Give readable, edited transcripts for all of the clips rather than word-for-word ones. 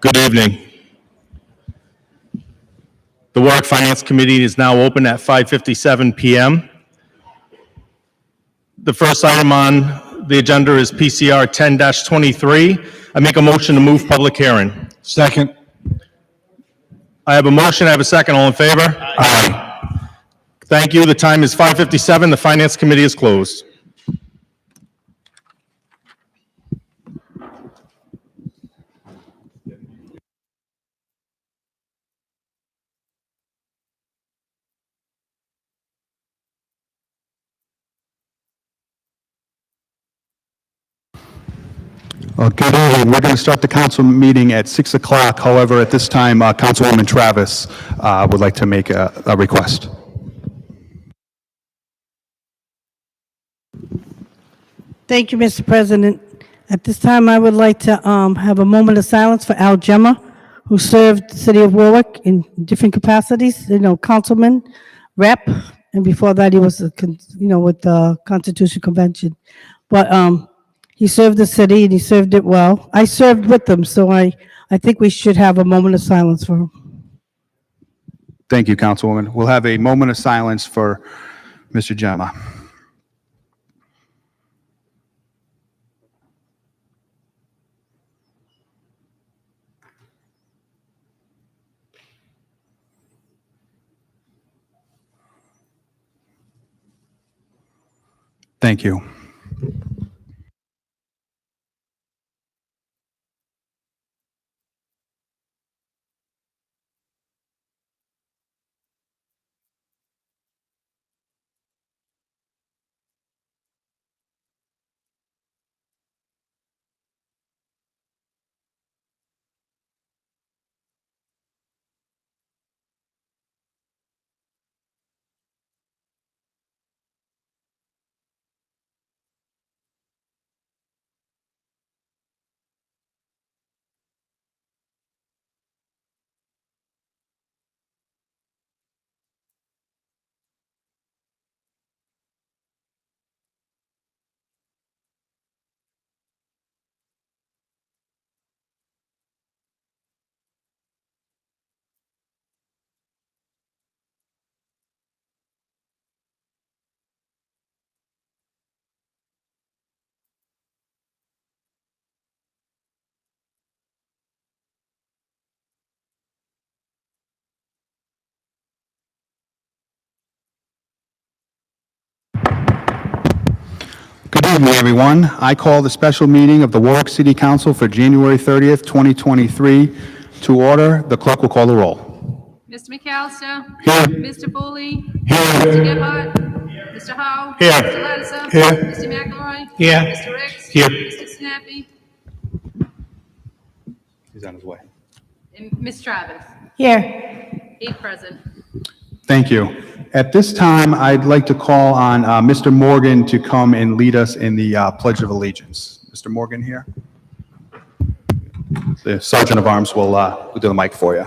Good evening. The Warwick Finance Committee is now open at 5:57 p.m. The first item on the agenda is PCR 10-23. I make a motion to move public hearing. Second. I have a motion, I have a second. All in favor? Aye. Thank you. The time is 5:57. The Finance Committee is closed. Good evening. We're going to start the council meeting at 6 o'clock. However, at this time, Councilwoman Travis would like to make a request. Thank you, Mr. President. At this time, I would like to have a moment of silence for Gemma, who served the city of Warwick in different capacities, councilman, rep, and before that, he was, with the Constitutional Convention. But he served the city, and he served it well. I served with him, so I think we should have a moment of silence for him. Thank you, Councilwoman. We'll have a moment of silence for Mr. Gemma. Thank you. Good evening, everyone. I call the special meeting of the Warwick City Council for January 30th, 2023 to order. The clerk will call the roll. Mr. McAllister. Here. Mr. Foley. Here. Mr. Gebhardt. Mr. Howe. Here. Mr. Lattiser. Here. Mr. McElroy. Here. Mr. Ricks. Here. Mr. Snappy. He's on his way. And Ms. Travis. Here. 8 present. Thank you. At this time, I'd like to call on Mr. Morgan to come and lead us in the Pledge of Allegiance. Mr. Morgan here. The Sergeant of Arms will do the mic for you.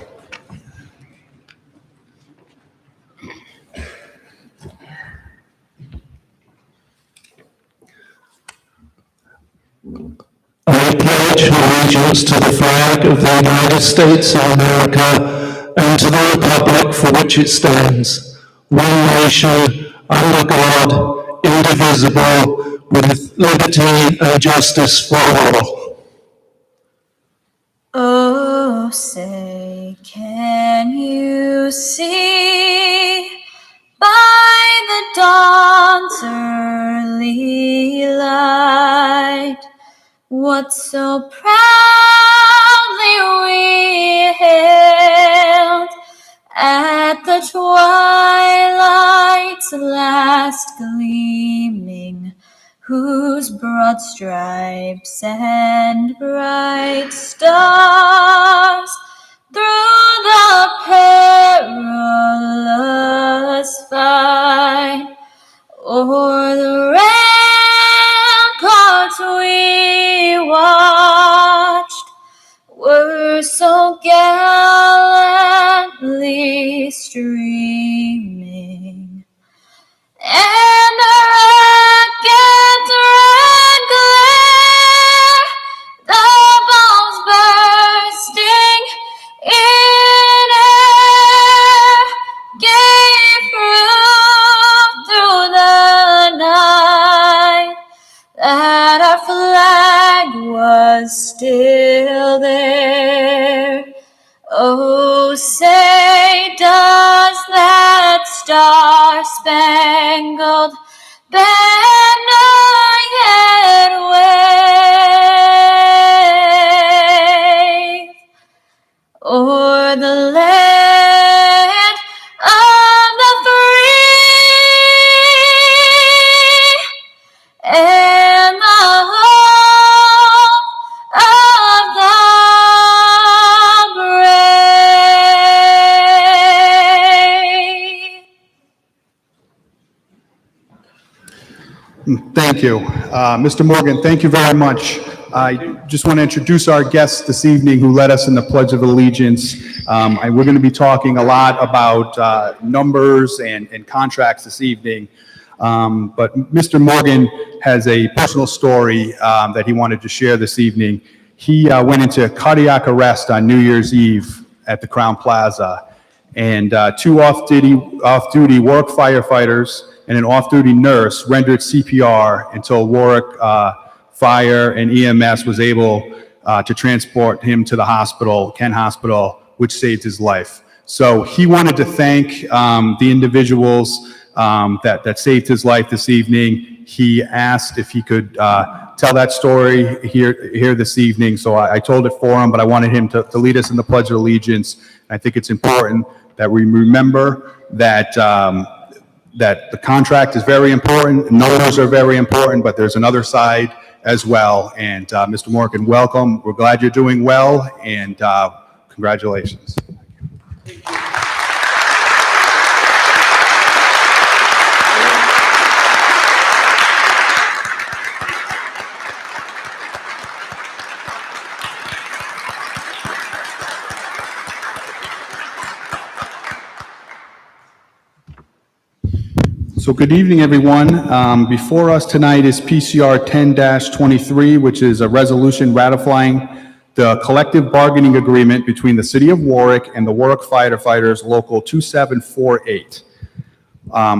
I pledge allegiance to the flag of the United States of America and to the republic for which it stands, one nation, under God, indivisible, with liberty and justice for all. Oh, say, can you see by the dawn's early light what so proudly we hailed at the twilight's last gleaming, whose broad stripes and bright stars through the perilous fight o'er the ramparts we watched were so gallantly streaming, and the rocket's red glare, the bombs bursting that our flag was still there. Oh, say does that star-spangled banner yet wave o'er the land of the free and the home of the brave. Thank you. Mr. Morgan, thank you very much. I just want to introduce our guests this evening who led us in the Pledge of Allegiance. We're going to be talking a lot about numbers and contracts this evening. But Mr. Morgan has a personal story that he wanted to share this evening. He went into cardiac arrest on New Year's Eve at the Crowne Plaza, and two off-duty Warwick firefighters and an off-duty nurse rendered CPR until Warwick Fire and EMS was able to transport him to the hospital, Kent Hospital, which saved his life. So he wanted to thank the individuals that saved his life this evening. He asked if he could tell that story here this evening. So I told it for him, but I wanted him to lead us in the Pledge of Allegiance. I think it's important that we remember that that the contract is very important, numbers are very important, but there's another side as well. And Mr. Morgan, welcome. We're glad you're doing well, and congratulations. So good evening, everyone. Before us tonight is PCR 10-23, which is a resolution ratifying the collective bargaining agreement between the City of Warwick and the Warwick Firefighters Local 2748.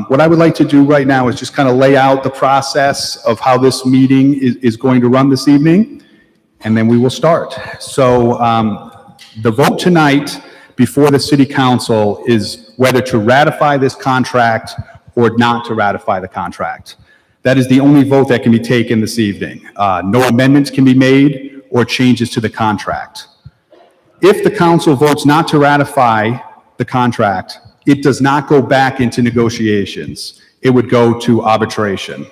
What I would like to do right now is just kind of lay out the process of how this meeting is going to run this evening, and then we will start. So the vote tonight before the City Council is whether to ratify this contract or not to ratify the contract. That is the only vote that can be taken this evening. No amendments can be made or changes to the contract. If the council votes not to ratify the contract, it does not go back into negotiations. It would go to arbitration.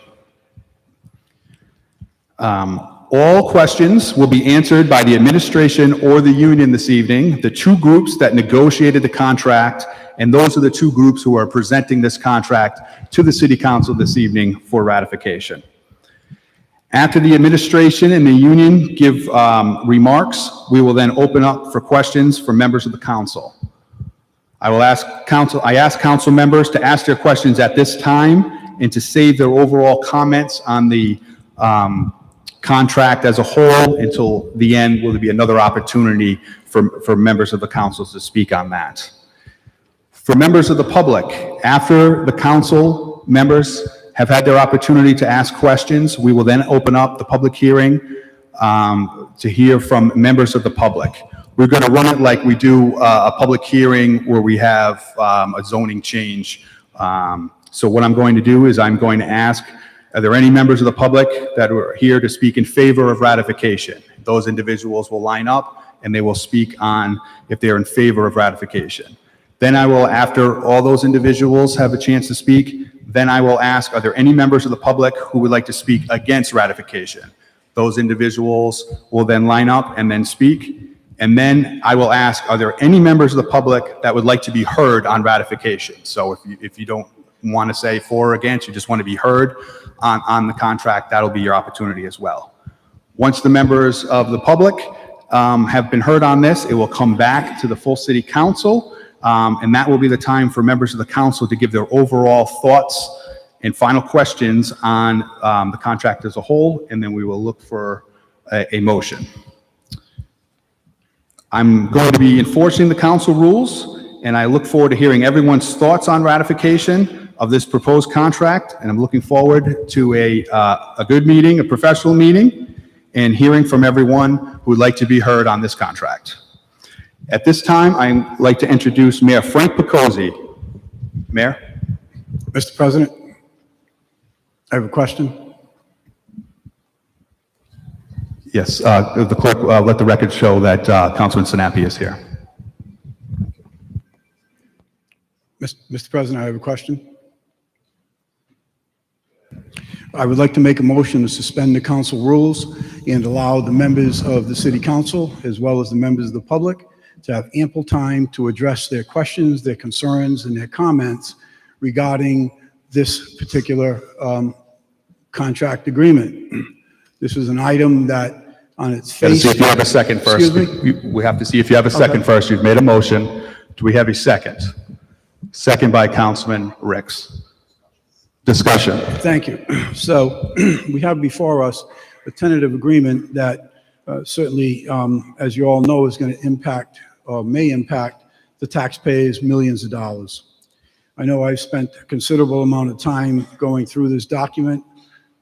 All questions will be answered by the administration or the union this evening, the two groups that negotiated the contract, and those are the two groups who are presenting this contract to the City Council this evening for ratification. After the administration and the union give remarks, we will then open up for questions from members of the council. I ask council members to ask their questions at this time and to save their overall comments on the contract as a whole until the end. Will there be another opportunity for members of the council to speak on that? For members of the public, after the council members have had their opportunity to ask questions, we will then open up the public hearing to hear from members of the public. We're going to run it like we do a public hearing where we have a zoning change. So what I'm going to do is I'm going to ask, are there any members of the public that are here to speak in favor of ratification? Those individuals will line up and they will speak on if they're in favor of ratification. Then I will, after all those individuals have a chance to speak, then I will ask, are there any members of the public who would like to speak against ratification? Those individuals will then line up and then speak. And then I will ask, are there any members of the public that would like to be heard on ratification? So if you don't want to say for or against, you just want to be heard on the contract, that'll be your opportunity as well. Once the members of the public have been heard on this, it will come back to the full City Council. And that will be the time for members of the council to give their overall thoughts and final questions on the contract as a whole, and then we will look for a motion. I'm going to be enforcing the council rules, and I look forward to hearing everyone's thoughts on ratification. of this proposed contract, and I'm looking forward to a good meeting, a professional meeting, and hearing from everyone who would like to be heard on this contract. At this time, I'd like to introduce Mayor Frank Picozzi. Mayor? Mr. President, I have a question. Yes, the clerk, let the record show that Councilman Sinapi is here. Mr. President, I have a question. I would like to make a motion to suspend the council rules and allow the members of the city council, as well as the members of the public, to have ample time to address their questions, their concerns, and their comments regarding this particular contract agreement. This is an item that, on its Gotta face... see if you have a second first. Excuse me? We have to see if you have a second first. You've made a motion. Do we have a second? Second by Councilman Ricks. Discussion. Thank you. So we have before us a tentative agreement that certainly, as you all know, is going to impact or may impact the taxpayers millions of dollars. I know I've spent a considerable amount of time going through this document,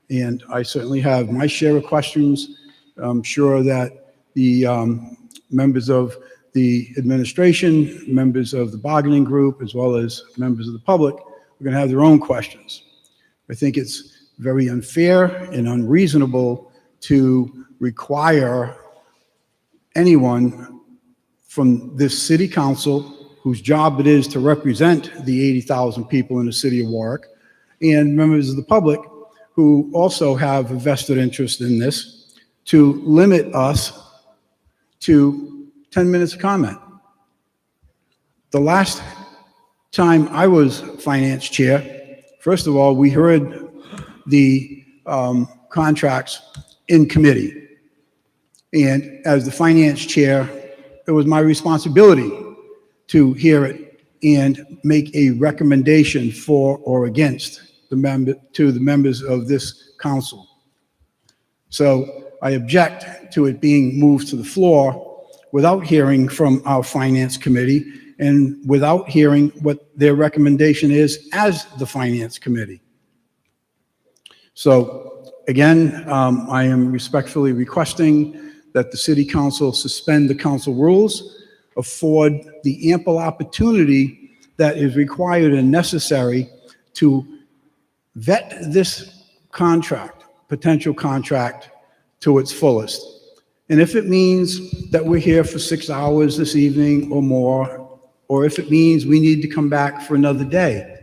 and I certainly have my share of questions. I'm sure that the members of the administration, members of the bargaining group, as well as members of the public are going to have their own questions. I think it's very unfair and unreasonable to require anyone from this city council, whose job it is to represent the 80,000 people in the city of Warwick, and members of the public who also have a vested interest in this, to limit us to 10 minutes of comment. The last time I was finance chair, first of all, we heard the contracts in committee. And as the finance chair, it was my responsibility to hear it and make a recommendation for or against the members of this council. So I object to it being moved to the floor without hearing from our finance committee and without hearing what their recommendation is as the finance committee. So again, I am respectfully requesting that the city council suspend the council rules, afford the ample opportunity that is required and necessary to vet this contract, potential contract, to its fullest. And if it means that we're here for 6 hours this evening or more, or if it means we need to come back for another day,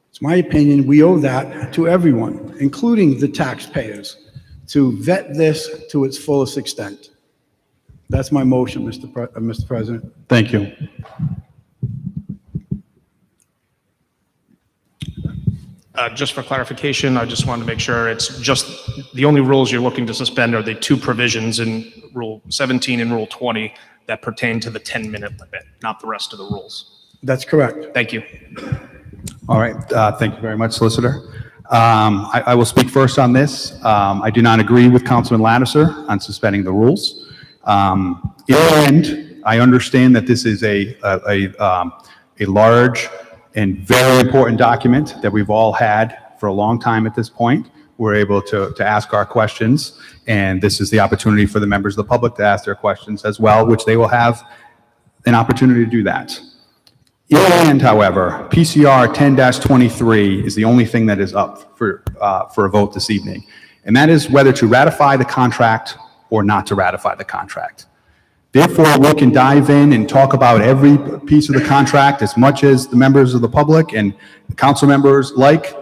it's my opinion we owe that to everyone, including the taxpayers, to vet this to its fullest extent. That's my motion, Mr. President. Thank you. Just for clarification, I just wanted to make sure it's just the only rules you're looking to suspend are the two provisions in Rule 17 and Rule 20 that pertain to the 10-minute limit, not the rest of the rules. That's correct. Thank you. All right. Thank you very much, Solicitor. I will speak first on this. I do not agree with Councilman Lattiser on suspending the rules. In the end, I understand that this is a large and very important document that we've all had for a long time at this point. We're able to ask our questions, and this is the opportunity for the members of the public to ask their questions as well, which they will have an opportunity to do that. In the end, however, PCR 10-23 is the only thing that is up for a vote this evening, and that is whether to ratify the contract or not to ratify the contract. Therefore, we can dive in and talk about every piece of the contract as much as the members of the public and the council members like,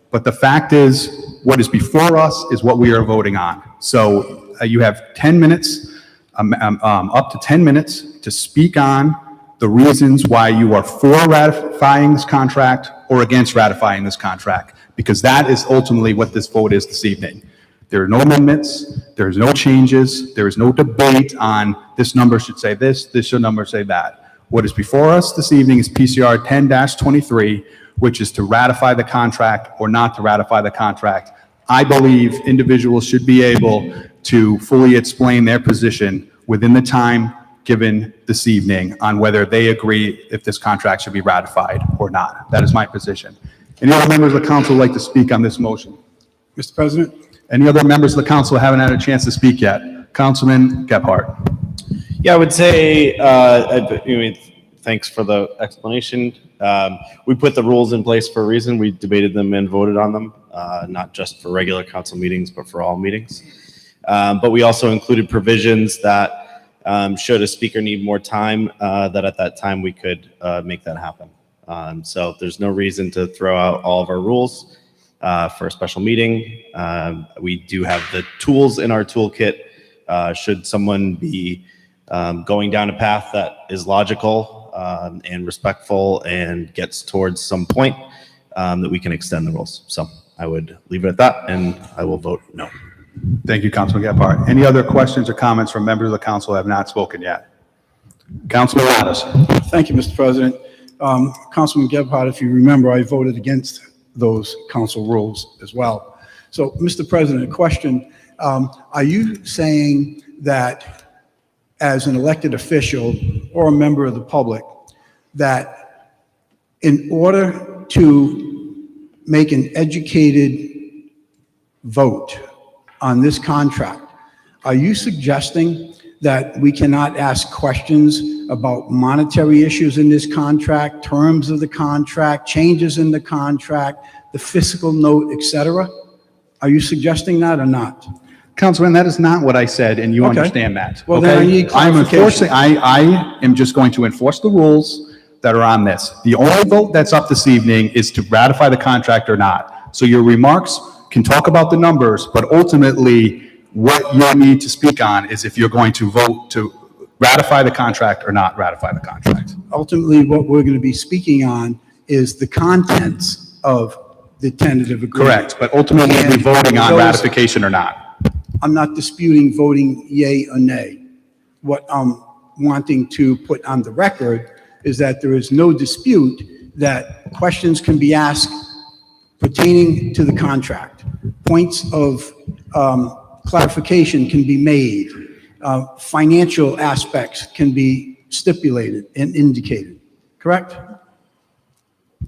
but the fact is, what is before us is what we are voting on. So you have 10 minutes, up to 10 minutes to speak on the reasons why you are for ratifying this contract or against ratifying this contract, because that is ultimately what this vote is this evening. There are no amendments, there's no changes, there is no debate on this number should say this number say that. What is before us this evening is PCR 10-23, which is to ratify the contract or not to ratify the contract. I believe individuals should be able to fully explain their position within the time given this evening on whether they agree if this contract should be ratified or not. That is my position. Any other members of the council would like to speak on this motion? Mr. President? Any other members of the council haven't had a chance to speak yet? Councilman Gephardt. Yeah, I would say, thanks for the explanation. We put the rules in place for a reason. We debated them and voted on them, not just for regular council meetings, but for all meetings. But we also included provisions that should a speaker need more time, that at that time we could make that happen. So there's no reason to throw out all of our rules for a special meeting. We do have the tools in our toolkit. Should someone be going down a path that is logical and respectful and gets towards some point, that we can extend the rules. So I would leave it at that, and I will vote no. Thank you, Councilman Gephardt. Any other questions or comments from members of the council who have not spoken yet? Councilman Lattis. Thank you, Mr. President. Councilman Gebhardt, if you remember, I voted against those council rules as well. So, Mr. President, a question. Are you saying that as an elected official or a member of the public, that in order to make an educated vote on this contract, are you suggesting that we cannot ask questions about monetary issues in this contract, terms of the contract, changes in the contract, the fiscal note, etc.? Are you suggesting that or not? Councilman, that is not what I said, and you Okay. understand that. Well, then I okay? need I'm clarification. enforcing, I am just going to enforce the rules that are on this. The only vote that's up this evening is to ratify the contract or not. So your remarks can talk about the numbers, but ultimately, what you need to speak on is if you're going to vote to ratify the contract or not ratify the contract. Ultimately, what we're going to be speaking on is the contents of the tentative agreement. Correct, but ultimately, we'll be And voting on those- ratification or not. I'm not disputing voting yea or nay. What I'm wanting to put on the record is that there is no dispute that questions can be asked pertaining to the contract. Points of clarification can be made. Financial aspects can be stipulated and indicated. Correct?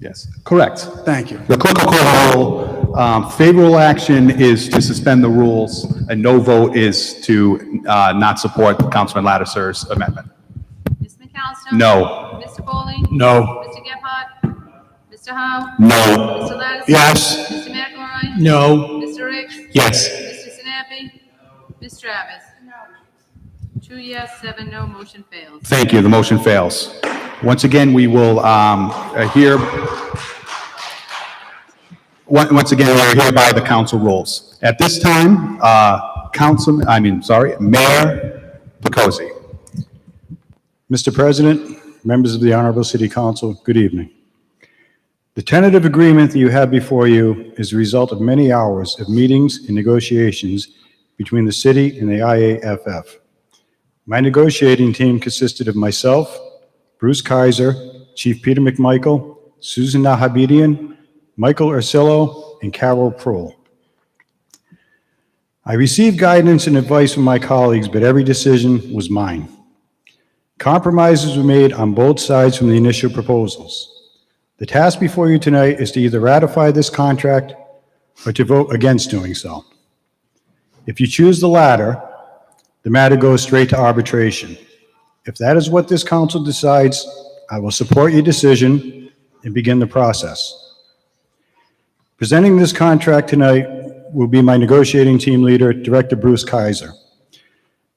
Yes, correct. Thank you. The clerk will call the roll. Favorable action is to suspend the rules, and no vote is to not support Councilman Lattiser's amendment. Ms. McAllister? No. Mr. Foley? No. Mr. Gephardt? Mr. Howe? No. Mr. Lattiser? Yes. Mr. McElroy? No. Mr. Ricks? Yes. Mr. Sinapi? Ms. Travis? No. 2 yes, 7 no, motion fails. Thank you, the motion fails. Once again, we will once again, we are hereby the council rules. At this time, Mayor Picosi. Mr. President, members of the Honorable City Council, good evening. The tentative agreement that you have before you is the result of many hours of meetings and negotiations between the city and the IAFF. My negotiating team consisted of myself, Bruce Kaiser, Chief Peter McMichael, Susan Nahabedian, Michael Ursillo, and Carol Prohl. I received guidance and advice from my colleagues, but every decision was mine. Compromises were made on both sides from the initial proposals. The task before you tonight is to either ratify this contract or to vote against doing so. If you choose the latter, the matter goes straight to arbitration. If that is what this council decides, I will support your decision and begin the process. Presenting this contract tonight will be my negotiating team leader, Director Bruce Kaiser.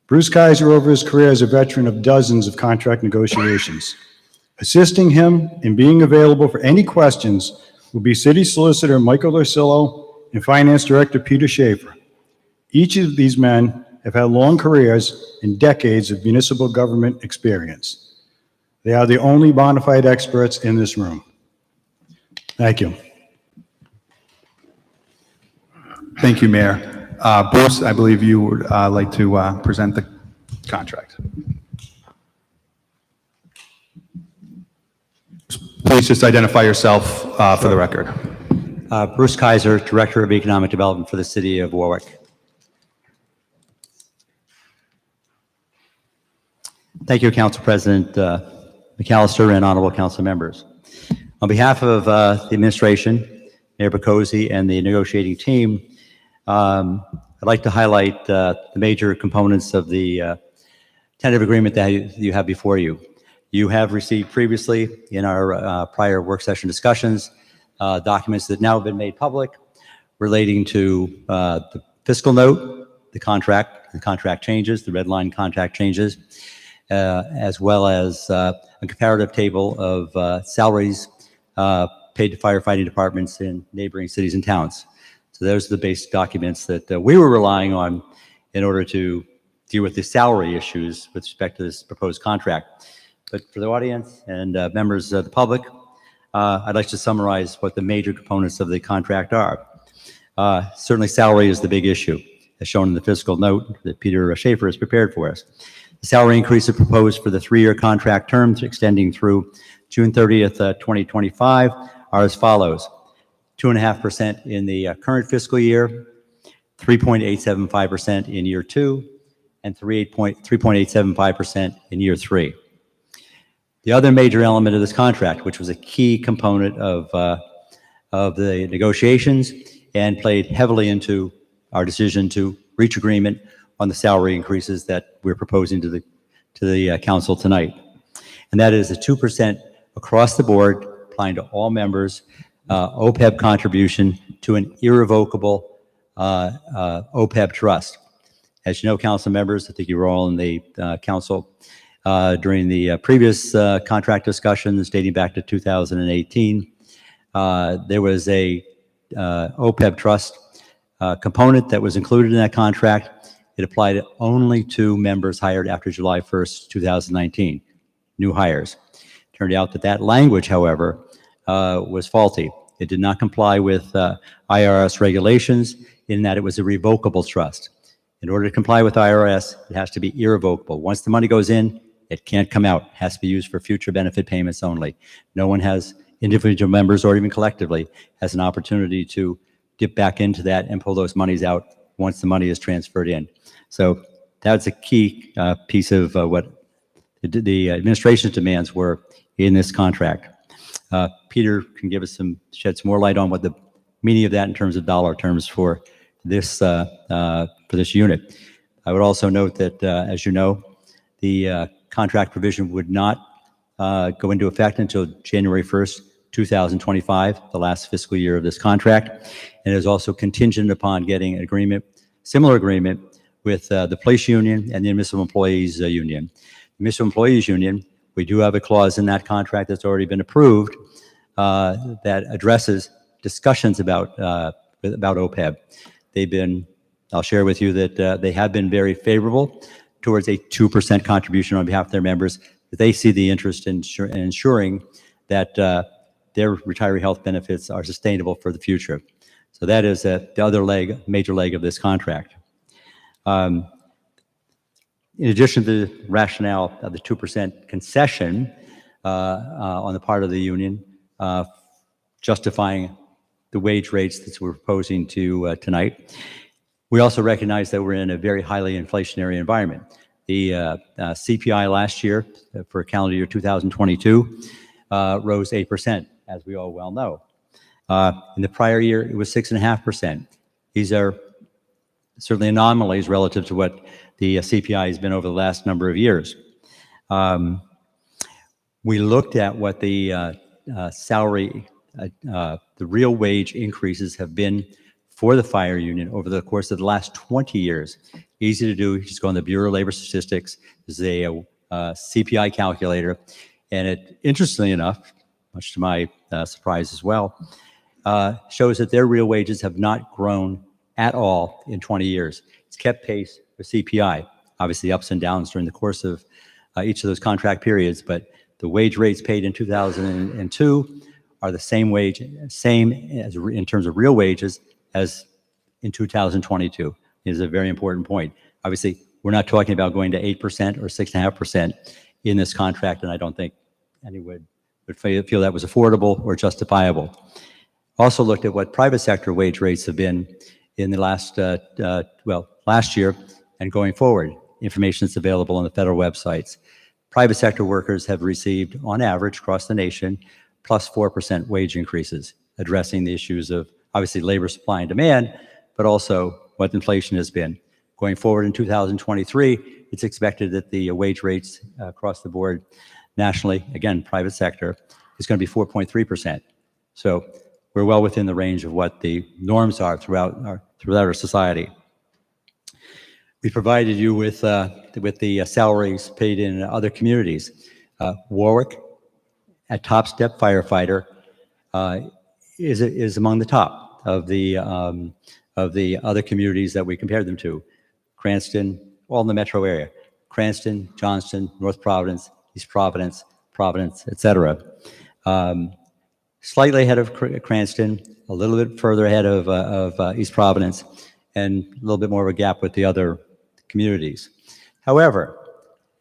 Bruce Kaiser, over his career, is a veteran of dozens of contract negotiations. Assisting him in being available for any questions will be City Solicitor Michael Ursillo and Finance Director Peter Schaefer. Each of these men have had long careers and decades of municipal government experience. They are the only bona fide experts in this room. Thank you. Thank you, Mayor. Bruce, I believe you would like to present the contract. Please just identify yourself for the record. Bruce Kaiser, Director of Economic Development for the City of Warwick. Thank you, Council President McAllister and honorable council members. On behalf of the administration, Mayor Bokosi, and the negotiating team, I'd like to highlight the major components of the tentative agreement that you have before you. You have received previously in our prior work session discussions documents that now have been made public relating to the fiscal note, the contract changes, the red line contract changes, as well as a comparative table of salaries paid to firefighting departments in neighboring cities and towns. So those are the basic documents that we were relying on in order to deal with the salary issues with respect to this proposed contract. But for the audience and members of the public, I'd like to summarize what the major components of the contract are. Certainly salary is the big issue, as shown in the fiscal note that Peter Schaefer has prepared for us. The salary increase is proposed for the 3-year contract terms extending through June 30th, 2025 are as follows. 2.5% in the current fiscal year, 3.875% in year 2, and 3.875% in year 3. The other major element of this contract, which was a key component of the negotiations and played heavily into our decision to reach agreement on the salary increases that we're proposing to the council tonight. And that is a 2% across the board, applying to all members, OPEB contribution to an irrevocable OPEB trust. As you know, council members, I think you were all in the council during the previous contract discussions dating back to 2018. There was a OPEB trust component that was included in that contract. It applied only to members hired after July 1st, 2019, new hires. Turned out that that language, however, was faulty. It did not comply with IRS regulations in that it was a revocable trust. In order to comply with IRS, it has to be irrevocable. Once the money goes in, it can't come out. It has to be used for future benefit payments only. No one has, individual members or even collectively, has an opportunity to dip back into that and pull those monies out once the money is transferred in. So that's a key piece of what the administration's demands were in this contract. Peter can give us shed some more light on what the meaning of that in terms of dollar terms for this unit. I would also note that, as you know, the contract provision would not go into effect until January 1st, 2025, the last fiscal year of this contract, and is also contingent upon getting an agreement, similar agreement, with the police union and the municipal employees union. The municipal employees union, we do have a clause in that contract that's already been approved that addresses discussions about OPEB. They've been, I'll share with you that they have been very favorable towards a 2% contribution on behalf of their members. They see the interest in ensuring that their retiree health benefits are sustainable for the future. So that is the other major leg of this contract. In addition to the rationale of the 2% concession on the part of the union, justifying the wage rates that we're proposing to tonight, we also recognize that we're in a very highly inflationary environment. The CPI last year for calendar year 2022 rose 8%, as we all well know. In the prior year, it was 6.5%. These are certainly anomalies relative to what the CPI has been over the last number of years. We looked at what the salary, the real wage increases have been for the fire union over the course of the last 20 years. Easy to do, you just go on the Bureau of Labor Statistics. There's a CPI calculator, and it, interestingly enough, much to my surprise as well, shows that their real wages have not grown at all in 20 years. It's kept pace with CPI, obviously ups and downs during the course of each of those contract periods, but the wage rates paid in 2002 are the same as in terms of real wages as in 2022. It is a very important point. Obviously, we're not talking about going to 8% or 6.5% in this contract, and I don't think anyone would feel that was affordable or justifiable. Also looked at what private sector wage rates have been in the last year and going forward. Information is available on the federal websites. Private sector workers have received, on average, across the nation, plus 4% wage increases, addressing the issues of, obviously, labor supply and demand, but also what inflation has been. Going forward in 2023, it's expected that the wage rates across the board nationally, again, private sector, is going to be 4.3%. So we're well within the range of what the norms are throughout our society. We provided you with the salaries paid in other communities. Warwick, a top step firefighter, is among the top of the other communities that we compared them to. Cranston, all in the metro area. Cranston, Johnston, North Providence, East Providence, Providence, etc. Slightly ahead of Cranston, a little bit further ahead of East Providence, and a little bit more of a gap with the other communities. However,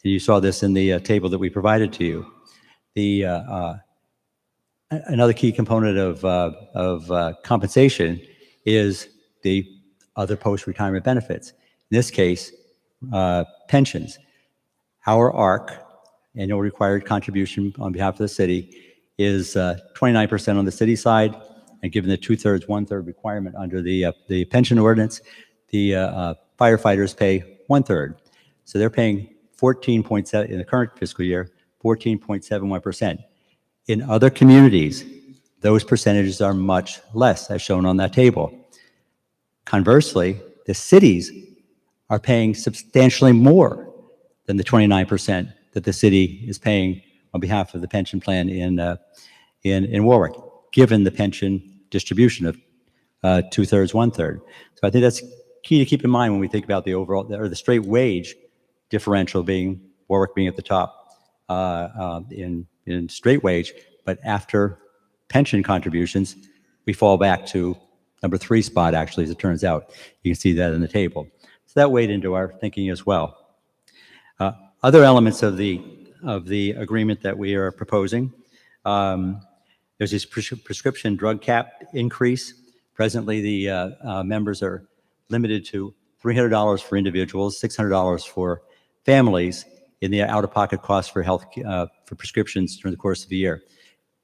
and you saw this in the table that we provided to you, another key component of compensation is the other post-retirement benefits. In this case, pensions. Our ARC, annual required contribution on behalf of the city, is 29% on the city side, and given the 2/3, 1/3 requirement under the pension ordinance, the firefighters pay 1/3. So they're paying 14.7 in the current fiscal year, 14.71%. In other communities, those percentages are much less, as shown on that table. Conversely, the cities are paying substantially more than the 29% that the city is paying on behalf of the pension plan in Warwick, given the pension distribution of 2/3, 1/3. So I think that's key to keep in mind when we think about the overall, or the straight wage differential being, Warwick being at the top in straight wage, but after pension contributions, we fall back to number 3 spot, actually, as it turns out. You can see that in the table. So that weighed into our thinking as well. Other elements of the agreement that we are proposing, there's this prescription drug cap increase. Presently, the members are limited to $300 for individuals, $600 for families in the out-of-pocket costs for health for prescriptions during the course of the year.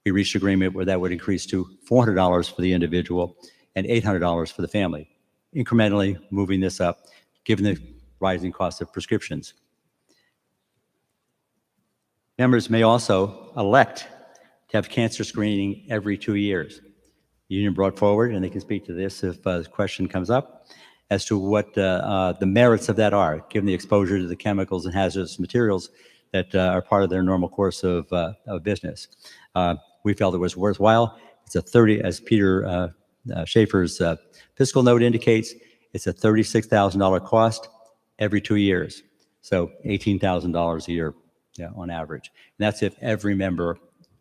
We reached agreement where that would increase to $400 for the individual and $800 for the family, incrementally moving this up, given the rising cost of prescriptions. Members may also elect to have cancer screening every 2 years. The union brought forward, and they can speak to this if the question comes up, as to what the merits of that are, given the exposure to the chemicals and hazardous materials that are part of their normal course of business. We felt it was worthwhile. It's a 30, as Peter Schaefer's fiscal note indicates, it's a $36,000 cost every 2 years. So $18,000 a year, on average. And that's if every member,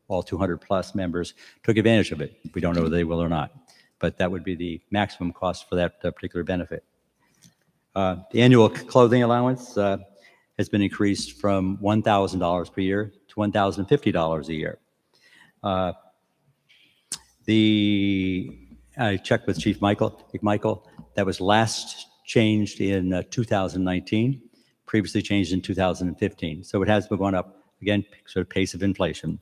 all 200 plus members, took advantage of it. We don't know whether they will or not, but that would be the maximum cost for that particular benefit. The annual clothing allowance has been increased from $1,000 per year to $1,050 a year. I checked with Chief McMichael, that was last changed in 2019, previously changed in 2015. So it has been going up, again, sort of pace of inflation.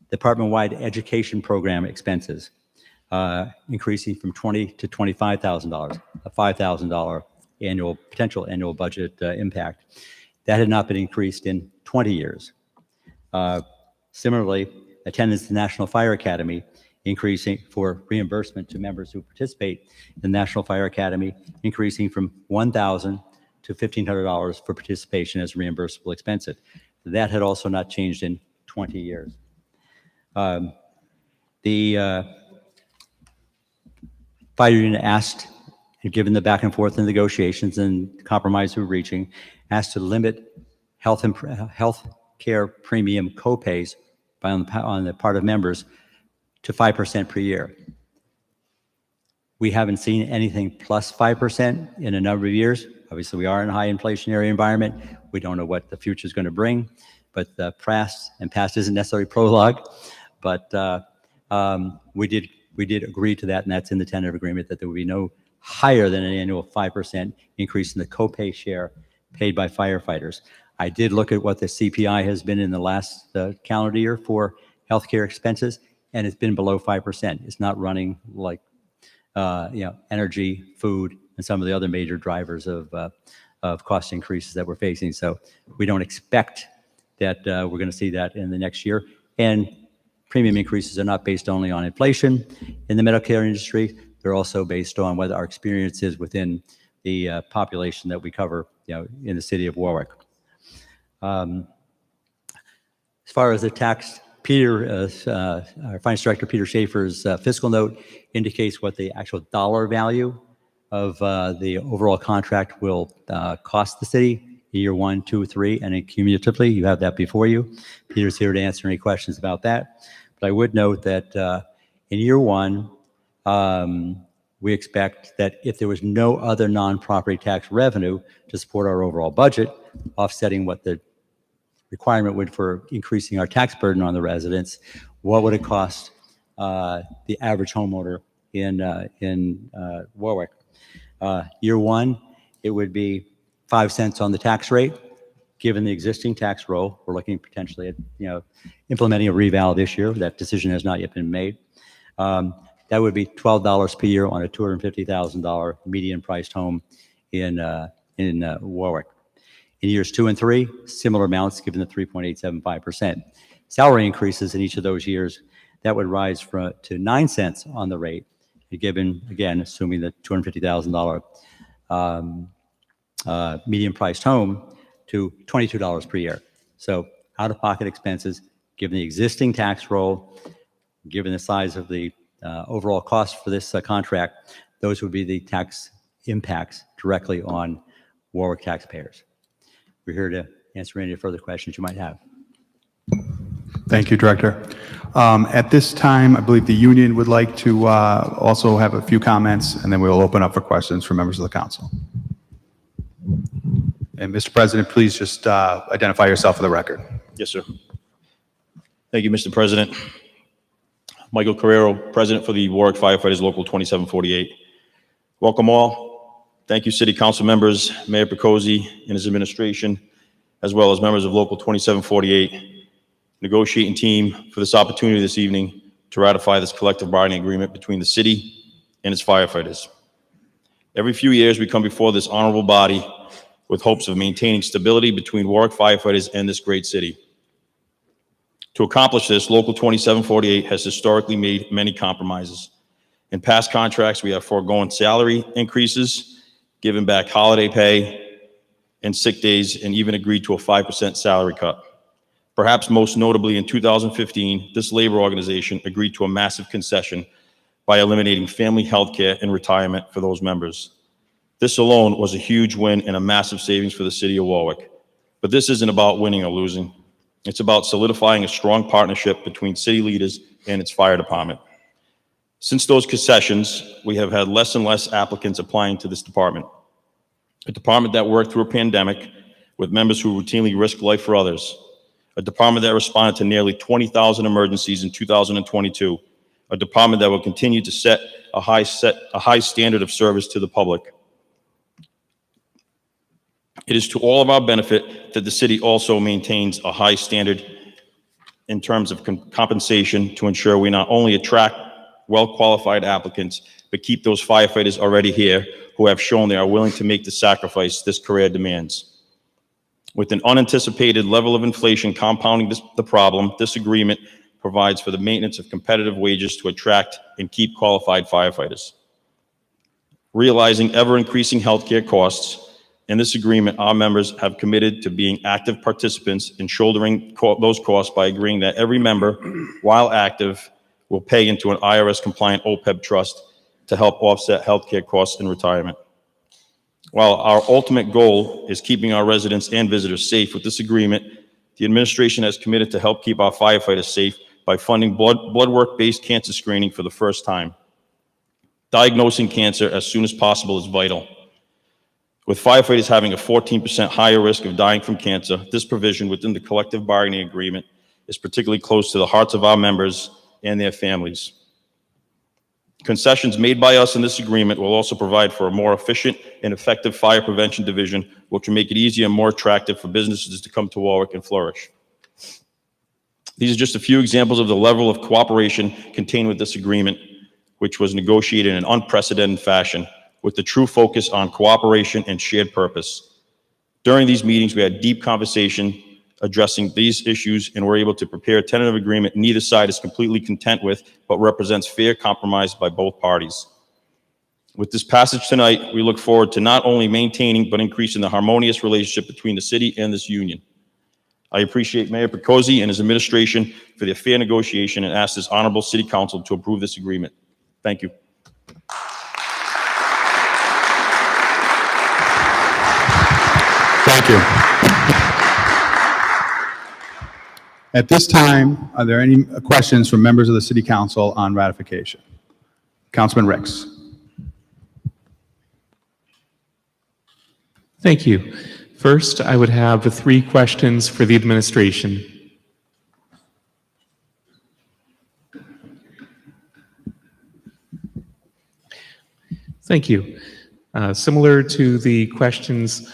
Department-wide education program expenses increasing from $20,000 to $25,000, a $5,000 potential annual budget impact. That had not been increased in 20 years. Similarly, attendance to the National Fire Academy increasing for reimbursement to members who participate in the National Fire Academy, increasing from $1,000 to $1,500 for participation as reimbursable expense. That had also not changed in 20 years. The fire union asked, given the back and forth in negotiations and compromise we're reaching, asked to limit health care premium copays on the part of members to 5% per year. We haven't seen anything plus 5% in a number of years. Obviously, we are in a high inflationary environment. We don't know what the future is going to bring, but past isn't necessarily prologue, but we did agree to that, and that's in the tentative agreement, that there would be no higher than an annual 5% increase in the copay share paid by firefighters. I did look at what the CPI has been in the last calendar year for healthcare expenses, and it's been below 5%. It's not running like energy, food, and some of the other major drivers of cost increases that we're facing. So we don't expect that we're going to see that in the next year. And premium increases are not based only on inflation in the Medicare industry. They're also based on what our experience is within the population that we cover, in the city of Warwick. As far as the tax, our Finance Director Peter Schaefer's fiscal note indicates what the actual dollar value of the overall contract will cost the city year 1, 2, 3, and then cumulatively. You have that before you. Peter's here to answer any questions about that. But I would note that in year 1, we expect that if there was no other non-property tax revenue to support our overall budget, offsetting what the requirement would for increasing our tax burden on the residents, what would it cost the average homeowner in Warwick? Year 1, it would be 5 cents on the tax rate. Given the existing tax roll, we're looking potentially at implementing a reval this year. That decision has not yet been made. That would be $12 per year on a $250,000 median priced home in Warwick. In years 2 and 3, similar amounts given the 3.875%. Salary increases in each of those years, that would rise to 9 cents on the rate, given, again, assuming the $250,000 median priced home, to $22 per year. So out-of-pocket expenses, given the existing tax roll, given the size of the overall cost for this contract, those would be the tax impacts directly on Warwick taxpayers. We're here to answer any further questions you might have. Thank you, Director. At this time, I believe the union would like to also have a few comments, and then we'll open up for questions from members of the council. And Mr. President, please just identify yourself for the record. Yes, sir. Thank you, Mr. President. Michael Carrero, President for the Warwick Firefighters Local 2748. Welcome all. Thank you, City Council members, Mayor Picozzi and his administration, as well as members of Local 2748 negotiating team for this opportunity this evening to ratify this collective bargaining agreement between the city and its firefighters. Every few years, we come before this honorable body with hopes of maintaining stability between Warwick firefighters and this great city. To accomplish this, Local 2748 has historically made many compromises. In past contracts, we have foregone salary increases, given back holiday pay and sick days, and even agreed to a 5% salary cut. Perhaps most notably in 2015, this labor organization agreed to a massive concession by eliminating family health care and retirement for those members. This alone was a huge win and a massive savings for the city of Warwick. But this isn't about winning or losing. It's about solidifying a strong partnership between city leaders and its fire department. Since those concessions, we have had less and less applicants applying to this department. A department that worked through a pandemic with members who routinely risk life for others. A department that responded to nearly 20,000 emergencies in 2022. A department that will continue to set a high standard of service to the public. It is to all of our benefit that the city also maintains a high standard in terms of compensation to ensure we not only attract well-qualified applicants, but keep those firefighters already here who have shown they are willing to make the sacrifice this career demands. With an unanticipated level of inflation compounding the problem, this agreement provides for the maintenance of competitive wages to attract and keep qualified firefighters. Realizing ever-increasing healthcare costs, in this agreement, our members have committed to being active participants in shouldering those costs by agreeing that every member, while active, will pay into an IRS-compliant OPEB trust to help offset healthcare costs in retirement. While our ultimate goal is keeping our residents and visitors safe with this agreement, the administration has committed to help keep our firefighters safe by funding blood work-based cancer screening for the first time. Diagnosing cancer as soon as possible is vital. With firefighters having a 14% higher risk of dying from cancer, this provision within the collective bargaining agreement is particularly close to the hearts of our members and their families. Concessions made by us in this agreement will also provide for a more efficient and effective fire prevention division, which will make it easier and more attractive for businesses to come to Warwick and flourish. These are just a few examples of the level of cooperation contained with this agreement, which was negotiated in an unprecedented fashion with the true focus on cooperation and shared purpose. During these meetings, we had deep conversation addressing these issues and were able to prepare a tentative agreement neither side is completely content with, but represents fair compromise by both parties. With this passage tonight, we look forward to not only maintaining, but increasing the harmonious relationship between the city and this union. I appreciate Mayor Picozzi and his administration for their fair negotiation and ask this honorable city council to approve this agreement. Thank you. Thank you. At this time, are there any questions from members of the city council on ratification? Councilman Ricks. Thank you. First, I would have 3 questions for the administration. Thank you. Similar to the questions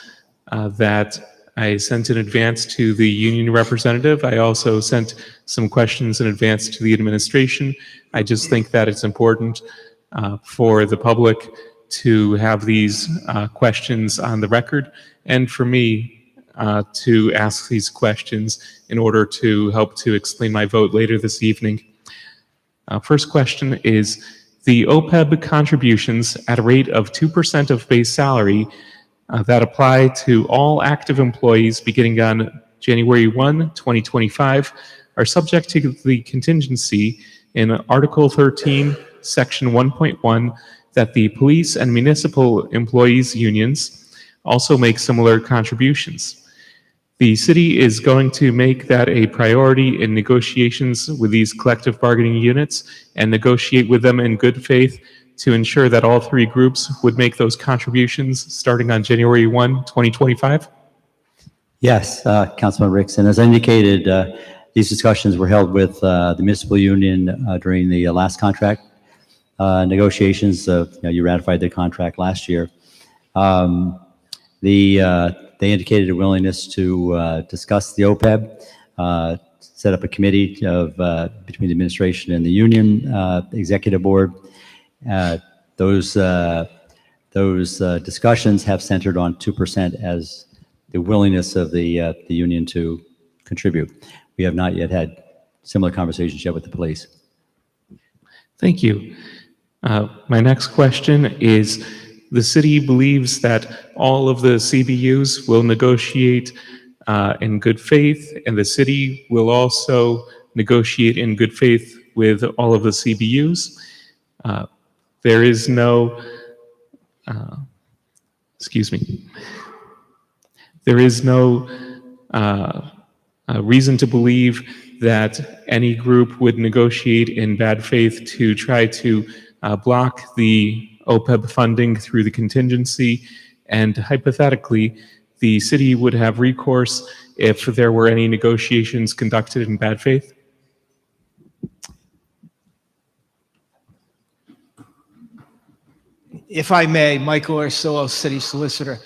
that I sent in advance to the union representative, I also sent some questions in advance to the administration. I just think that it's important for the public to have these questions on the record, and for me to ask these questions in order to help to explain my vote later this evening. First question is, the OPEB contributions at a rate of 2% of base salary that apply to all active employees beginning on January 1, 2025, are subject to the contingency in Article 13, Section 1.1, that the police and municipal employees unions also make similar contributions. The city is going to make that a priority in negotiations with these collective bargaining units and negotiate with them in good faith to ensure that all 3 groups would make those contributions starting on January 1, 2025? Yes, Councilman Ricks, and as I indicated, these discussions were held with the municipal union during the last contract negotiations. You ratified the contract last year. They indicated a willingness to discuss the OPEB, set up a committee of between the administration and the union executive board. Those discussions have centered on 2% as the willingness of the union to contribute. We have not yet had similar conversations yet with the police. Thank you. My next question is, the city believes that all of the CBUs will negotiate in good faith, and the city will also negotiate in good faith with all of the CBUs. There is no, there is no reason to believe that any group would negotiate in bad faith to try to block the OPEB funding through the contingency, and hypothetically, the city would have recourse if there were any negotiations conducted in bad faith? If I may, Michael Orsillo, City Solicitor.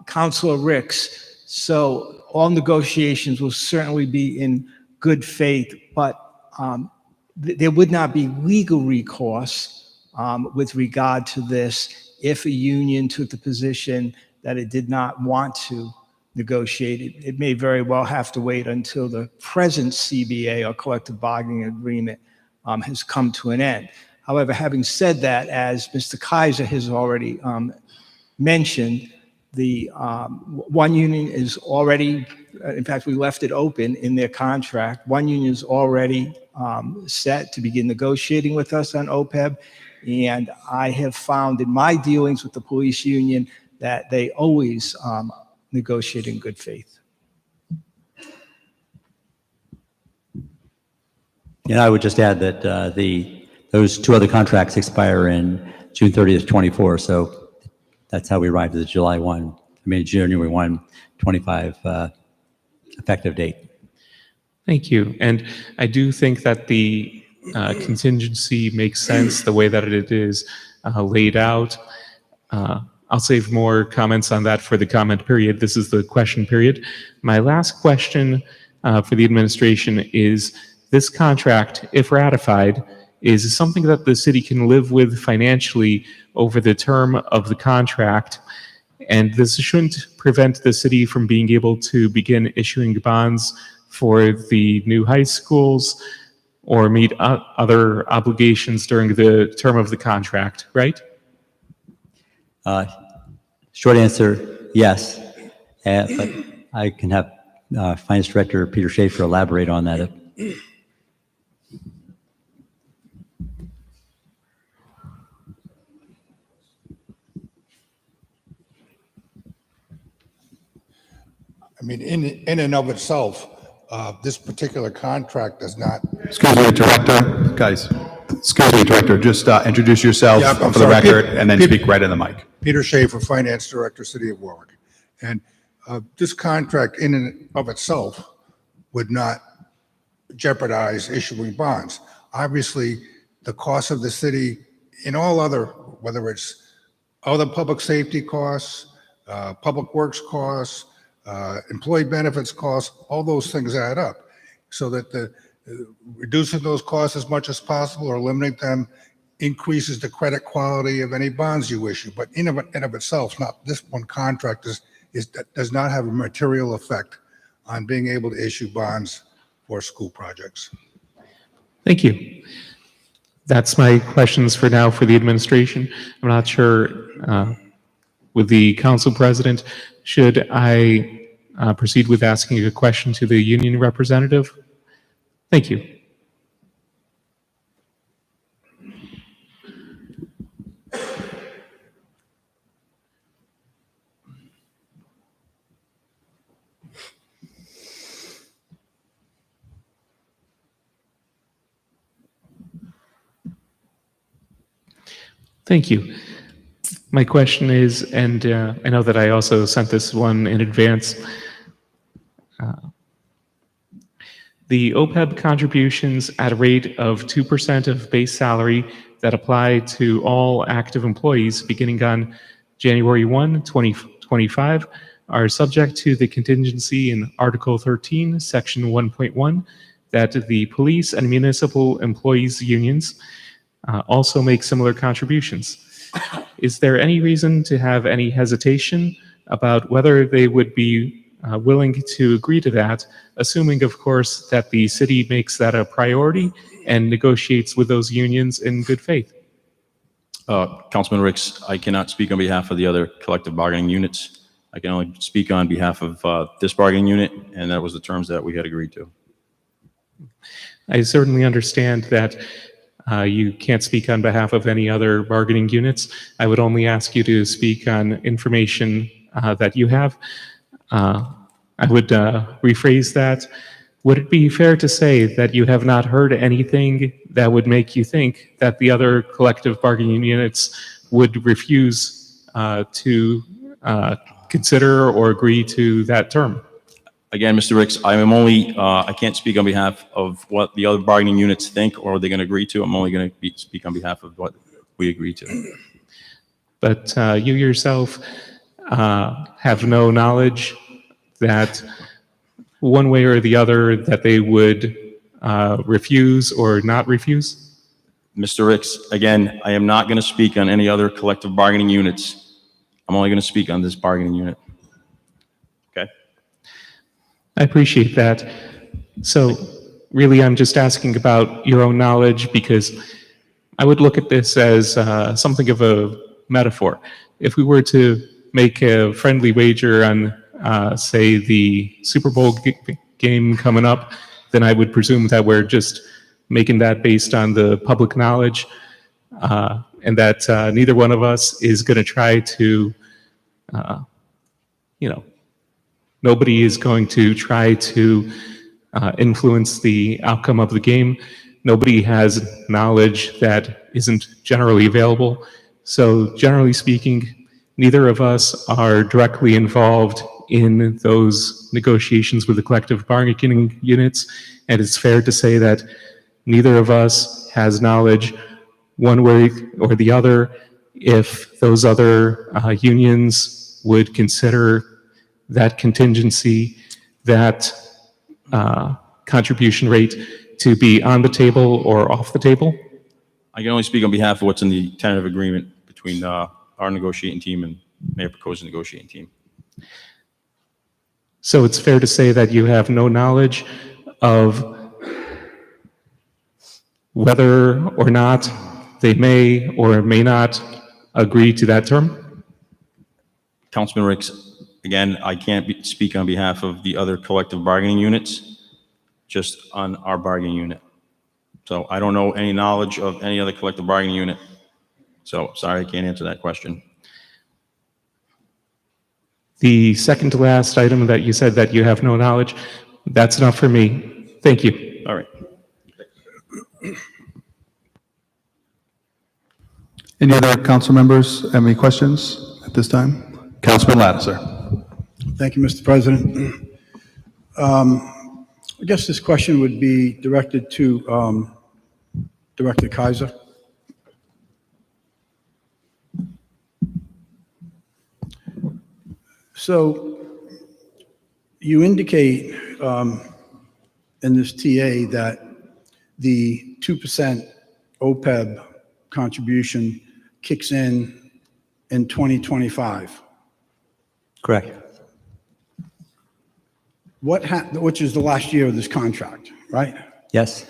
Councilor Ricks, so all negotiations will certainly be in good faith, but there would not be legal recourse with regard to this if a union took the position that it did not want to negotiate. It may very well have to wait until the present CBA or collective bargaining agreement has come to an end. However, having said that, as Mr. Kaiser has already mentioned, the one union is already, in fact, we left it open in their contract. One union is already set to begin negotiating with us on OPEB. And I have found in my dealings with the police union that they always negotiate in good faith. And I would just add that those 2 other contracts expire in June 30th, 24. So that's how we arrived at the January 1, 25 effective date. Thank you. And I do think that the contingency makes sense the way that it is laid out. I'll save more comments on that for the comment period. This is the question period. My last question for the administration is, this contract, if ratified, is something that the city can live with financially over the term of the contract, and this shouldn't prevent the city from being able to begin issuing bonds for the new high schools or meet other obligations during the term of the contract, right? Short answer, yes. But I can have Finance Director Peter Schaefer elaborate on that. I mean, in and of itself, this particular contract does not. Excuse me, Director. Guys, excuse me, Director. Just introduce yourself Yeah, I'm for the sorry. record and then speak right in the mic. Peter Schaefer, Finance Director, City of Warwick. And this contract in and of itself would not jeopardize issuing bonds. Obviously, the cost of the city in all other, whether it's other public safety costs, public works costs, employee benefits costs, all those things add up. So that reducing those costs as much as possible or eliminating them increases the credit quality of any bonds you issue. But in and of itself, not this one contract does not have a material effect on being able to issue bonds for school projects. Thank you. That's my questions for now for the administration. I'm not sure with the council president, should I proceed with asking a question to the union representative? Thank you. Thank you. My question is, and I know that I also sent this one in advance, the OPEB contributions at a rate of 2% of base salary that apply to all active employees beginning on January 1, 2025 are subject to the contingency in Article 13, Section 1.1, that the police and municipal employees unions also make similar contributions. Is there any reason to have any hesitation about whether they would be willing to agree to that, assuming, of course, that the city makes that a priority and negotiates with those unions in good faith? Councilman Ricks, I cannot speak on behalf of the other collective bargaining units. I can only speak on behalf of this bargaining unit, and that was the terms that we had agreed to. I certainly understand that you can't speak on behalf of any other bargaining units. I would only ask you to speak on information that you have. I would rephrase that. Would it be fair to say that you have not heard anything that would make you think that the other collective bargaining units would refuse to consider or agree to that term? Again, Mr. Ricks, I am only, I can't speak on behalf of what the other bargaining units think or they're going to agree to. I'm only going to speak on behalf of what we agree to. But you yourself have no knowledge that one way or the other that they would refuse or not refuse? Mr. Ricks, again, I am not going to speak on any other collective bargaining units. I'm only going to speak on this bargaining unit. Okay? I appreciate that. So really, I'm just asking about your own knowledge because I would look at this as something of a metaphor. If we were to make a friendly wager on, say, the Super Bowl game coming up, then I would presume that we're just making that based on the public knowledge and that neither one of us is going to try to, nobody is going to try to influence the outcome of the game. Nobody has knowledge that isn't generally available. So generally speaking, neither of us are directly involved in those negotiations with the collective bargaining units. And it's fair to say that neither of us has knowledge one way or the other if those other unions would consider that contingency, that contribution rate to be on the table or off the table? I can only speak on behalf of what's in the tentative agreement between our negotiating team and Mayor Pico's negotiating team. So it's fair to say that you have no knowledge of whether or not they may or may not agree to that term? Councilman Ricks, again, I can't speak on behalf of the other collective bargaining units, just on our bargaining unit. So I don't know any knowledge of any other collective bargaining unit. So sorry, I can't answer that question. The second to last item that you said that you have no knowledge, that's enough for me. Thank you. All right. Any other council members have any questions at this time? Councilman Lattiser. Thank you, Mr. President. I guess this question would be directed to Director Kaiser. So you indicate in this TA that the 2% OPEB contribution kicks in 2025. Correct. Which is the last year of this contract, right? Yes.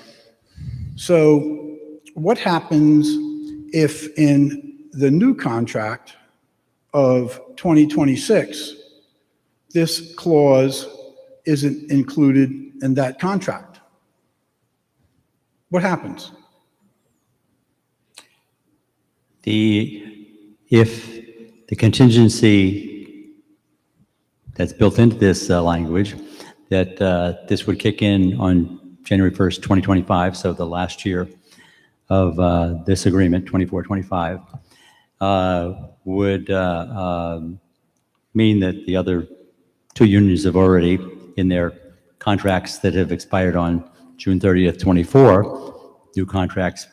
So what happens if in the new contract of 2026, this clause isn't included in that contract? What happens? If the contingency that's built into this language, that this would kick in on January 1st, 2025, so the last year of this agreement, 24-25, would mean that the other two unions have already, in their contracts that have expired on June 30th, 24, new contracts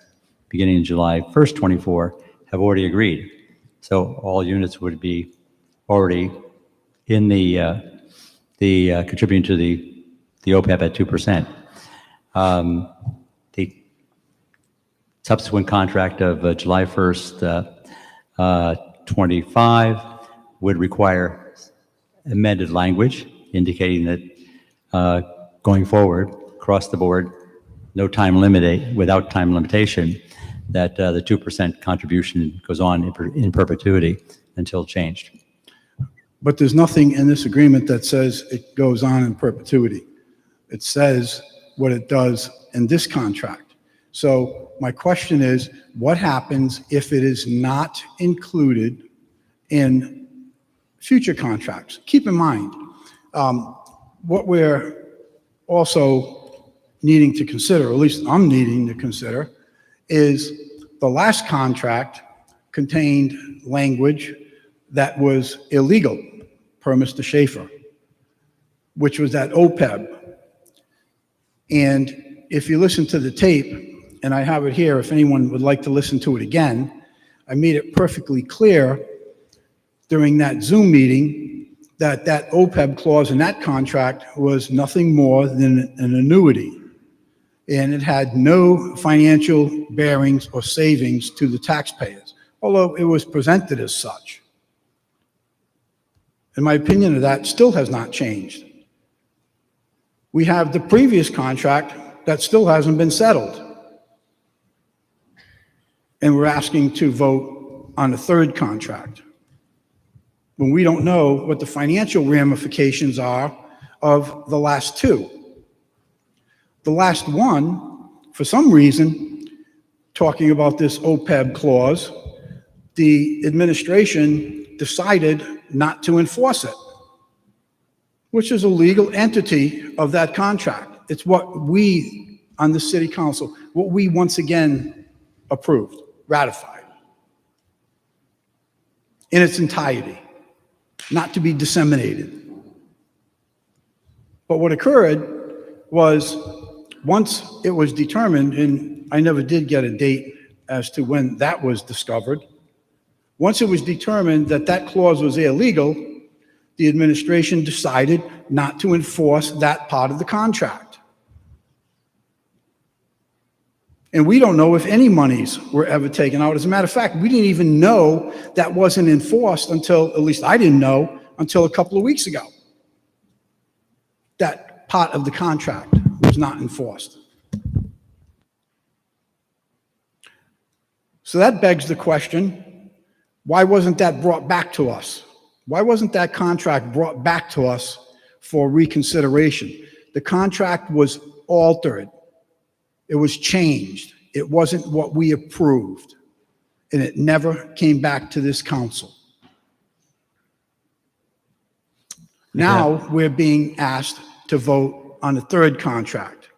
beginning in July 1st, 24, have already agreed. So all units would be already in the contributing to the OPEB at 2%. The subsequent contract of July 1st, 25 would require amended language indicating that going forward, across the board, without time limitation, that the 2% contribution goes on in perpetuity until changed. But there's nothing in this agreement that says it goes on in perpetuity. It says what it does in this contract. So my question is, what happens if it is not included in future contracts? Keep in mind, what we're also needing to consider, or at least I'm needing to consider, is the last contract contained language that was illegal, per Mr. Schaefer, which was that OPEB. And if you listen to the tape, and I have it here, if anyone would like to listen to it again, I made it perfectly clear during that Zoom meeting that that OPEB clause in that contract was nothing more than an annuity. And it had no financial bearings or savings to the taxpayers, although it was presented as such. And my opinion of that still has not changed. We have the previous contract that still hasn't been settled. And we're asking to vote on the third contract, when we don't know what the financial ramifications are of the last two. The last one, for some reason, talking about this OPEB clause, the administration decided not to enforce it, which is a legal entity of that contract. It's what we, on the city council, what we once again approved, ratified in its entirety, not to be disseminated. But what occurred was Once it was determined, and I never did get a date as to when that was discovered, once it was determined that that clause was illegal, the administration decided not to enforce that part of the contract. And we don't know if any monies were ever taken out. As a matter of fact, we didn't even know that wasn't enforced until, at least I didn't know, until a couple of weeks ago. That part of the contract was not enforced. So that begs the question, why wasn't that brought back to us? Why wasn't that contract brought back to us for reconsideration? The contract was altered. It was changed. It wasn't what we approved, and it never came back to this council. Now we're being asked to vote on a third contract.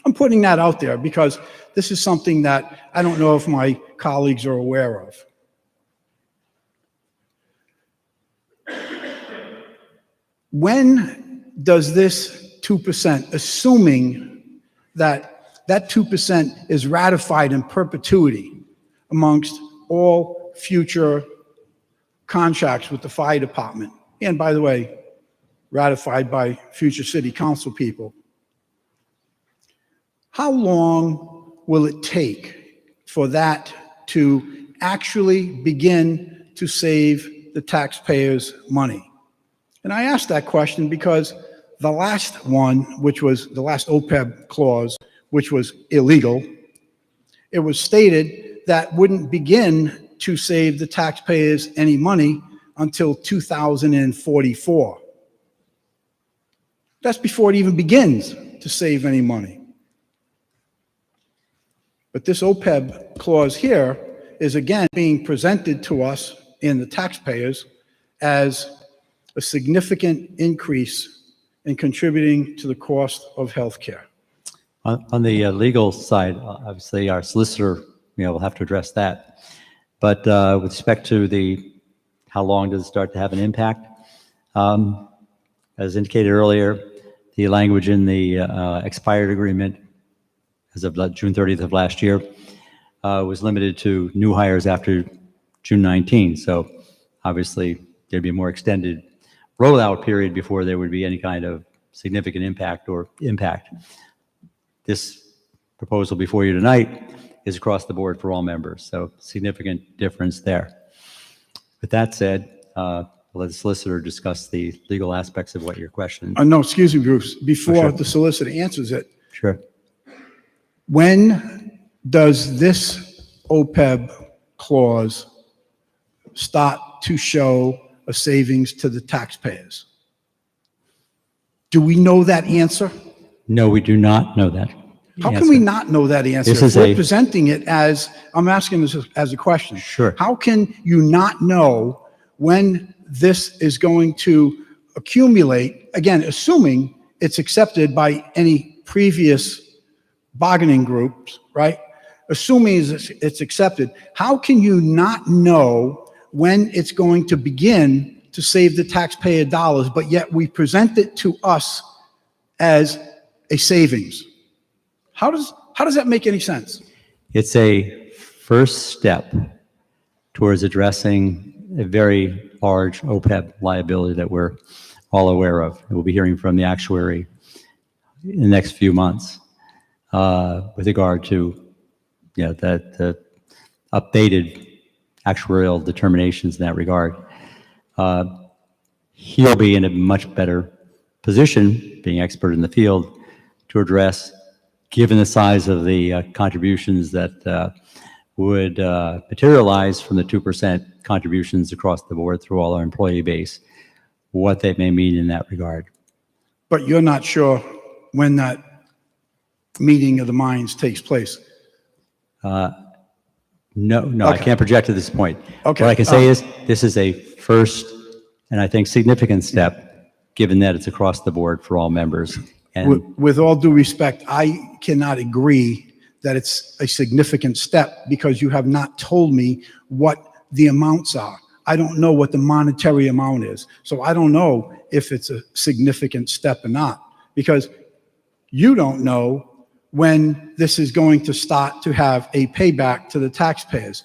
I'm putting that out there because this is something that I don't know if my colleagues are aware of. When does this 2%, assuming that 2% is ratified in perpetuity amongst all future contracts with the fire department, and by the way, ratified by future city council people, how long will it take for that to actually begin to save the taxpayers money? And I asked that question because the last one, which was the last OPEB clause, which was illegal, it was stated that wouldn't begin to save the taxpayers any money until 2044. That's before it even begins to save any money. But this OPEB clause here is again being presented to us in the taxpayers as a significant increase in contributing to the cost of health care. On the legal side, obviously, our solicitor, will have to address that. But with respect to how long does it start to have an impact? As indicated earlier, the language in the expired agreement as of June 30th of last year was limited to new hires after June 19. So obviously, there'd be a more extended rollout period before there would be any kind of significant impact. This proposal before you tonight is across the board for all members, so significant difference there. With that said, I'll let the solicitor discuss the legal aspects of what your question. No, excuse me, Bruce. Before sure. the solicitor answers it, Sure. when does this OPEB clause start to show a savings to the taxpayers? Do we know that answer? No, we do not know that. How can we not know that answer? This If is we're presenting it as, I'm asking this as a question. Sure. How can you not know when this is going to accumulate, again, assuming it's accepted by any previous bargaining groups, right? Assuming it's accepted, how can you not know when it's going to begin to save the taxpayer dollars, but yet we present it to us as a savings? How does that make any sense? It's a first step towards addressing a very large OPEB liability that we're all aware of. We'll be hearing from the actuary in the next few months with regard to the updated actuarial determinations in that regard. He'll be in a much better position, being expert in the field, to address, given the size of the contributions that would materialize from the 2% contributions across the board through all our employee base, what that may mean in that regard. But you're not sure when that meeting of the minds takes place? No, Okay. I can't project at this point. Okay. What I can say is this is a first and I think significant step, given that it's across the board for all members. And With all due respect, I cannot agree that it's a significant step because you have not told me what the amounts are. I don't know what the monetary amount is. So I don't know if it's a significant step or not, because You don't know when this is going to start to have a payback to the taxpayers.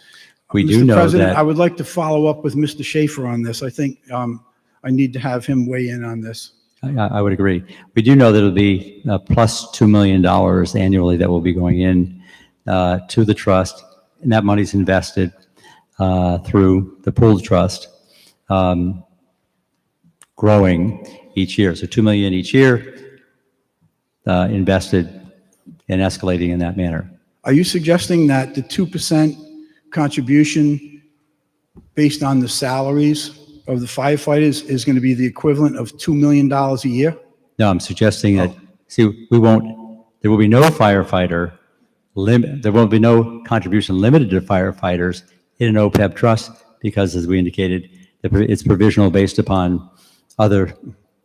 We do Mr. know President, that- I would like to follow up with Mr. Schaefer on this. I think I need to have him weigh in on this. I would agree. We do know that it'll be plus $2 million annually that will be going in to the trust, and that money's invested through the pooled trust, growing each year. So $2 million each year invested and escalating in that manner. Are you suggesting that the 2% contribution based on the salaries of the firefighters is going to be the equivalent of $2 million a year? No, I'm suggesting that, see, there will be no firefighter limit, there won't be no contribution limited to firefighters in an OPEB trust because, as we indicated, it's provisional based upon other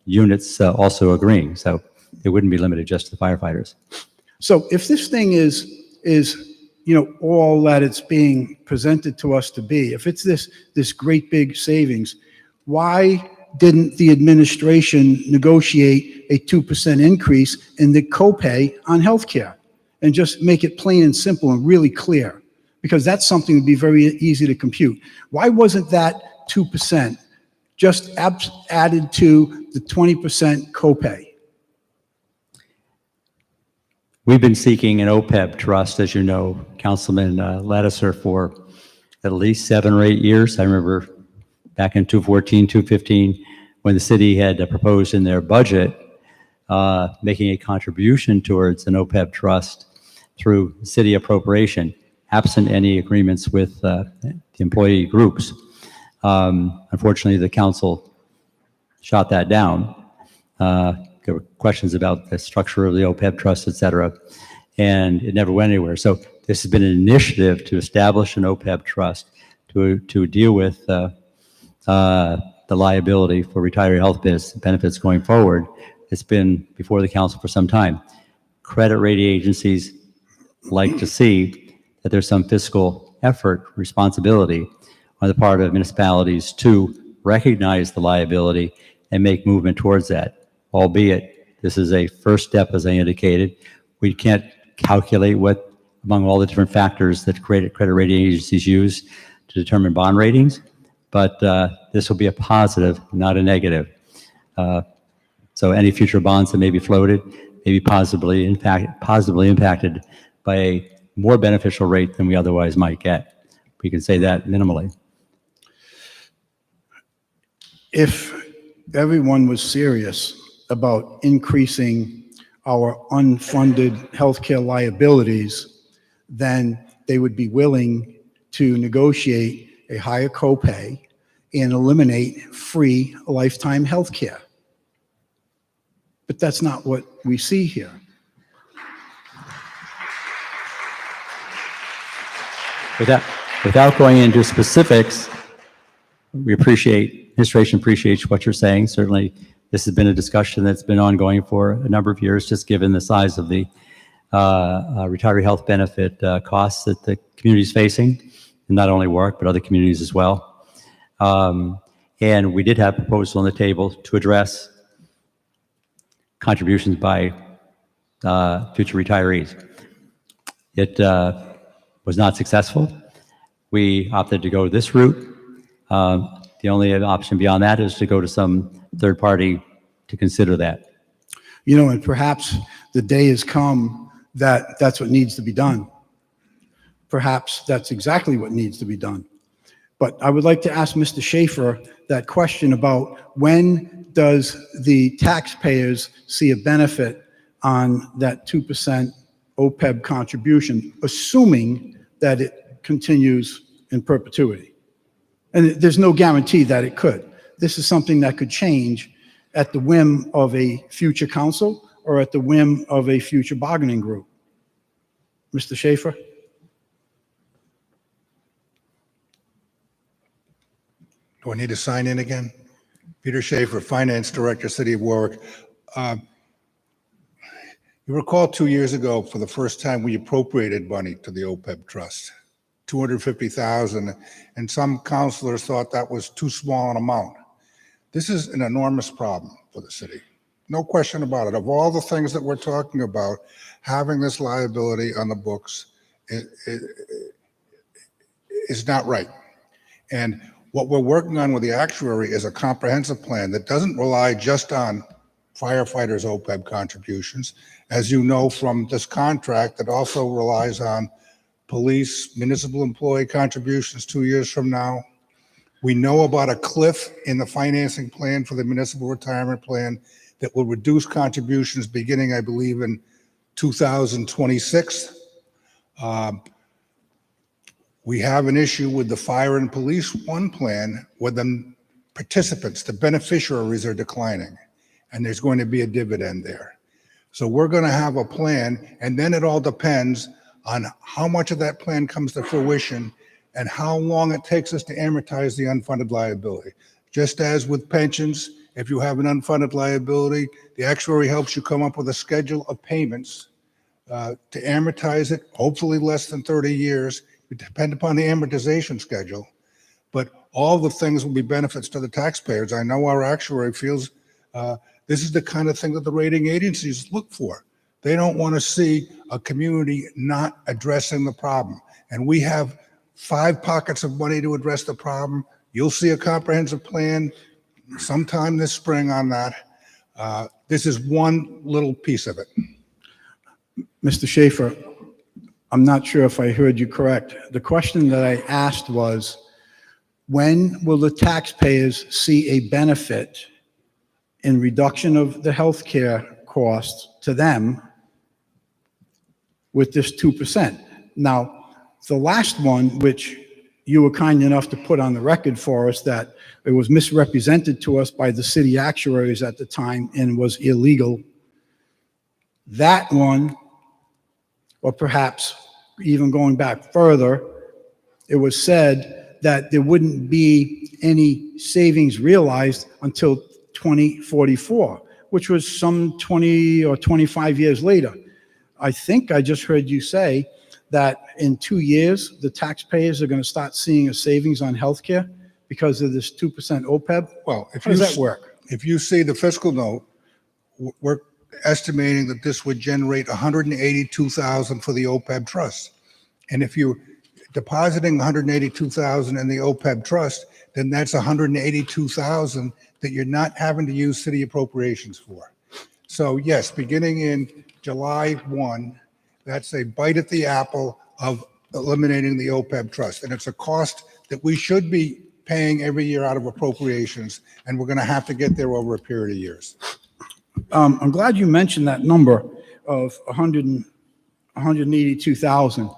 units also agreeing. So it wouldn't be limited just to the firefighters. So if this thing is all that it's being presented to us to be, if it's this great big savings, why didn't the administration negotiate a 2% increase in the copay on healthcare and just make it plain and simple and really clear? Because that's something that would be very easy to compute. Why wasn't that 2% just added to the 20% copay? We've been seeking an OPEB trust, as you know, Councilman Ledesser, for at least 7 or 8 years. I remember back in 2014, 2015, when the city had proposed in their budget making a contribution towards an OPEB trust through city appropriation, absent any agreements with the employee groups. Unfortunately, the council shot that down. There were questions about the structure of the OPEB trust, et cetera, and it never went anywhere. So this has been an initiative to establish an OPEB trust to deal with the liability for retiree health benefits going forward. It's been before the council for some time. Credit rating agencies like to see that there's some fiscal effort, responsibility on the part of municipalities to recognize the liability and make movement towards that. Albeit this is a first step, as I indicated. We can't calculate what, among all the different factors that credit rating agencies use to determine bond ratings, but this will be a positive, not a negative. So any future bonds that may be floated may be positively impacted by a more beneficial rate than we otherwise might get. We can say that minimally. If everyone was serious about increasing our unfunded healthcare liabilities, then they would be willing to negotiate a higher copay and eliminate free lifetime healthcare. But that's not what we see here. Without going into specifics, administration appreciates what you're saying. Certainly, this has been a discussion that's been ongoing for a number of years, just given the size of the retiree health benefit costs that the community is facing, and not only Warwick, but other communities as well. And we did have a proposal on the table to address contributions by future retirees. It was not successful. We opted to go this route. The only option beyond that is to go to some third party to consider that. And perhaps the day has come that that's what needs to be done. Perhaps that's exactly what needs to be done. But I would like to ask Mr. Schaefer that question about when does the taxpayers see a benefit on that 2% OPEB contribution, assuming that it continues in perpetuity? And there's no guarantee that it could. This is something that could change at the whim of a future council or at the whim of a future bargaining group. Mr. Schaefer? Do I need to sign in again? Peter Schaefer, Finance Director, City of Warwick. You recall 2 years ago, for the first time, we appropriated money to the OPEB trust, $250,000, and some councilors thought that was too small an amount. This is an enormous problem for the city. no question about it. Of all the things that we're talking about, having this liability on the books is not right. And what we're working on with the actuary is a comprehensive plan that doesn't rely just on firefighters' OPEB contributions. As you know from this contract, it also relies on police, municipal employee contributions 2 years from now. We know about a cliff in the financing plan for the municipal retirement plan that will reduce contributions beginning, I believe, in 2026. We have an issue with the fire and police one plan where the participants, the beneficiaries are declining, and there's going to be a dividend there. So we're going to have a plan, and then it all depends on how much of that plan comes to fruition and how long it takes us to amortize the unfunded liability. Just as with pensions, if you have an unfunded liability, the actuary helps you come up with a schedule of payments to amortize it, hopefully less than 30 years. It depends upon the amortization schedule, but all the things will be benefits to the taxpayers. I know our actuary feels this is the kind of thing that the rating agencies look for. They don't want to see a community not addressing the problem. And we have 5 pockets of money to address the problem. You'll see a comprehensive plan sometime this spring on that. This is one little piece of it. Mr. Schaefer, I'm not sure if I heard you correct. The question that I asked was, when will the taxpayers see a benefit in reduction of the healthcare costs to them with this 2%? Now, the last one, which you were kind enough to put on the record for us, that it was misrepresented to us by the city actuaries at the time and was illegal. That one, or perhaps even going back further, it was said that there wouldn't be any savings realized until 2044, which was some 20 or 25 years later. I think I just heard you say that in 2 years, the taxpayers are going to start seeing a savings on healthcare because of this 2% OPEB. Well, how does that work? If you see the fiscal note, we're estimating that this would generate $182,000 for the OPEB trust. And if you're depositing $182,000 in the OPEB trust, then that's $182,000 that you're not having to use city appropriations for. So yes, beginning in July 1, that's a bite at the apple of eliminating the OPEB trust. And it's a cost that we should be paying every year out of appropriations, and we're going to have to get there over a period of years. I'm glad you mentioned that number of 182,000.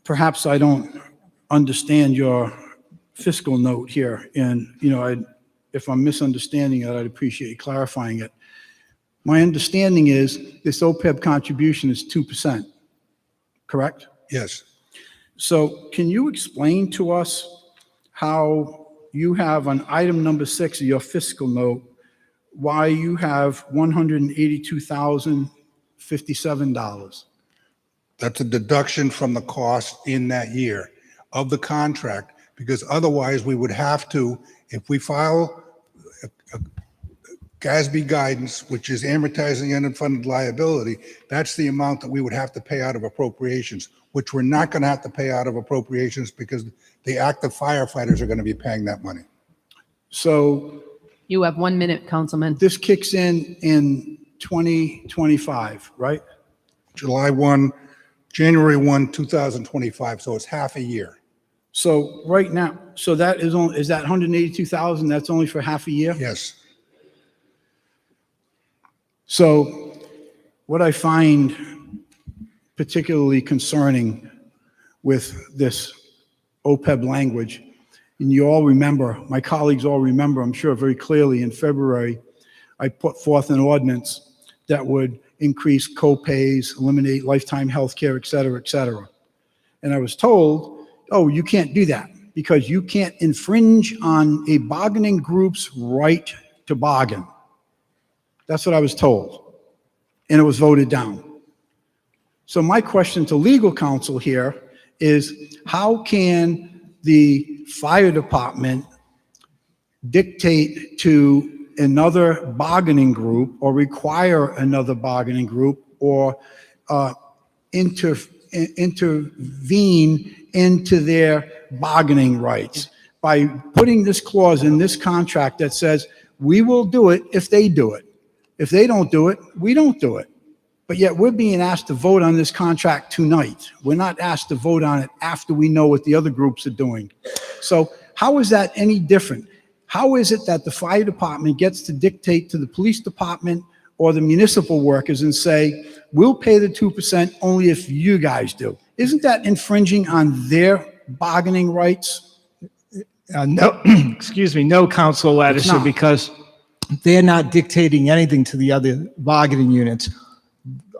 Perhaps I don't understand your fiscal note here, and if I'm misunderstanding it, I'd appreciate you clarifying it. My understanding is this OPEB contribution is 2%, correct? Yes. So can you explain to us how you have on item number 6 of your fiscal note, why you have $182,057? That's a deduction from the cost in that year of the contract, because otherwise we would have to, if we file a GASB guidance, which is amortizing unfunded liability, that's the amount that we would have to pay out of appropriations, which we're not going to have to pay out of appropriations because the active firefighters are going to be paying that money. So You have 1 minute, Councilman. this kicks in 2025, right? January 1, 2025, so it's half a year. So right now, so that is only, is that 182,000, that's only for half a year? Yes. So what I find particularly concerning with this OPEB language, and you all remember, my colleagues all remember, I'm sure very clearly, in February, I put forth an ordinance that would increase co-pays, eliminate lifetime health care, et cetera, et cetera. And I was told, oh, you can't do that because you can't infringe on a bargaining group's right to bargain. That's what I was told. And it was voted down. So my question to legal counsel here is, how can the fire department dictate to another bargaining group or require another bargaining group or intervene into their bargaining rights by putting this clause in this contract that says, we will do it if they do it. If they don't do it, we don't do it. But yet we're being asked to vote on this contract tonight. We're not asked to vote on it after we know what the other groups are doing. So how is that any different? How is it that the fire department gets to dictate to the police department or the municipal workers and say, we'll pay the 2% only if you guys do? Isn't that infringing on their bargaining rights? No, excuse me, no, Council Lattiser, not. because they're not dictating anything to the other bargaining units.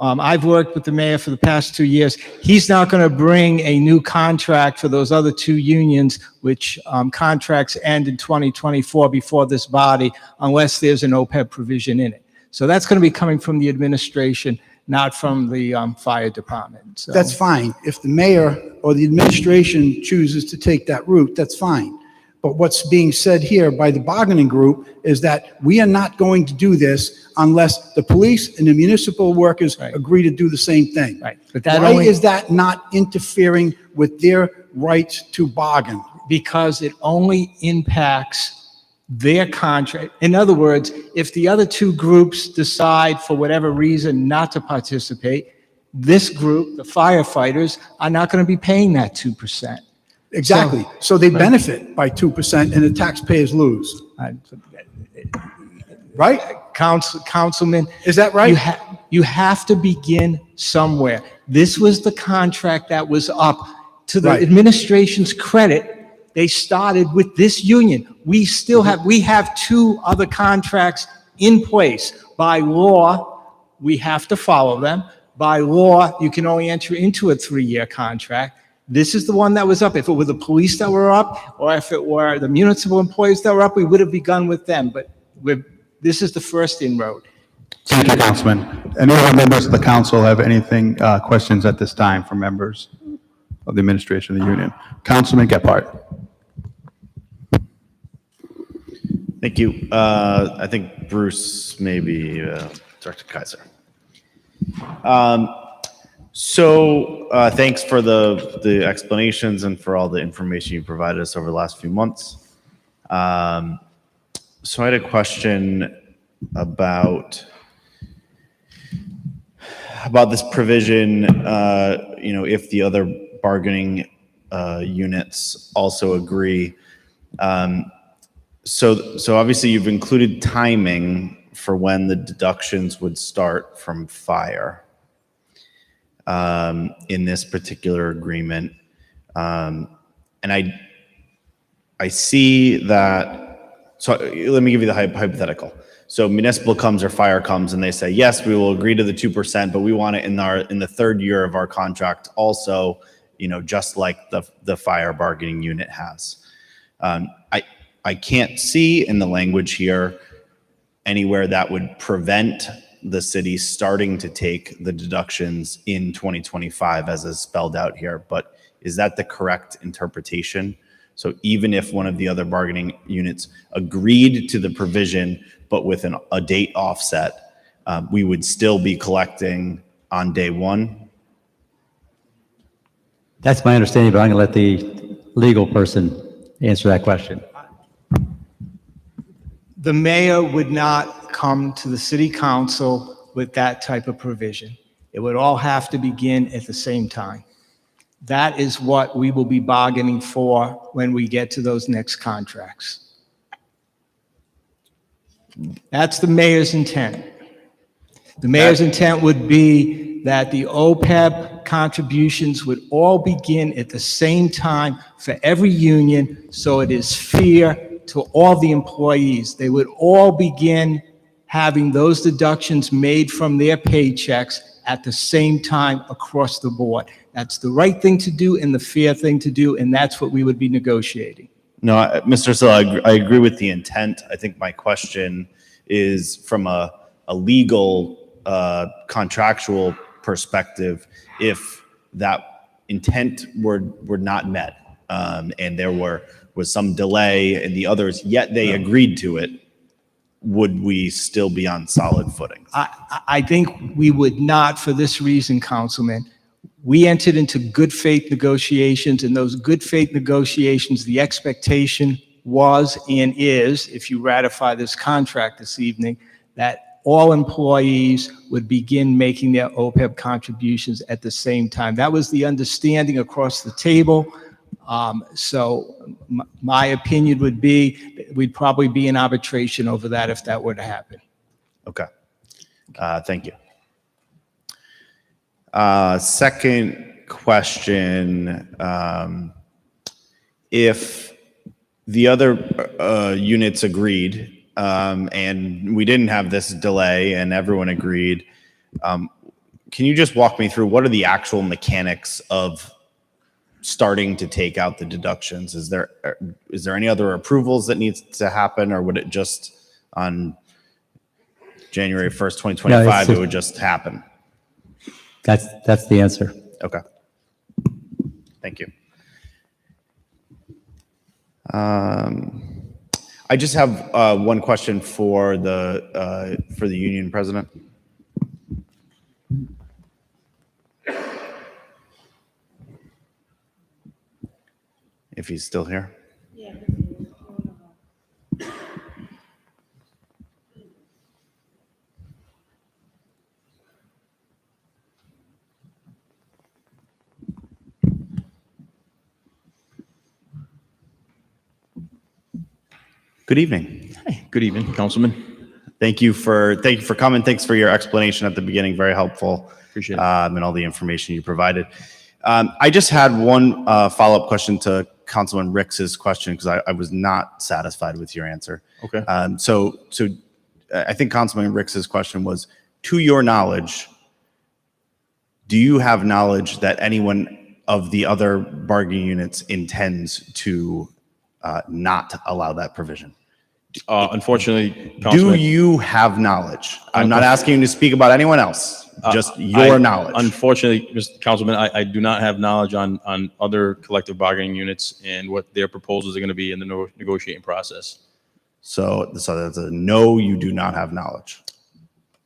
I've worked with the mayor for the past 2 years. He's not going to bring a new contract for those other two unions, which contracts end in 2024 before this body, unless there's an OPEB provision in it. So that's going to be coming from the administration, not from the fire department. So That's fine. If the mayor or the administration chooses to take that route, that's fine. But what's being said here by the bargaining group is that we are not going to do this unless the police and the municipal workers agree to do the same thing. Right. But that Why only, is that not interfering with their rights to bargain? because it only impacts their contract. In other words, if the other two groups decide for whatever reason not to participate, this group, the firefighters, are not going to be paying that 2%. Exactly. So they benefit by 2% and the taxpayers lose. Right? Councilman. Is that right? You have to begin somewhere. This was the contract that was up. To the Right. administration's credit, they started with this union. We have two other contracts in place. By law, we have to follow them. By law, you can only enter into a 3-year contract. This is the one that was up. If it were the police that were up, or if it were the municipal employees that were up, we would have begun with them. But this is the first inroad. Thank you, Councilman. Any other members of the council have anything, questions at this time for members of the administration of the union? Councilman Gephardt. Thank you. I think Bruce, maybe Director Kaiser. Thanks for the explanations and for all the information you provided us over the last few months. So I had a question about this provision, if the other bargaining units also agree. So obviously you've included timing for when the deductions would start from fire in this particular agreement. And I see that, so let me give you the hypothetical. So municipal comes or fire comes and they say, yes, we will agree to the 2%, but we want it in the third year of our contract also, just like the fire bargaining unit has. I can't see in the language here anywhere that would prevent the city starting to take the deductions in 2025 as is spelled out here, but is that the correct interpretation? So even if one of the other bargaining units agreed to the provision, but with a date offset, we would still be collecting on day one? That's my understanding, but I'm going to let the legal person answer that question. The mayor would not come to the city council with that type of provision. It would all have to begin at the same time. That is what we will be bargaining for when we get to those next contracts. That's the mayor's intent. The mayor's intent would be that the OPEB contributions would all begin at the same time for every union, so it is fair to all the employees. They would all begin having those deductions made from their paychecks at the same time across the board. That's the right thing to do and the fair thing to do, and that's what we would be negotiating. No, Mr. Silla, I agree with the intent. I think my question is from a legal, contractual perspective, if that intent were not met, and there was some delay in the others, yet they agreed to it, would we still be on solid footing? I think we would not for this reason, Councilman. We entered into good faith negotiations, and those good faith negotiations, the expectation was and is, if you ratify this contract this evening, that all employees would begin making their OPEB contributions at the same time. That was the understanding across the table. My opinion would be we'd probably be in arbitration over that if that were to happen. Okay. Thank you. Second question, if the other units agreed, and we didn't have this delay and everyone agreed, can you just walk me through what are the actual mechanics of starting to take out the deductions? Is there any other approvals that needs to happen, or would it just on January 1st, 2025, it would just happen? That's the answer. Okay. Thank you. I just have one question for the union president. If he's still here. Yeah. Good evening. Hi. Good evening, Councilman. Thank you for coming. Thanks for your explanation at the beginning. Very helpful. Appreciate it. And all the information you provided. I just had one follow-up question to Councilman Ricks's question because I was not satisfied with your answer. Okay. So I think Councilman Ricks's question was, to your knowledge, do you have knowledge that anyone of the other bargaining units intends to not allow that provision? Unfortunately, Do Councilman, you have knowledge? I'm not asking you to speak about anyone else, just your knowledge. Unfortunately, Mr. Councilman, I do not have knowledge on other collective bargaining units and what their proposals are going to be in the negotiating process. So that's a no, you do not have knowledge.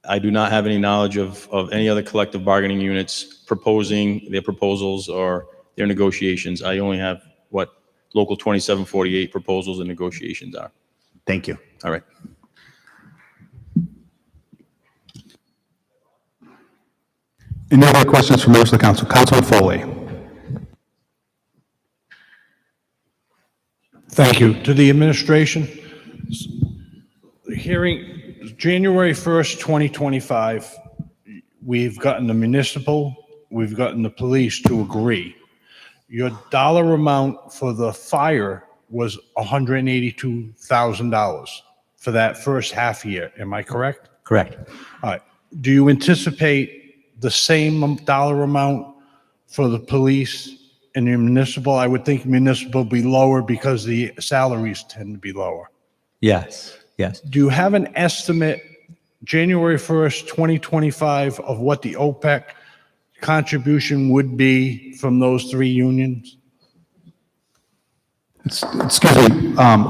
I do not have any knowledge of any other collective bargaining units proposing their proposals or their negotiations. I only have what Local 2748 proposals and negotiations are. Thank you. All right. Any other questions from members of the council? Councilman Foley. Thank you. To the administration, hearing January 1st, 2025, we've gotten the municipal, we've gotten the police to agree. Your dollar amount for the fire was $182,000 for that first half year. Am I correct? Correct. All right. Do you anticipate the same dollar amount for the police and the municipal? I would think municipal will be lower because the salaries tend to be lower. Yes, yes. Do you have an estimate, January 1st, 2025, of what the OPEC contribution would be from those three unions? Excuse me,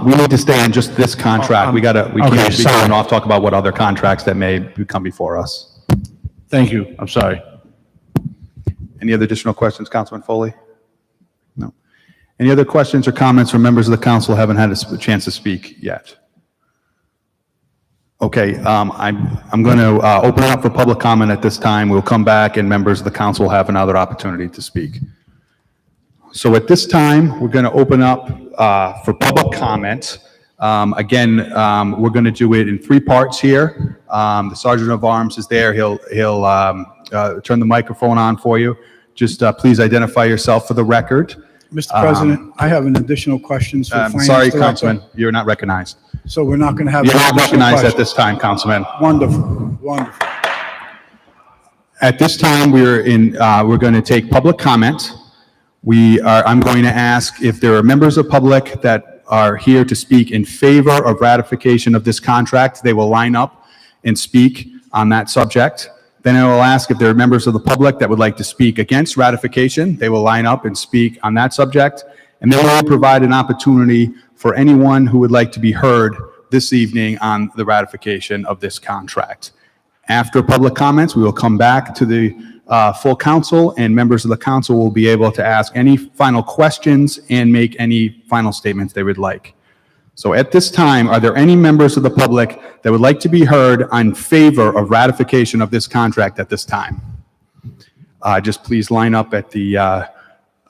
we need to stay on just this contract. We can't be going off, talk about what other contracts that may come before us. Thank you. I'm sorry. Any other additional questions, Councilman Foley? No. Any other questions or comments from members of the council who haven't had a chance to speak yet? Okay, I'm going to open it up for public comment at this time. We'll come back and members of the council will have another opportunity to speak. So at this time, we're going to open up for public comment. Again, we're going to do it in three parts here. The Sergeant of Arms is there. He'll turn the microphone on for you. Just please identify yourself for the record. Mr. President, I have an additional questions for Finance Sorry, Director. Councilman, you're not recognized. So we're not going to have. You're not additional recognized at questions. this time, Councilman. Wonderful, wonderful. At this time, we're going to take public comment. I'm going to ask if there are members of public that are here to speak in favor of ratification of this contract. They will line up and speak on that subject. Then I will ask if there are members of the public that would like to speak against ratification. They will line up and speak on that subject. And then we'll provide an opportunity for anyone who would like to be heard this evening on the ratification of this contract. After public comments, we will come back to the full council, and members of the council will be able to ask any final questions and make any final statements they would like. So at this time, are there any members of the public that would like to be heard in favor of ratification of this contract at this time? Just please line up at the,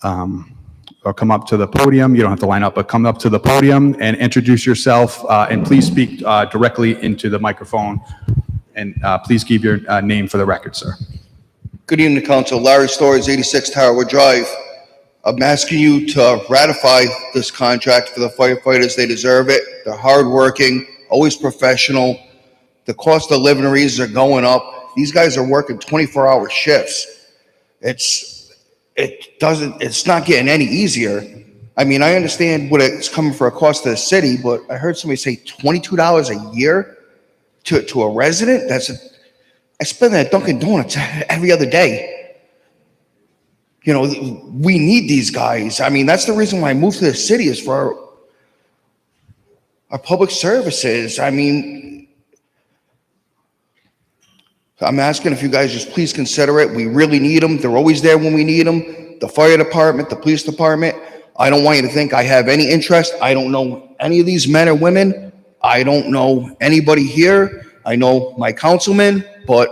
or come up to the podium. You don't have to line up, but come up to the podium and introduce yourself, and please speak directly into the microphone. And please give your name for the record, sir. Good evening, Council. Larry Storrs, 86 Towerwood Drive. I'm asking you to ratify this contract for the firefighters. They deserve it. They're hardworking, always professional. The cost of living reasons are going up. These guys are working 24-hour shifts. It's not getting any easier. I mean, I understand what it's coming for a cost to the city, but I heard somebody say $22 a year to a resident. I spend that at Dunkin' Donuts every other day. You know, we need these guys. I mean, that's the reason why I moved to the city, is for our public services. I mean, I'm asking if you guys just please consider it. We really need them. They're always there when we need them. The fire department, the police department. I don't want you to think I have any interest. I don't know any of these men or women. I don't know anybody here. I know my councilman, but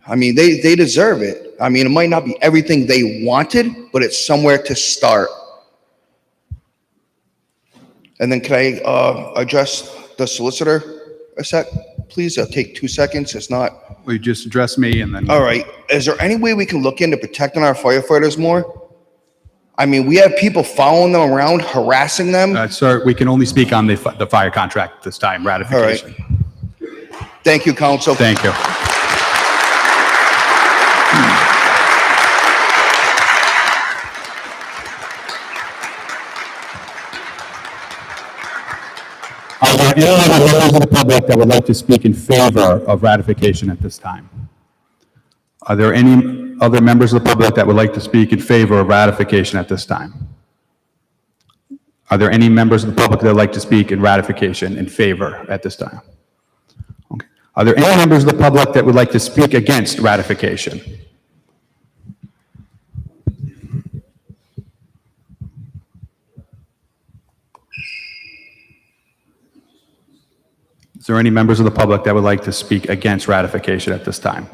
I mean, they deserve it. I mean, it might not be everything they wanted, but it's somewhere to start. And then can I address the solicitor a sec, please? It'll take 2 seconds. It's not. Will you just address me and then? All right. Is there any way we can look into protecting our firefighters more? I mean, we have people following them around, harassing them. Sir, we can only speak on the fire contract this time, ratification. All right. Thank you, Council. Thank you. Are there any other members of the public that would like to speak in favor of ratification at this time? Are there any other members of the public that would like to speak in favor of ratification at this time? Are there any members of the public that would like to speak in ratification in favor at this time? Okay. Are there any members of the public that would like to speak against ratification? Is there any members of the public that would like to speak against ratification at this time?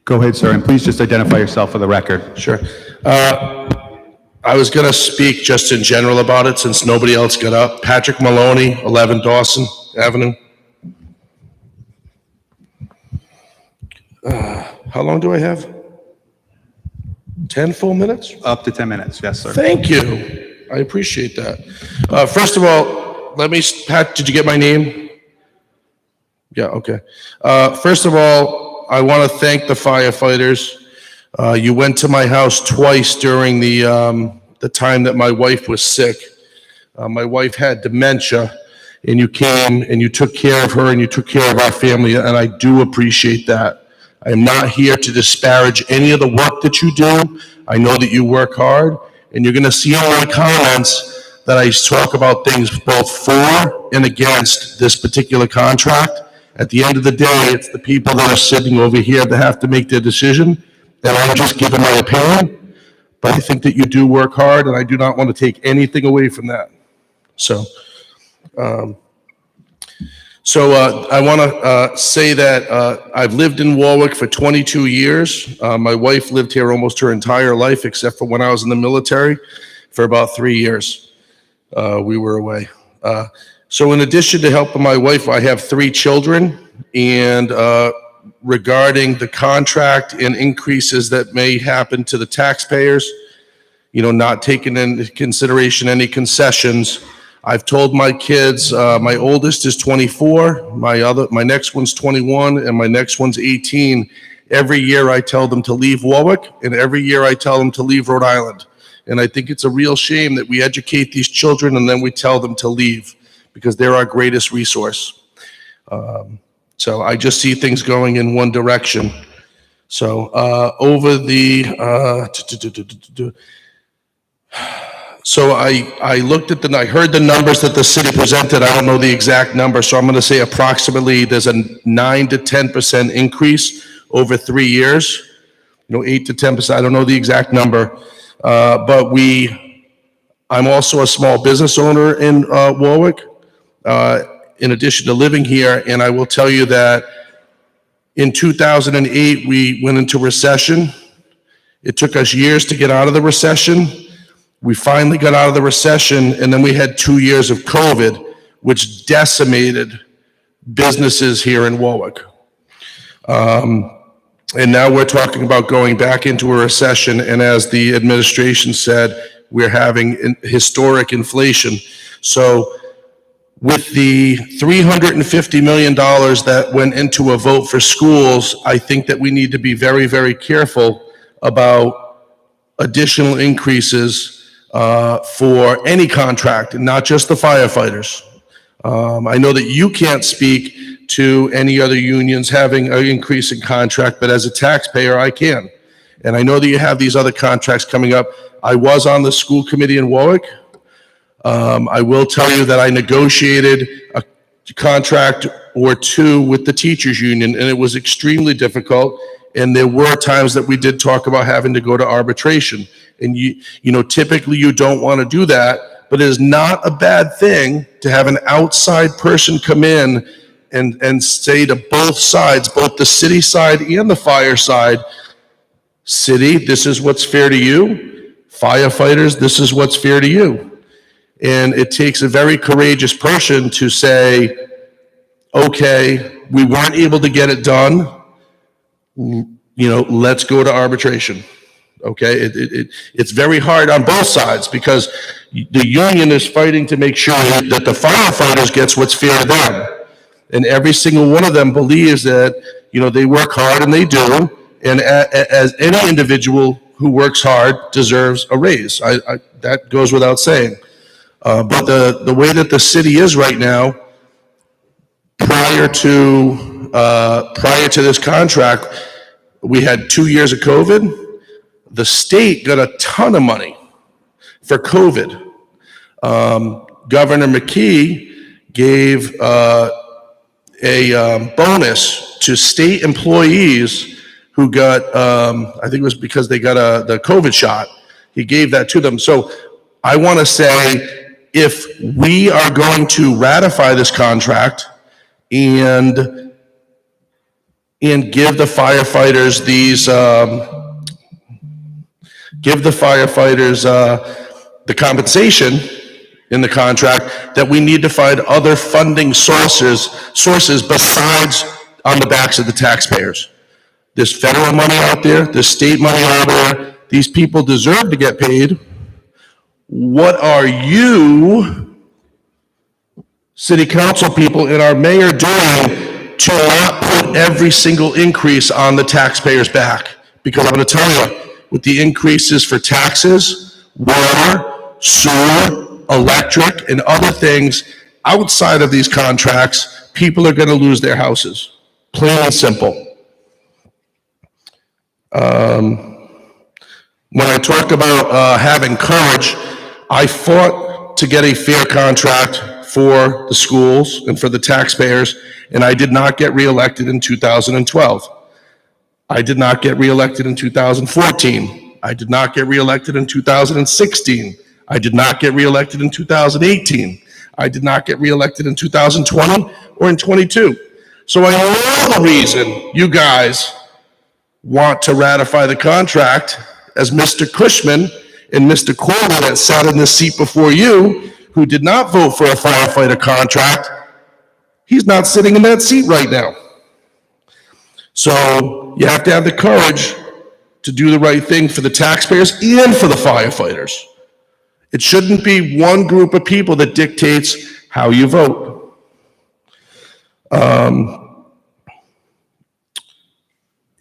Go ahead, sir, and please just identify yourself for the record. Sure. I was going to speak just in general about it since nobody else got up. Patrick Maloney, 11 Dawson Avenue. How long do I have? 10 full minutes? Up to 10 minutes, yes, sir. Thank you. I appreciate that. First of all, Pat, did you get my name? Yeah, okay. First of all, I want to thank the firefighters. You went to my house twice during the time that my wife was sick. My wife had dementia, and you came and you took care of her and you took care of our family, and I do appreciate that. I am not here to disparage any of the work that you do. I know that you work hard, and you're going to see in my comments that I talk about things both for and against this particular contract. At the end of the day, it's the people that are sitting over here that have to make their decision, and I'm just giving my opinion. But I think that you do work hard, and I do not want to take anything away from that. So, I want to say that I've lived in Warwick for 22 years. My wife lived here almost her entire life, except for when I was in the military for about 3 years. We were away. So in addition to helping my wife, I have 3 children. And regarding the contract and increases that may happen to the taxpayers, not taking into consideration any concessions, I've told my kids, my oldest is 24, my next one's 21, and my next one's 18. Every year I tell them to leave Warwick, and every year I tell them to leave Rhode Island. And I think it's a real shame that we educate these children and then we tell them to leave, because they're our greatest resource. So I just see things going in one direction. So over the, so I looked at I heard the numbers that the city presented. I don't know the exact number, so I'm going to say approximately there's a 9 to 10% increase over 3 years. 8 to 10%. I don't know the exact number, but I'm also a small business owner in Warwick, in addition to living here, and I will tell you that in 2008, we went into recession. It took us years to get out of the recession. We finally got out of the recession, and then we had 2 years of COVID, which decimated businesses here in Warwick. And now we're talking about going back into a recession, and as the administration said, we're having historic inflation. So with the $350 million that went into a vote for schools, I think that we need to be very, very careful about additional increases for any contract, and not just the firefighters. I know that you can't speak to any other unions having an increase in contract, but as a taxpayer, I can. And I know that you have these other contracts coming up. I was on the school committee in Warwick. I will tell you that I negotiated a contract or two with the teachers union, and it was extremely difficult. And there were times that we did talk about having to go to arbitration. And typically you don't want to do that, but it is not a bad thing to have an outside person come in and say to both sides, both the city side and the fire side, city, this is what's fair to you. Firefighters, this is what's fair to you. And it takes a very courageous person to say, okay, we weren't able to get it done. Let's go to arbitration. Okay, it's very hard on both sides because the union is fighting to make sure that the firefighters gets what's fair to them. And every single one of them believes that, they work hard, and they do. And as any individual who works hard deserves a raise. That goes without saying. But the way that the city is right now, prior to this contract, we had 2 years of COVID. The state got a ton of money for COVID. Governor McKee gave a bonus to state employees who got, I think it was because they got the COVID shot. He gave that to them. So I want to say, if we are going to ratify this contract and give the firefighters the compensation in the contract, that we need to find other funding sources besides on the backs of the taxpayers. There's federal money out there, there's state money out there. These people deserve to get paid. What are you, city council people and our mayor, doing to not put every single increase on the taxpayers' back? Because I'm going to tell you, with the increases for taxes, water, sewer, electric, and other things outside of these contracts, people are going to lose their houses. Plain and simple. When I talk about having courage, I fought to get a fair contract for the schools and for the taxpayers, and I did not get reelected in 2012. I did not get reelected in 2014. I did not get reelected in 2016. I did not get reelected in 2018. I did not get reelected in 2020 or in 22. So I know the reason you guys want to ratify the contract, as Mr. Cushman and Mr. Corley that sat in this seat before you, who did not vote for a firefighter contract, he's not sitting in that seat right now. So you have to have the courage to do the right thing for the taxpayers and for the firefighters. It shouldn't be one group of people that dictates how you vote.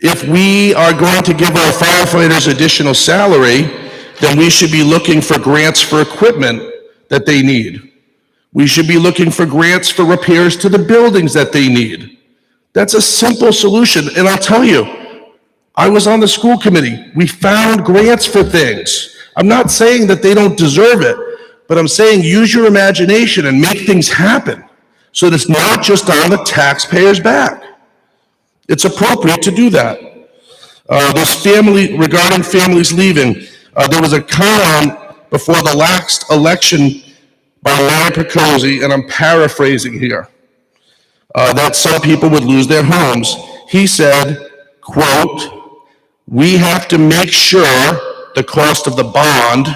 If we are going to give our firefighters additional salary, then we should be looking for grants for equipment that they need. We should be looking for grants for repairs to the buildings that they need. That's a simple solution. And I'll tell you, I was on the school committee. We found grants for things. I'm not saying that they don't deserve it, but I'm saying use your imagination and make things happen so that it's not just on the taxpayer's back. It's appropriate to do that. Regarding families leaving, there was a comment before the last election by Mayor Picozzi, and I'm paraphrasing here, that some people would lose their homes. He said, quote, "We have to make sure the cost of the bond,"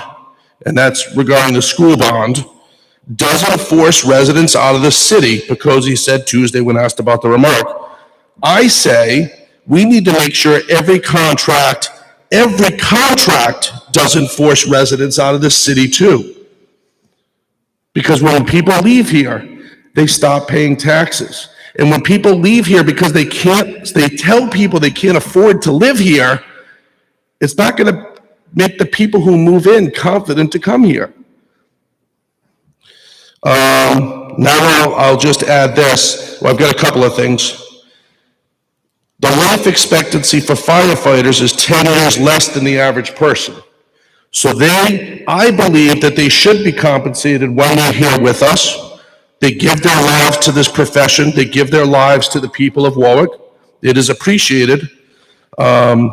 and that's regarding the school bond, "doesn't force residents out of the city," Picozzi said Tuesday when asked about the remark. I say we need to make sure every contract doesn't force residents out of the city too. Because when people leave here, they stop paying taxes. And when people leave here because they tell people they can't afford to live here, it's not going to make the people who move in confident to come here. Now I'll just add this. Well, I've got a couple of things. The life expectancy for firefighters is 10 years less than the average person. So I believe that they should be compensated when they're here with us. They give their lives to this profession. They give their lives to the people of Warwick. It is appreciated. And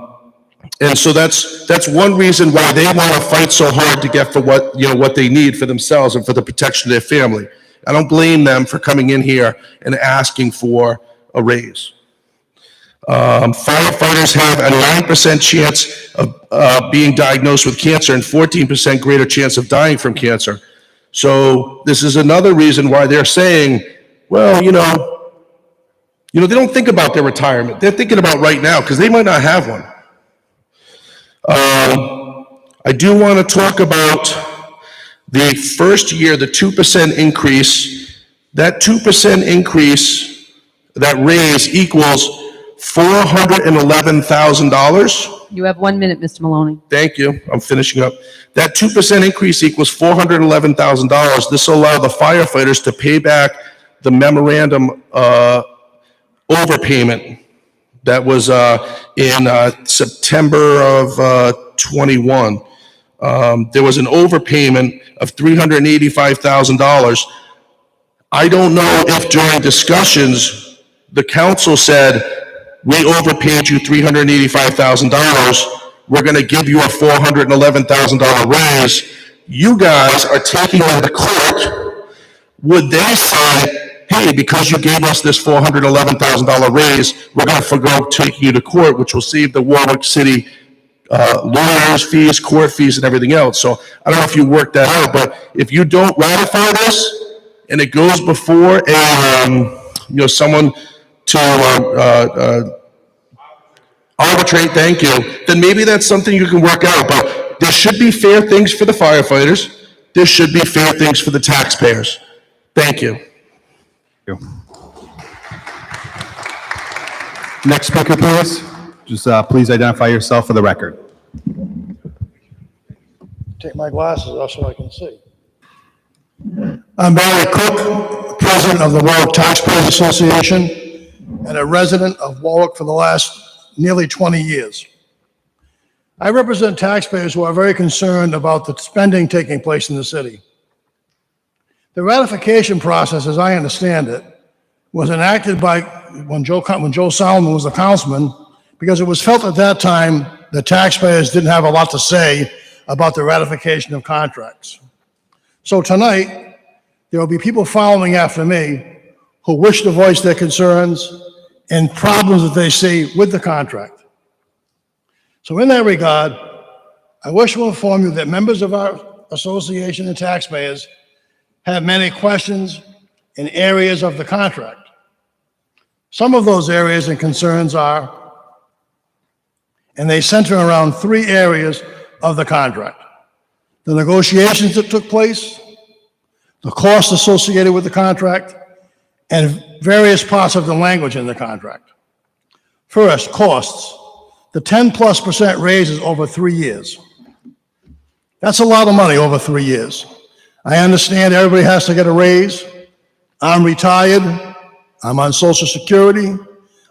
so that's one reason why they want to fight so hard to get for what they need for themselves and for the protection of their family. I don't blame them for coming in here and asking for a raise. Firefighters have a 9% chance of being diagnosed with cancer and 14% greater chance of dying from cancer. So this is another reason why they're saying, well, they don't think about their retirement. They're thinking about right now because they might not have one. I do want to talk about the first year, the 2% increase. That 2% increase, that raise equals $411,000. You have 1 minute, Mr. Maloney. Thank you. I'm finishing up. That 2% increase equals $411,000. This will allow the firefighters to pay back the memorandum overpayment that was in September of 21. There was an overpayment of $385,000. I don't know if during discussions the council said, we overpaid you $385,000. We're going to give you a $411,000 raise. You guys are taking them to court. Would they say, hey, because you gave us this $411,000 raise, we're going to forgo taking you to court, which will save the Warwick City lawyers' fees, court fees, and everything else. So I don't know if you worked that out, but if you don't ratify this and it goes before someone to arbitrate, thank you, then maybe that's something you can work out. But there should be fair things for the firefighters. There should be fair things for the taxpayers. Thank you. Next speaker, please. Just please identify yourself for the record. Take my glasses off so I can see. I'm Barry Cook, president of the Warwick Taxpayers Association and a resident of Warwick for the last nearly 20 years. I represent taxpayers who are very concerned about the spending taking place in the city. The ratification process, as I understand it, was enacted when Joe Solomon was the councilman, because it was felt at that time the taxpayers didn't have a lot to say about the ratification of contracts. So tonight, there will be people following after me who wish to voice their concerns and problems that they see with the contract. So in that regard, I wish to inform you that members of our association and taxpayers have many questions in areas of the contract. Some of those areas and concerns are, and they center around 3 areas of the contract: the negotiations that took place, the costs associated with the contract, and various parts of the language in the contract. First, costs. The 10+% raises over 3 years. That's a lot of money over 3 years. I understand everybody has to get a raise. I'm retired. I'm on Social Security.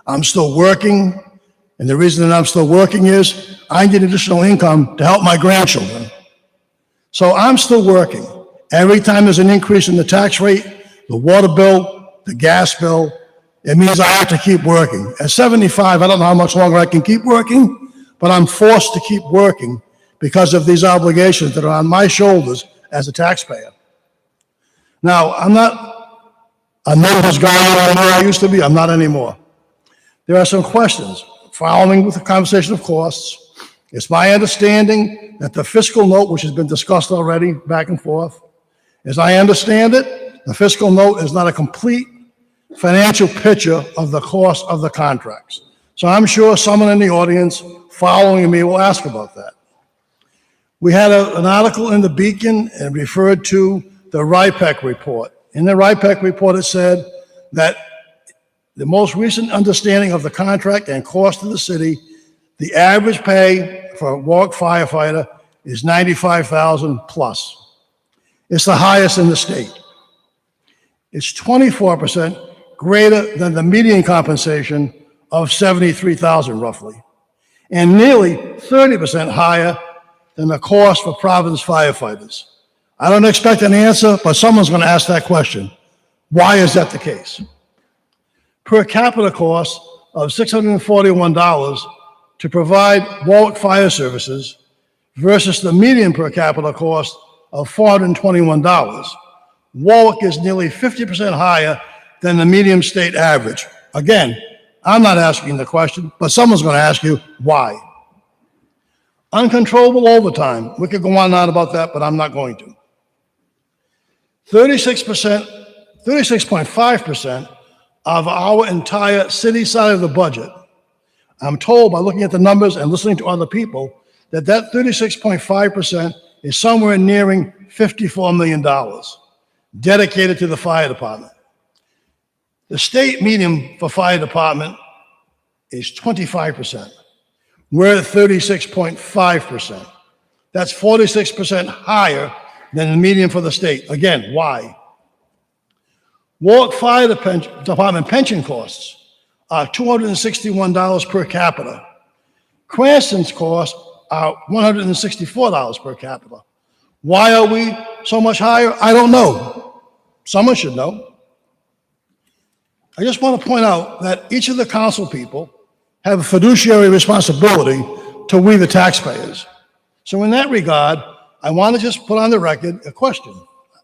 I'm still working. And the reason that I'm still working is I need additional income to help my grandchildren. So I'm still working. Every time there's an increase in the tax rate, the water bill, the gas bill, it means I have to keep working. At 75, I don't know how much longer I can keep working, but I'm forced to keep working because of these obligations that are on my shoulders as a taxpayer. Now, I'm not a numbers guy anymore. I used to be. I'm not anymore. There are some questions. Following with the conversation of costs, it's my understanding that the fiscal note, which has been discussed already back and forth, as I understand it, the fiscal note is not a complete financial picture of the cost of the contracts. So I'm sure someone in the audience following me will ask about that. We had an article in the Beacon and referred to the RIPEC report. In the RIPEC report, it said that the most recent understanding of the contract and cost of the city, the average pay for a Warwick firefighter is $95,000 plus. It's the highest in the state. It's 24% greater than the median compensation of $73,000 roughly, and nearly 30% higher than the cost for Providence firefighters. I don't expect an answer, but someone's going to ask that question. Why is that the case? Per capita cost of $641 to provide Warwick Fire Services versus the median per capita cost of $421. Warwick is nearly 50% higher than the median state average. Again, I'm not asking the question, but someone's going to ask you why. Uncontrollable overtime. We could go on and on about that, but I'm not going to. 36.5% of our entire city side of the budget. I'm told by looking at the numbers and listening to other people that 36.5% is somewhere nearing $54 million dedicated to the fire department. The state median for fire department is 25%. We're at 36.5%. That's 46% higher than the median for the state. Again, why? Warwick Fire Department pension costs are $261 per capita. Cranston's costs are $164 per capita. Why are we so much higher? I don't know. Someone should know. I just want to point out that each of the council people have a fiduciary responsibility to we the taxpayers. So in that regard, I want to just put on the record a question.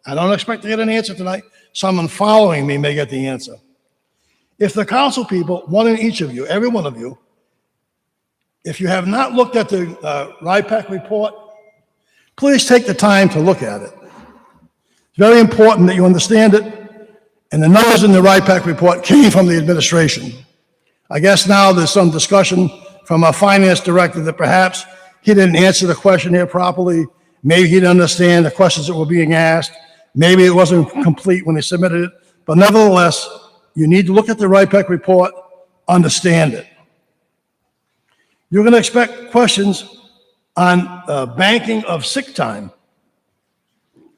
I don't expect to get an answer tonight. Someone following me may get the answer. If the council people, one in each of you, every one of you, if you have not looked at the RIPEC report, please take the time to look at it. It's very important that you understand it. And the numbers in the RIPEC report came from the administration. I guess now there's some discussion from our finance director that perhaps he didn't answer the question here properly. Maybe he didn't understand the questions that were being asked. Maybe it wasn't complete when they submitted it. But nevertheless, you need to look at the RIPEC report, understand it. You're going to expect questions on banking of sick time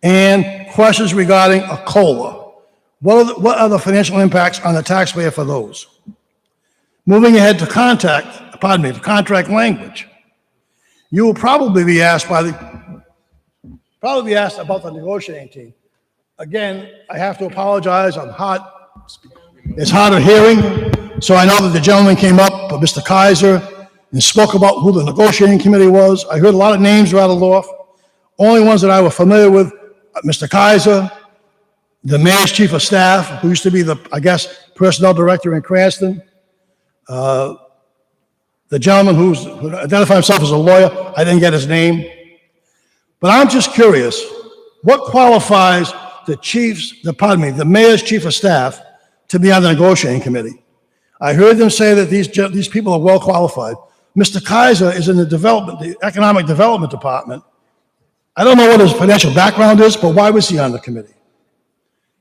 and questions regarding a COLA. What are the financial impacts on the taxpayer for those? Moving ahead to contract language. You will probably be asked about the negotiating team. Again, I have to apologize. It's hard of hearing. So I know that the gentleman came up, Mr. Kaiser, and spoke about who the negotiating committee was. I heard a lot of names rattled off. Only ones that I was familiar with, Mr. Kaiser, the mayor's chief of staff, who used to be the, I guess, personnel director in Cranston, the gentleman who identified himself as a lawyer. I didn't get his name. But I'm just curious, what qualifies the mayor's chief of staff to be on the negotiating committee? I heard them say that these people are well qualified. Mr. Kaiser is in the economic development department. I don't know what his financial background is, but why was he on the committee?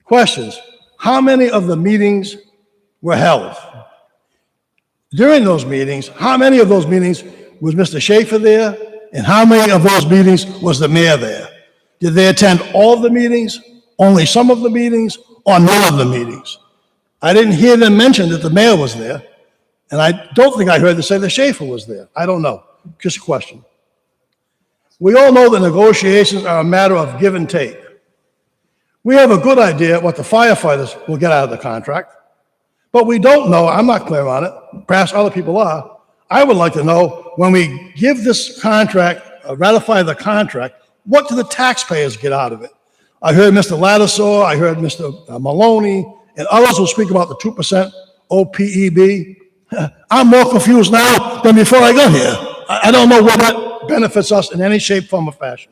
Questions. How many of the meetings were held? During those meetings, how many of those meetings was Mr. Schaefer there? And how many of those meetings was the mayor there? Did they attend all of the meetings, only some of the meetings, or none of the meetings? I didn't hear them mention that the mayor was there, and I don't think I heard them say that Schaefer was there. I don't know, just a question. We all know that negotiations are a matter of give and take. We have a good idea what the firefighters will get out of the contract, but we don't know, I'm not clear on it, perhaps other people are. I would like to know, when we give this contract, ratify the contract, what do the taxpayers get out of it? I heard Mr. Lattisaw, I heard Mr. Maloney, and others will speak about the 2% OPEB. I'm more confused now than before I got here. I don't know what that benefits us in any shape, form, or fashion.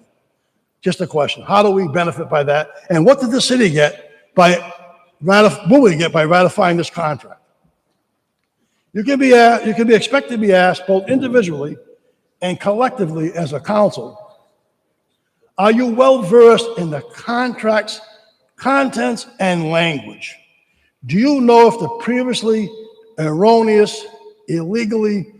Just a question. How do we benefit by that? And what did the city get by will we get by ratifying this contract? You can be expected to be asked both individually and collectively as a council. Are you well versed in the contract's contents and language? Do you know if the previously erroneous, illegally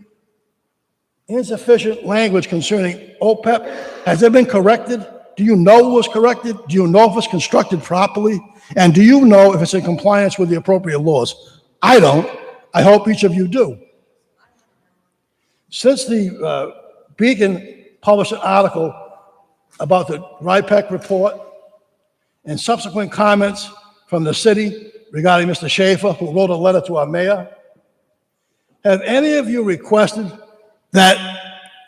insufficient language concerning OPEB, has it been corrected? Do you know it was corrected? Do you know if it's constructed properly? And do you know if it's in compliance with the appropriate laws? I don't. I hope each of you do. Since the Beacon published an article about the RIPEC report and subsequent comments from the city regarding Mr. Schaefer, who wrote a letter to our mayor, have any of you requested that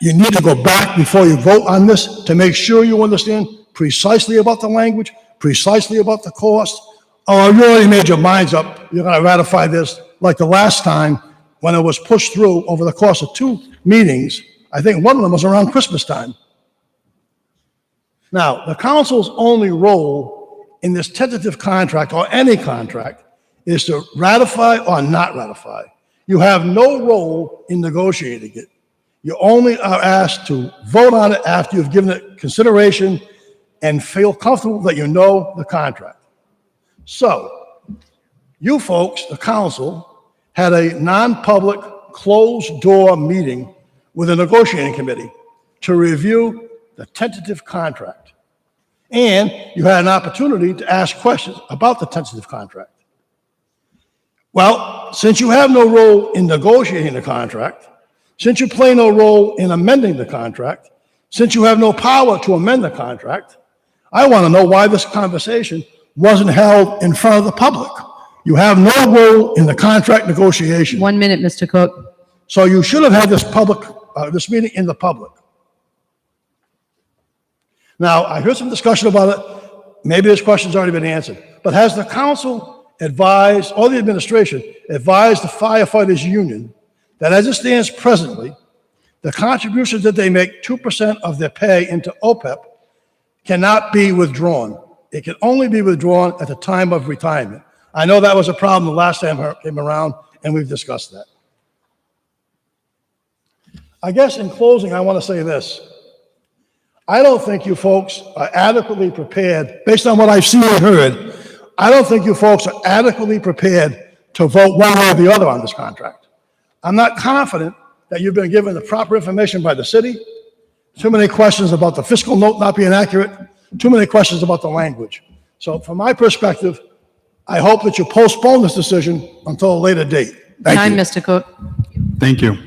you need to go back before you vote on this to make sure you understand precisely about the language, precisely about the cost? Or you already made your minds up, you're going to ratify this like the last time when it was pushed through over the course of 2 meetings. I think one of them was around Christmas time. Now, the council's only role in this tentative contract, or any contract, is to ratify or not ratify. You have no role in negotiating it. You only are asked to vote on it after you've given it consideration and feel comfortable that you know the contract. So, you folks, the council, had a non-public, closed-door meeting with a negotiating committee to review the tentative contract. And you had an opportunity to ask questions about the tentative contract. Well, since you have no role in negotiating the contract, since you play no role in amending the contract, since you have no power to amend the contract, I want to know why this conversation wasn't held in front of the public. You have no role in the contract negotiation. 1 minute, Mr. Cook. So you should have had this meeting in the public. Now, I heard some discussion about it. Maybe this question's already been answered. But has the council advised, or the administration, advised the firefighters union that as it stands presently, the contributions that they make, 2% of their pay into OPEB, cannot be withdrawn. It can only be withdrawn at the time of retirement. I know that was a problem the last time I came around, and we've discussed that. I guess in closing, I want to say this. I don't think you folks are adequately prepared, based on what I've seen and heard, I don't think you folks are adequately prepared to vote one way or the other on this contract. I'm not confident that you've been given the proper information by the city. Too many questions about the fiscal note not being accurate. Too many questions about the language. So from my perspective, I hope that you postpone this decision until a later date. Thank Time, you. Mr. Cook. Thank you.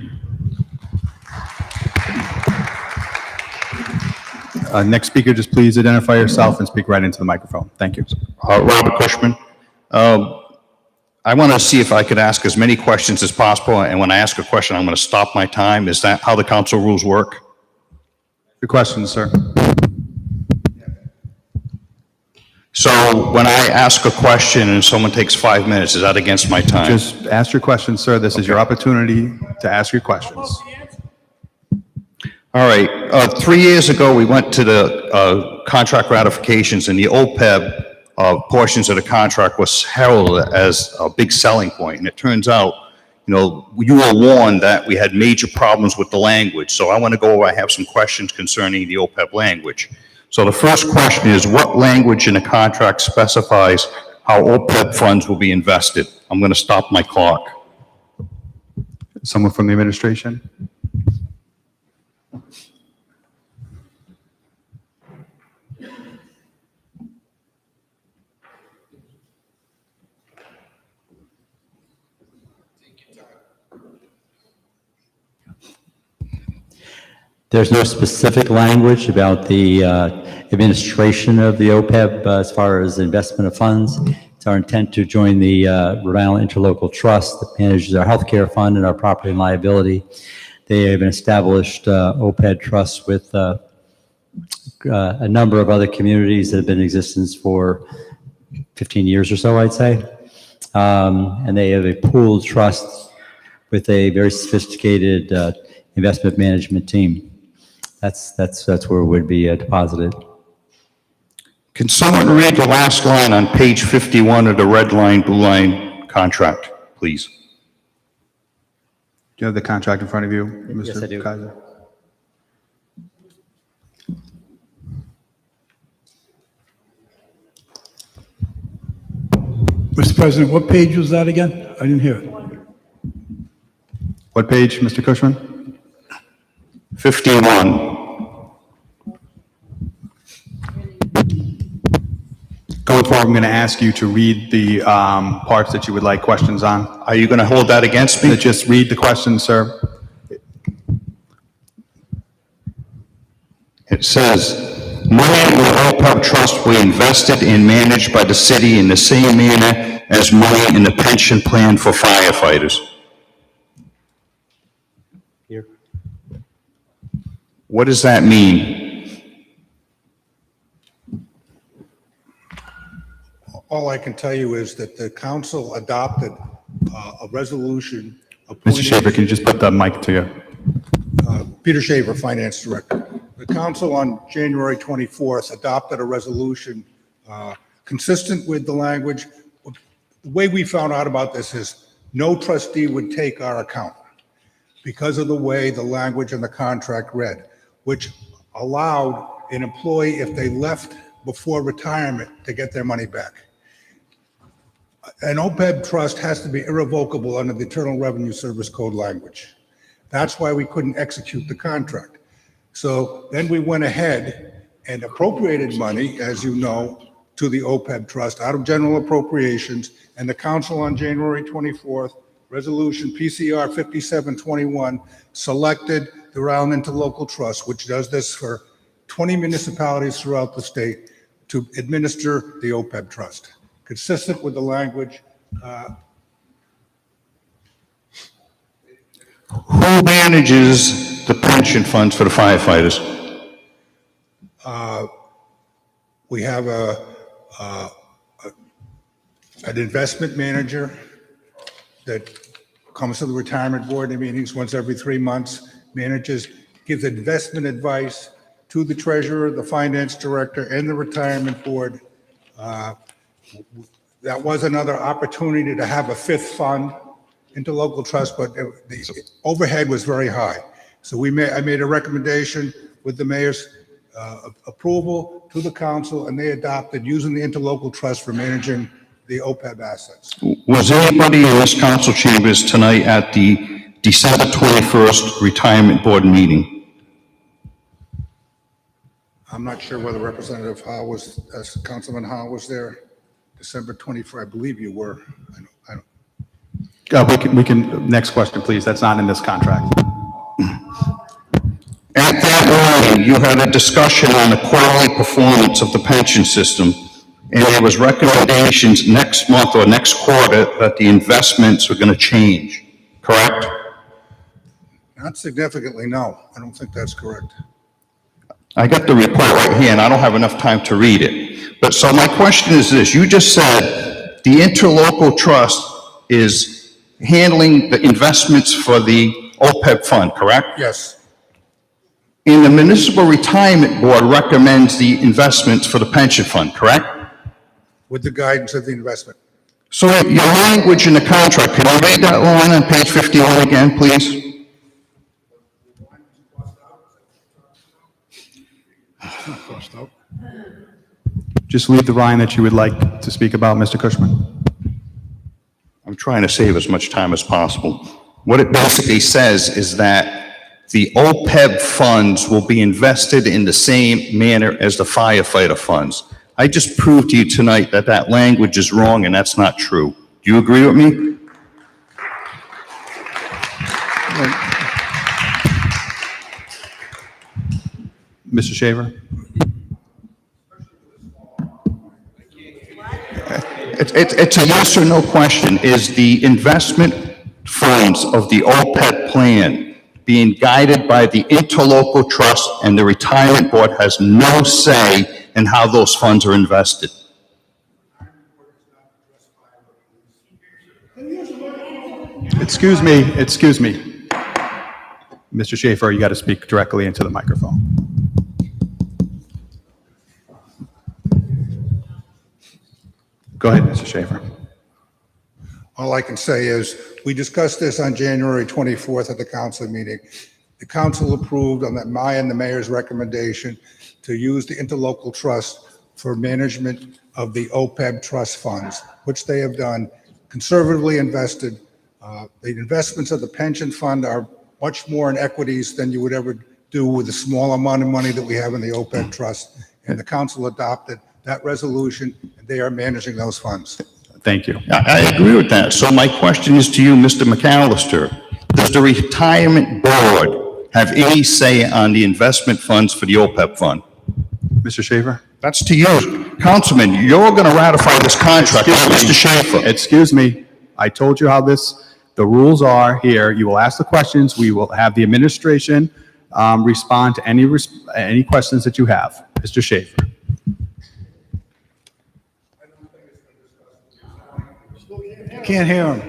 Next speaker, just please identify yourself and speak right into the microphone. Thank you. Robert Cushman. I want to see if I could ask as many questions as possible, and when I ask a question, I'm going to stop my time. Is that how the council rules work? Your question, sir. So when I ask a question and someone takes 5 minutes, is that against my time? Just ask your question, sir. This is your opportunity to ask your questions. All right. 3 years ago, we went to the contract ratifications, and the OPEB portions of the contract was heralded as a big selling point. And it turns out, you know, you were warned that we had major problems with the language. So I want to go over, I have some questions concerning the OPEB language. So the first question is, what language in the contract specifies how OPEB funds will be invested? I'm going to stop my clock. Someone from the administration? There's no specific language about the administration of the OPEB as far as investment of funds. It's our intent to join the Rhode Island Interlocal Trust that manages our healthcare fund and our property and liability. They have an established OPEB trust with a number of other communities that have been in existence for 15 years or so, I'd say. And they have a pooled trust with a very sophisticated investment management team. That's where it would be deposited. Can someone read the last line on page 51 of the red line, blue line contract, please? Do you have the contract in front of you, Mr. Yes, I do. Kaiser? Mr. President, what page was that again? I didn't hear it. What page, Mr. Cushman? 51. Going forward, I'm going to ask you to read the parts that you would like questions on. Are you going to hold that against me? Just read the question, sir. It says, money in the OPEB trust will be invested and managed by the city in the same manner as money in the pension plan for firefighters. Here. What does that mean? All I can tell you is that the council adopted a resolution appointing... Mr. Shaver, can you just put the mic to you? Peter Shaver, Finance Director. The council on January 24th adopted a resolution consistent with the language. The way we found out about this is no trustee would take our account because of the way the language in the contract read, which allowed an employee, if they left before retirement, to get their money back. An OPEB trust has to be irrevocable under the Internal Revenue Service Code language. That's why we couldn't execute the contract. So then we went ahead and appropriated money, as you know, to the OPEB trust out of general appropriations, and the council on January 24th, resolution PCR 5721, selected the Rhode Island Interlocal Trust, which does this for 20 municipalities throughout the state, to administer the OPEB trust, consistent with the language. Who manages the pension funds for the firefighters? We have an investment manager that comes to the retirement board meetings once every 3 months, manages, gives investment advice to the treasurer, the finance director, and the retirement board. That was another opportunity to have a fifth fund, interlocal trust, but the overhead was very high. So I made a recommendation with the mayor's approval to the council, and they adopted using the interlocal trust for managing the OPEB assets. Was anybody in this council chambers tonight at the December 21st retirement board meeting? I'm not sure whether Representative Howe was, Councilman Howe was there. December 24th, I believe you were. I don't. We can, next question, please. That's not in this contract. At that meeting, you had a discussion on the quarterly performance of the pension system, and there was recommendations next month or next quarter that the investments were going to change, correct? Not significantly, no. I don't think that's correct. I got the report right here, and I don't have enough time to read it. But so my question is this. You just said the interlocal trust is handling the investments for the OPEB fund, correct? Yes. And the municipal retirement board recommends the investments for the pension fund, correct? With the guidance of the investment. So your language in the contract, can you read that line on page 51 again, please? Just leave the line that you would like to speak about, Mr. Cushman. I'm trying to save as much time as possible. What it basically says is that the OPEB funds will be invested in the same manner as the firefighter funds. I just proved to you tonight that that language is wrong and that's not true. Do you agree with me? Mr. Shaver? It's a yes or no question. Is the investment funds of the OPEB plan being guided by the interlocal trust, and the retirement board has no say in how those funds are invested? Excuse me. Mr. Schaefer, you got to speak directly into the microphone. Go ahead, Mr. Schaefer. All I can say is, we discussed this on January 24th at the council meeting. The council approved on my and the mayor's recommendation to use the interlocal trust for management of the OPEB trust funds, which they have done, conservatively invested. The investments of the pension fund are much more in equities than you would ever do with the small amount of money that we have in the OPEB trust. And the council adopted that resolution, and they are managing those funds. Thank you. I agree with that. So my question is to you, Mr. McAllister. Does the retirement board have any say on the investment funds for the OPEB fund? Mr. Schaefer? That's to you. Councilman, you're going to ratify this contract, Mr. Schaefer. Excuse me. I told you how the rules are here. You will ask the questions. We will have the administration respond to any questions that you have. Mr. Schaefer. Can't hear him.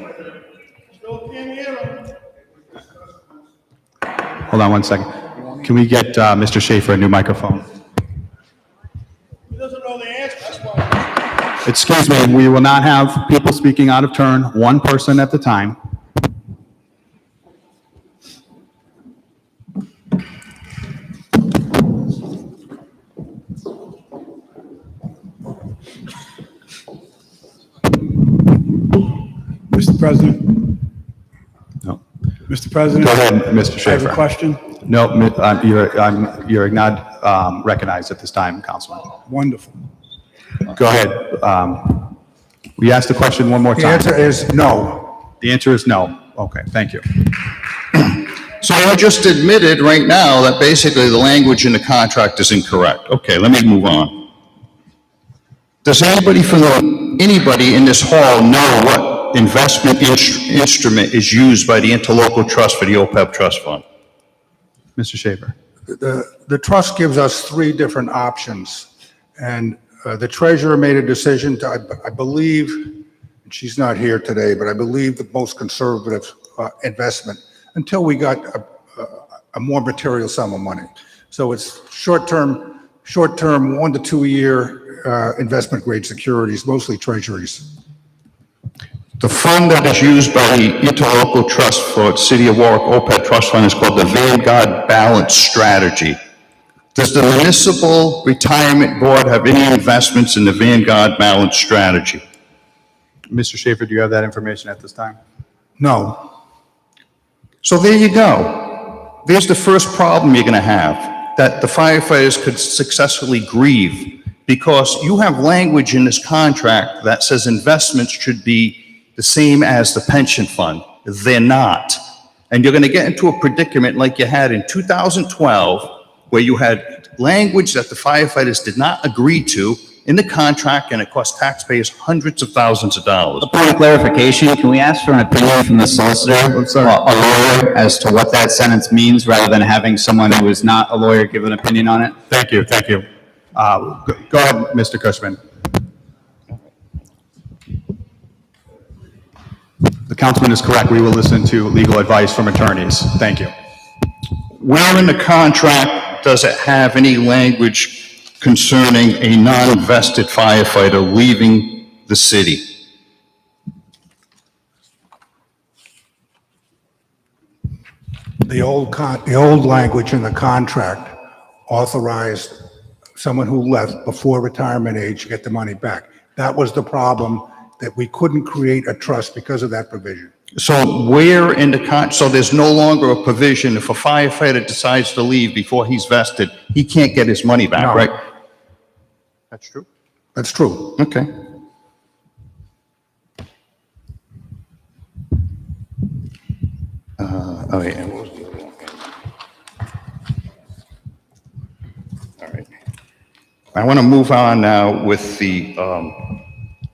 Hold on one second. Can we get Mr. Schaefer a new microphone? He doesn't know the answer, that's why. Excuse me, we will not have people speaking out of turn, one person at a time. Mr. President? No. Mr. President? Go ahead, Mr. I Schaefer. have a question. No, you're not recognized at this time, Councilman. Wonderful. Go ahead. We asked the question one more time. The answer is no. The answer is no. Okay, thank you. So I just admitted right now that basically the language in the contract is incorrect. Okay, let me move on. Does anybody in this hall know what investment instrument is used by the interlocal trust for the OPEB trust fund? Mr. Schaefer. The trust gives us three different options, and the treasurer made a decision to, I believe, and she's not here today, but I believe the most conservative investment until we got a more material sum of money. So it's short-term, 1 to 2 year investment grade securities, mostly treasuries. The fund that is used by the interlocal trust for City of Warwick OPEB trust fund is called the Vanguard Balance Strategy. Does the Municipal Retirement Board have any investments in the Vanguard Balance Strategy? Mr. Schaefer, do you have that information at this time? No. So there you go. There's the first problem you're going to have, that the firefighters could successfully grieve, because you have language in this contract that says investments should be the same as the pension fund. They're not. And you're going to get into a predicament like you had in 2012, where you had language that the firefighters did not agree to in the contract, and it cost taxpayers hundreds of thousands of dollars. A point of clarification, can we ask for an opinion from the solicitor, a lawyer, as to what that sentence means, rather than having someone who is not a lawyer give an opinion on it? Thank you. Go ahead, Mr. Cushman. The councilman is correct. We will listen to legal advice from attorneys. Thank you. Where in the contract does it have any language concerning a non-vested firefighter leaving the city? The old language in the contract authorized someone who left before retirement age to get the money back. That was the problem, that we couldn't create a trust because of that provision. So where in the so there's no longer a provision if a firefighter decides to leave before he's vested, he can't get his money back, No. right? That's true? That's true. Okay. Oh, yeah, what was the other one? I want to move on now with the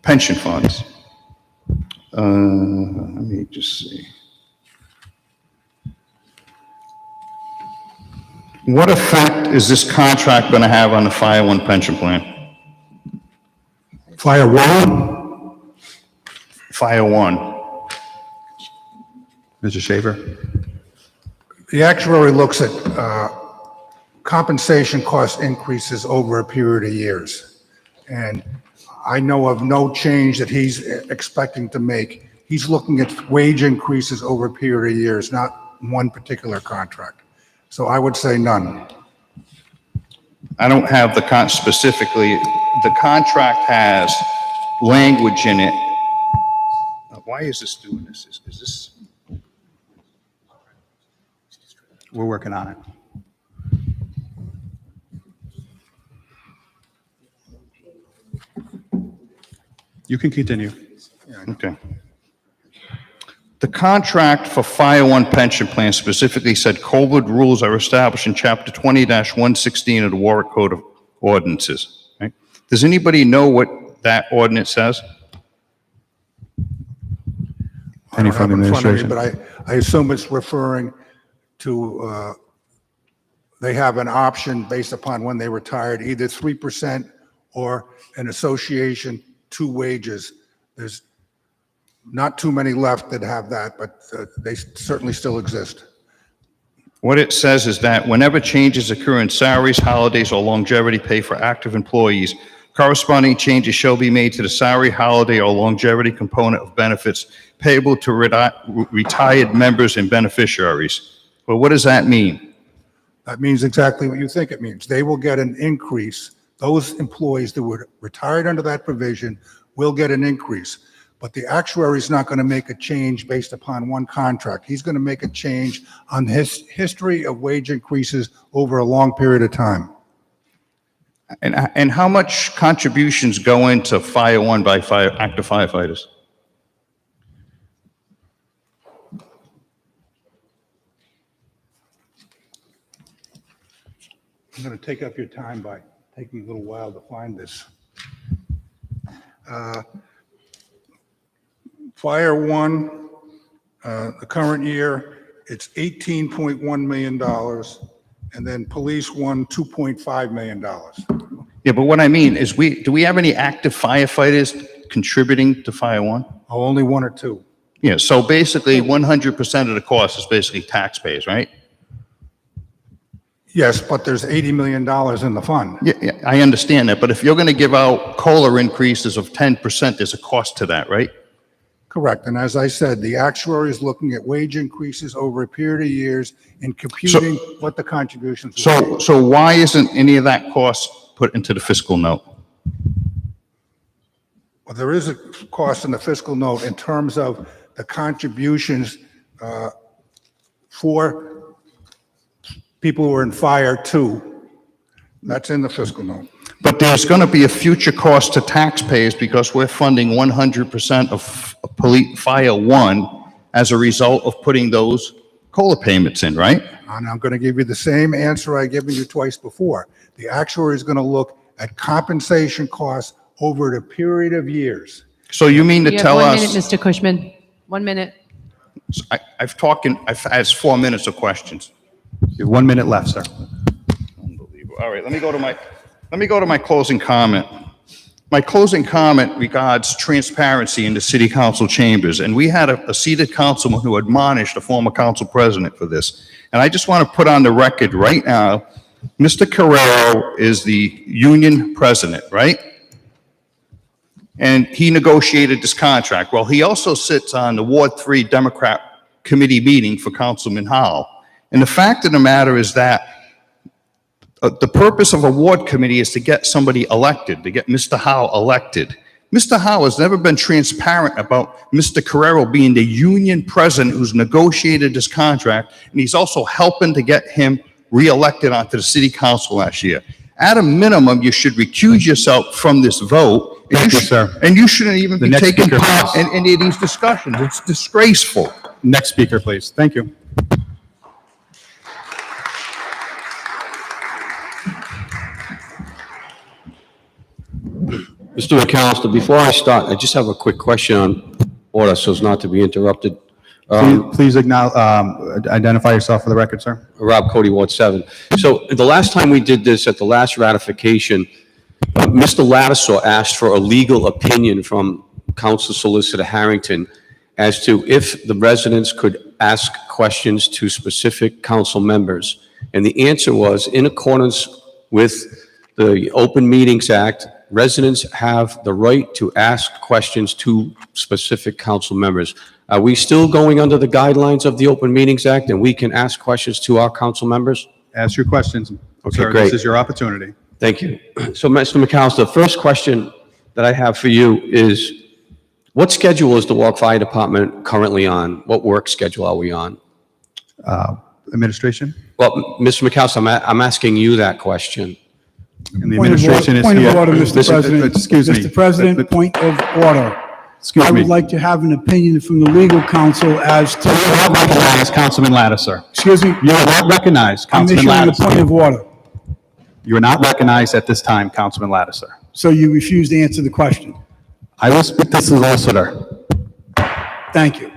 pension funds. Let me just see. What effect is this contract going to have on the Fire One pension plan? Fire one? Fire One. Mr. Shaver? The actuary looks at compensation cost increases over a period of years. And I know of no change that he's expecting to make. He's looking at wage increases over a period of years, not one particular contract. So I would say none. I don't have the specifically, the contract has language in it. Why is this doing this? Is this? We're working on it. You can continue. Okay. The contract for Fire One pension plan specifically said COVID rules are established in Chapter 20-116 of the Warwick Code of Ordinances. Right? Does anybody know what that ordinance says? I don't have it in front of me, but I assume it's referring to, they have an option based upon when they retired, either 3% or an association to wages. There's not too many left that have that, but they certainly still exist. What it says is that whenever changes occur in salaries, holidays, or longevity pay for active employees, corresponding changes shall be made to the salary, holiday, or longevity component of benefits payable to retired members and beneficiaries. Well, what does that mean? That means exactly what you think it means. They will get an increase. Those employees that were retired under that provision will get an increase. But the actuary is not going to make a change based upon one contract. He's going to make a change on his history of wage increases over a long period of time. And how much contributions go into Fire One by active firefighters? I'm going to take up your time by taking a little while to find this. Fire One, the current year, it's $18.1 million, and then Police One, $2.5 million. Yeah, but what I mean is do we have any active firefighters contributing to Fire One? Oh, only one or two. Yeah, so basically 100% of the cost is basically taxpayers, right? Yes, but there's $80 million in the fund. Yeah, I understand that, but if you're going to give out COLA increases of 10%, there's a cost to that, right? Correct. And as I said, the actuary is looking at wage increases over a period of years and computing what the contributions will be. So why isn't any of that cost put into the fiscal note? Well, there is a cost in the fiscal note in terms of the contributions for people who are in Fire Two. That's in the fiscal note. But there's going to be a future cost to taxpayers because we're funding 100% of Fire One as a result of putting those COLA payments in, right? And I'm going to give you the same answer I've given you twice before. The actuary is going to look at compensation costs over a period of years. So you mean to tell us? 1 minute, Mr. Cushman. 1 minute. I've asked 4 minutes of questions. You have 1 minute left, sir. Unbelievable. All right, let me go to my closing comment. My closing comment regards transparency in the city council chambers, and we had a seated councilman who admonished a former council president for this. And I just want to put on the record right now, Mr. Carrero is the union president, right? And he negotiated this contract. Well, he also sits on the Ward 3 Democrat Committee meeting for Councilman Howell. And the fact of the matter is that the purpose of a ward committee is to get somebody elected, to get Mr. Howe elected. Mr. Howe has never been transparent about Mr. Carrero being the union president who's negotiated this contract, and he's also helping to get him reelected onto the city council last year. At a minimum, you should recuse yourself from this vote. Thank you, sir. And you shouldn't even The be next taking speaker, part please. in any of these discussions. It's disgraceful. Next speaker, please. Thank you. Mr. McAllister, before I start, I just have a quick question on order, so as not to be interrupted. Please identify yourself for the record, sir. Rob Cody, Ward 7. So the last time we did this, at the last ratification, Mr. Lattisaw asked for a legal opinion from Council Solicitor Harrington as to if the residents could ask questions to specific council members. And the answer was, in accordance with the Open Meetings Act, residents have the right to ask questions to specific council members. Are we still going under the guidelines of the Open Meetings Act, and we can ask questions to our council members? Ask your questions, Okay, sir. great. This is your opportunity. Thank you. So, Mr. McAllister, the first question that I have for you is, what schedule is the Warwick Fire Department currently on? What work schedule are we on? Administration? Well, Mr. McAllister, I'm asking you that question. And the administration is here. Point of order, Mr. President. Excuse me. Mr. President, point of order. Excuse I me. would like to have an opinion from the legal counsel as to... You are not recognized, Councilman Lattiser. Excuse me? You are not recognized, I'm Councilman issuing a Lattiser. point of order. You are not recognized at this time, Councilman Lattiser. So you refuse to answer the question. I will speak to the solicitor. Thank you.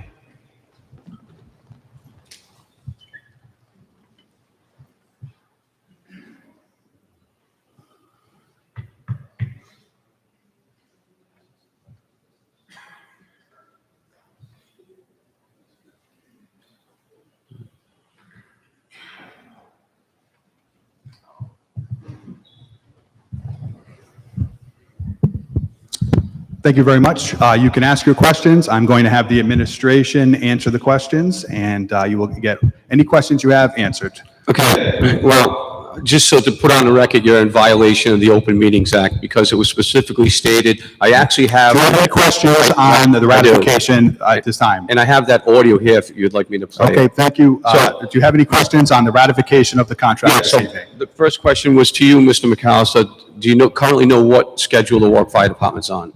Thank you very much. You can ask your questions. I'm going to have the administration answer the questions, and you will get any questions you have answered. Okay, well, just so to put on the record, you're in violation of the Open Meetings Act because it was specifically stated. I actually have... Do you have any questions on the ratification at this time? And I have that audio here if you'd like me to play. Okay, thank you. Do you have any questions on the ratification of the contract this So evening? the first question was to you, Mr. McAllister. Do you currently know what schedule the Warwick Fire Department's on?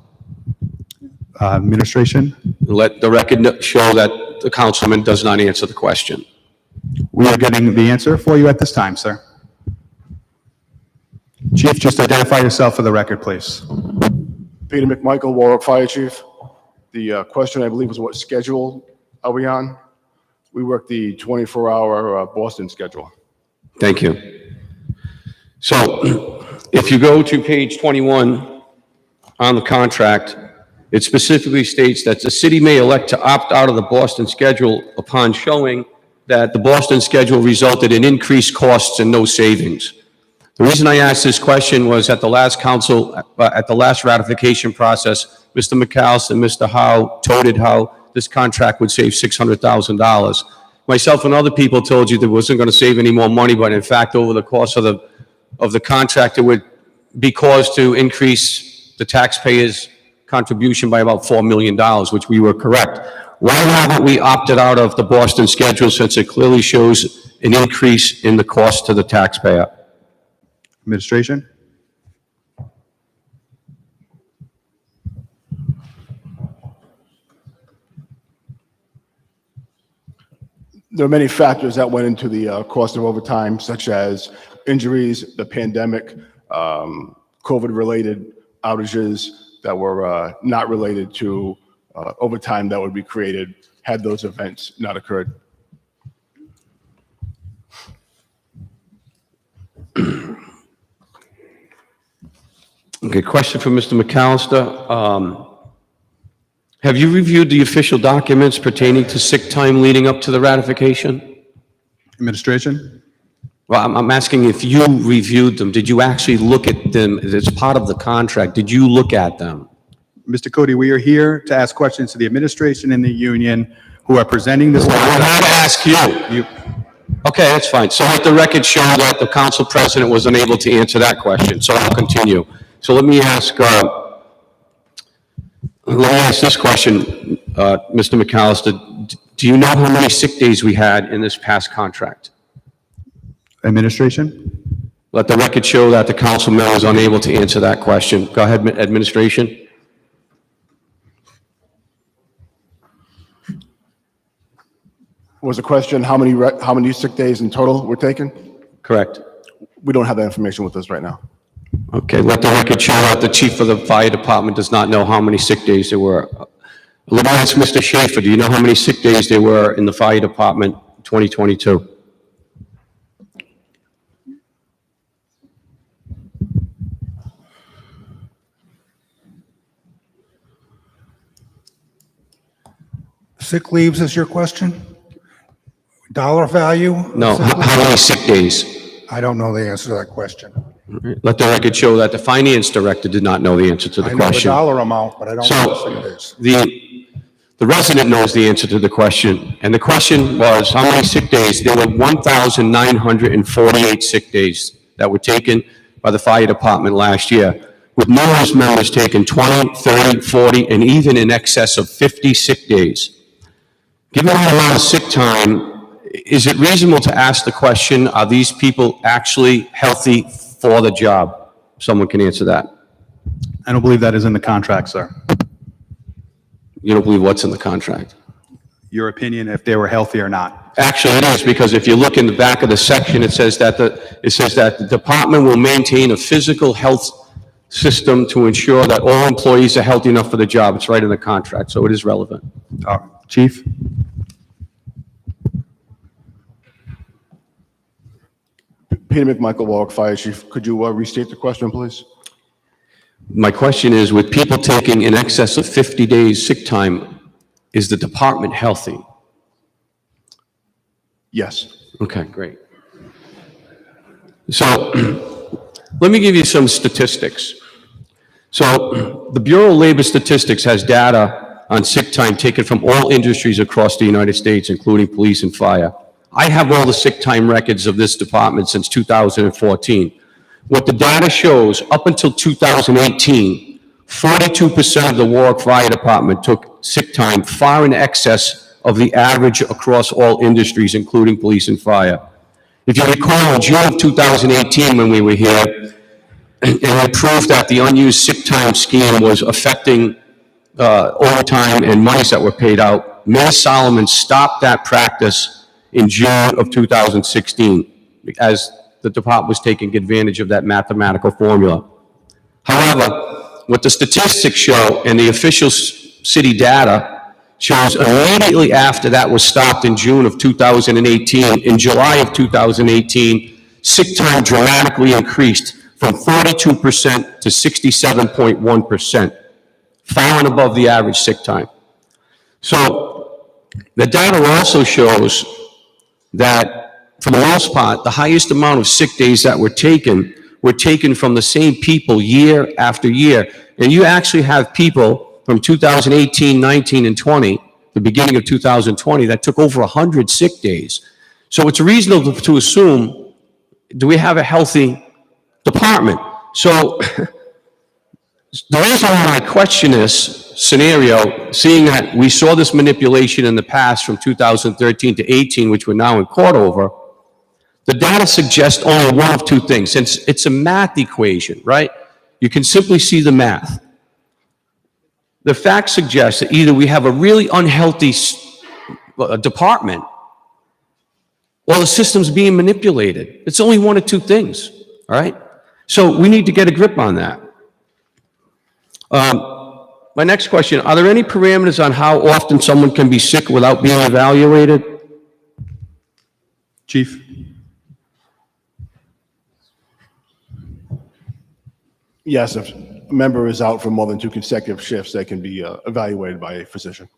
Administration? Let the record show that the councilman does not answer the question. We are getting the answer for you at this time, sir. Chief, just identify yourself for the record, please. Peter McMichael, Warwick Fire Chief. The question, I believe, was what schedule are we on? We work the 24-hour Boston schedule. Thank you. So if you go to page 21 on the contract, it specifically states that the city may elect to opt out of the Boston schedule upon showing that the Boston schedule resulted in increased costs and no savings. The reason I asked this question was at the last ratification process, Mr. McAllister and Mr. Howe touted how this contract would save $600,000. Myself and other people told you that it wasn't going to save any more money, but in fact, over the course of the contract, it would be caused to increase the taxpayers' contribution by about $4 million, which we were correct. Why haven't we opted out of the Boston schedule since it clearly shows an increase in the cost to the taxpayer? Administration? There are many factors that went into the cost of overtime, such as injuries, the pandemic, COVID-related outages that were not related to overtime that would be created had those events not occurred. Okay, question for Mr. McAllister. Have you reviewed the official documents pertaining to sick time leading up to the ratification? Administration? Well, I'm asking if you reviewed them. Did you actually look at them as part of the contract? Did you look at them? Mr. Cody, we are here to ask questions to the administration and the union who are presenting this. I had to ask you. Okay, that's fine. So let the record show that the council president was unable to answer that question, so I'll continue. So let me ask this question, Mr. McAllister. Do you know how many sick days we had in this past contract? Administration? Let the record show that the councilman was unable to answer that question. Go ahead, administration. Was the question how many sick days in total were taken? Correct. We don't have that information with us right now. Okay, let the record show that the chief of the fire department does not know how many sick days there were. Let me ask Mr. Schaefer, do you know how many sick days there were in the fire department 2022? Sick leaves is your question? Dollar value? of No, sick leave? how many sick days? I don't know the answer to that question. Let the record show that the finance director did not know the answer to the I know the question. dollar amount, but I don't know the sick So, days. the resident knows the answer to the question, and the question was, how many sick days? There were 1,948 sick days that were taken by the fire department last year, with numerous members taking 20, 30, 40, and even in excess of 50 sick days. Given the amount of sick time, is it reasonable to ask the question, are these people actually healthy for the job? Someone can answer that. I don't believe that is in the contract, sir. You don't believe what's in the contract? Your opinion, if they were healthy or not. Actually, it is, because if you look in the back of the section, it says that the department will maintain a physical health system to ensure that all employees are healthy enough for the job. It's right in the contract, so it is relevant. Chief? Peter McMichael, Warwick Fire Chief. Could you restate the question, please? My question is, with people taking in excess of 50 days sick time, is the department healthy? Yes. Okay, great. So, let me give you some statistics. So, the Bureau of Labor Statistics has data on sick time taken from all industries across the United States, including police and fire. I have all the sick time records of this department since 2014. What the data shows, up until 2018, 42% of the Warwick Fire Department took sick time far in excess of the average across all industries, including police and fire. If you recall, in June of 2018, when we were here, and we proved that the unused sick time scheme was affecting overtime and monies that were paid out, Mayor Solomon stopped that practice in June of 2016, as the department was taking advantage of that mathematical formula. However, what the statistics show and the official city data shows, immediately after that was stopped in June of 2018, in July of 2018, sick time dramatically increased from 42% to 67.1%, far and above the average sick time. So the data also shows that, for the most part, the highest amount of sick days that were taken from the same people year after year. And you actually have people from 2018, 19, and 20, the beginning of 2020, that took over 100 sick days. So it's reasonable to assume, do we have a healthy department? So the reason why I question this scenario, seeing that we saw this manipulation in the past from 2013 to 18, which we're now in court over, the data suggests only one of two things. Since it's a math equation, right? You can simply see the math. The facts suggest that either we have a really unhealthy department or the system's being manipulated. It's only one of two things, all right? So we need to get a grip on that. My next question, are there any parameters on how often someone can be sick without being evaluated? Chief? Yes, if a member is out for more than 2 consecutive shifts, they can be evaluated by a physician.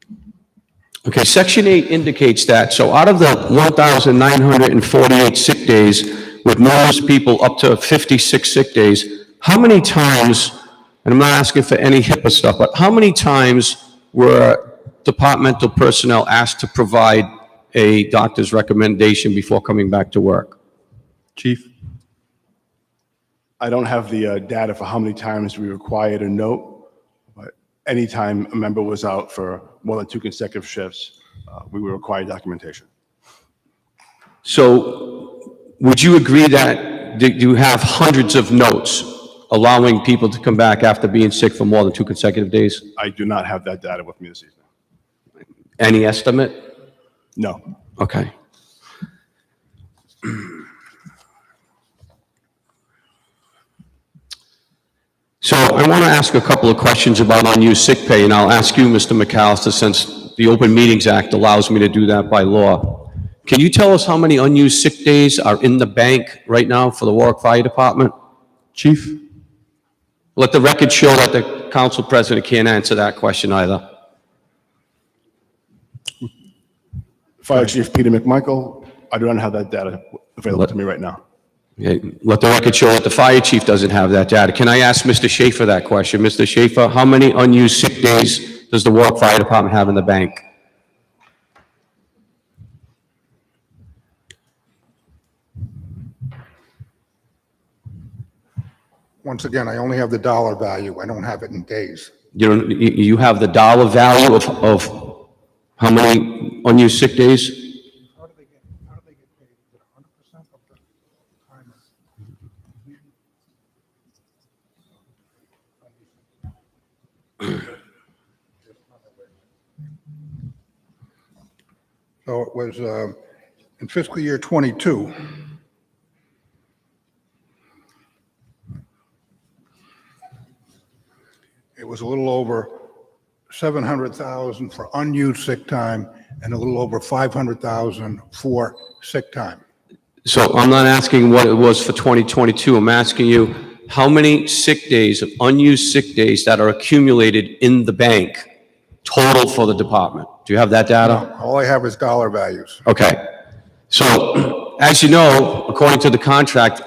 Okay, Section 8 indicates that. So out of the 1,948 sick days, with numerous people up to 56 sick days, how many times, and I'm not asking for any HIPAA stuff, but how many times were departmental personnel asked to provide a doctor's recommendation before coming back to work? Chief? I don't have the data for how many times we required a note, but anytime a member was out for more than 2 consecutive shifts, we would require documentation. So would you agree that you have hundreds of notes allowing people to come back after being sick for more than 2 consecutive days? I do not have that data with me this evening. Any estimate? No. Okay. to ask a couple of questions about unused sick pay, and I'll ask you, Mr. McAllister, since the Open Meetings Act allows me to do that by law. Can you tell us how many unused sick days are in the bank right now for the Warwick Fire Department? Chief? Let the record show that the council president can't answer that question either. Fire Chief Peter McMichael, I do not have that data available to me right now. Okay, let the record show that the fire chief doesn't have that data. Can I ask Mr. Schaefer that question? Mr. Schaefer, how many unused sick days does the Warwick Fire Department have in the bank? Once again, I only have the dollar value. I don't have it in days. You have the dollar value of how many unused sick days? So it was in fiscal year '22. It was a little over 700,000 for unused sick time and a little over 500,000 for sick time. So I'm not asking what it was for 2022. I'm asking you how many sick days, of unused sick days that are accumulated in the bank total for the department. Do you have that data? All I have is dollar values. Okay. So, as you know, according to the contract,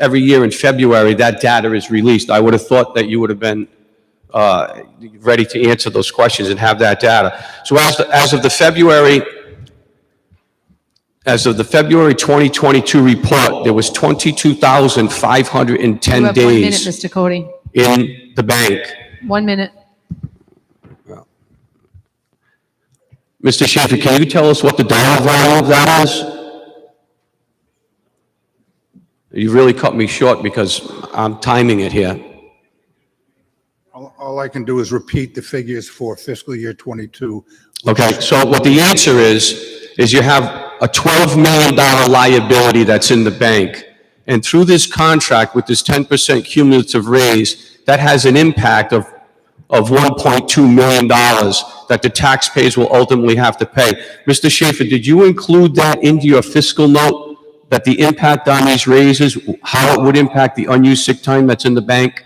every year in February, that data is released. I would have thought that you would have been ready to answer those questions and have that data. So as of the February 2022 report, there was 22,510 You have 1 minute, days Mr. Cody. in the bank. 1 minute. Mr. Schaefer, can you tell us what the dollar value of that is? You really cut me short because I'm timing it here. All I can do is repeat the figures for fiscal year '22. Okay, so what the answer is you have a $12 million liability that's in the bank. And through this contract with this 10% cumulative raise, that has an impact of $1.2 million that the taxpayers will ultimately have to pay. Mr. Schaefer, did you include that into your fiscal note, that the impact on these raises, how it would impact the unused sick time that's in the bank?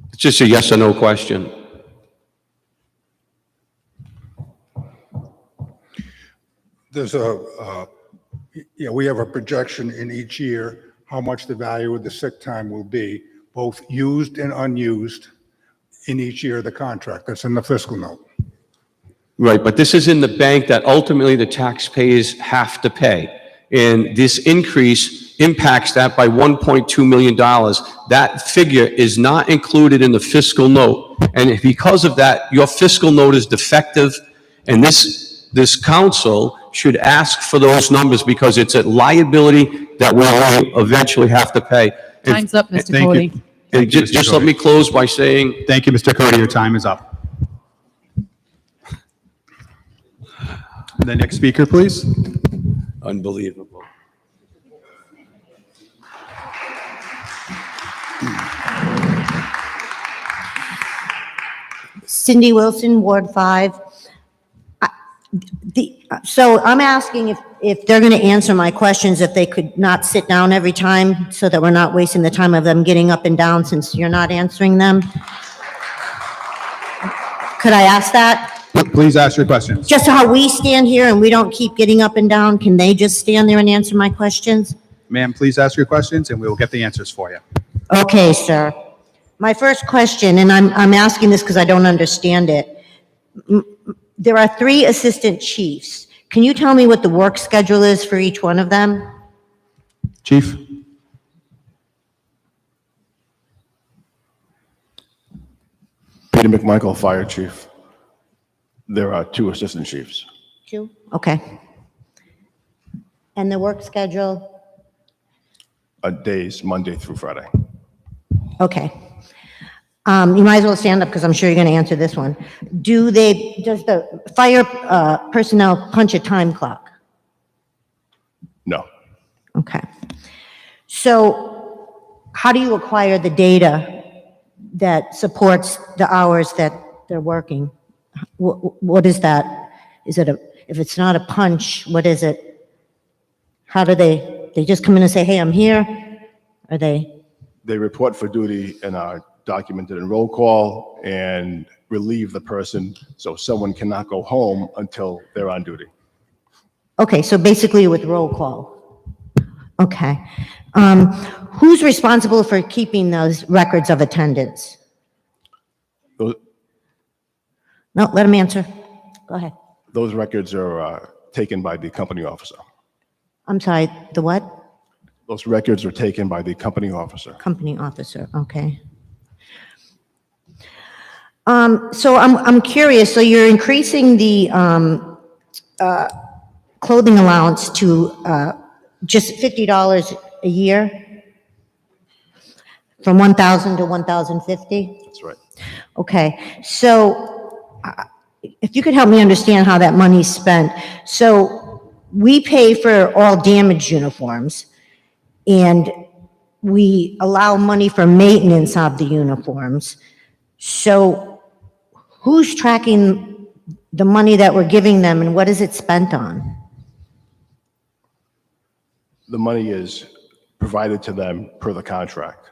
It's just a yes or no question. There's we have a projection in each year how much the value of the sick time will be, both used and unused, in each year of the contract. That's in the fiscal note. Right, but this is in the bank that ultimately the taxpayers have to pay. And this increase impacts that by $1.2 million. That figure is not included in the fiscal note. And because of that, your fiscal note is defective, and this council should ask for those numbers because it's a liability that we'll eventually have to pay. Time's up, Mr. Thank Cody. you. And just let me close by saying, Thank you, Mr. Cody. Your time is up. The next speaker, please. unbelievable. Cindy Wilson, Ward 5. So I'm asking if they're going to answer my questions, if they could not sit down every time so that we're not wasting the time of them getting up and down since you're not answering them. Could I ask that? Please ask your questions. Just how we stand here and we don't keep getting up and down, can they just stand there and answer my questions? Ma'am, please ask your questions and we will get the answers for you. Okay, sir. My first question, and I'm asking this because I don't understand it. There are 3 assistant chiefs. Can you tell me what the work schedule is for each one of them? Chief? Peter McMichael, Fire Chief. There are 2 assistant chiefs. 2? Okay. And the work schedule? Days, Monday through Friday. Okay. You might as well stand up because I'm sure you're going to answer this one. Does the fire personnel punch a time clock? No. Okay. So how do you acquire the data that supports the hours that they're working? What is that? Is it if it's not a punch, what is it? How do they just come in and say, hey, I'm here? Are they? They report for duty and are documented in roll call and relieve the person so someone cannot go home until they're on duty. Okay, so basically with roll call. Okay. Who's responsible for keeping those records of attendance? Those, No, let him answer. Go ahead. those records are taken by the company officer. I'm sorry, the what? Those records are taken by the company officer. Company officer, okay. So I'm curious, so you're increasing the clothing allowance to just $50 a year? From 1,000 to 1,050? That's right. Okay, so if you could help me understand how that money's spent. So we pay for all damaged uniforms, and we allow money for maintenance of the uniforms. So who's tracking the money that we're giving them, and what is it spent on? The money is provided to them per the contract.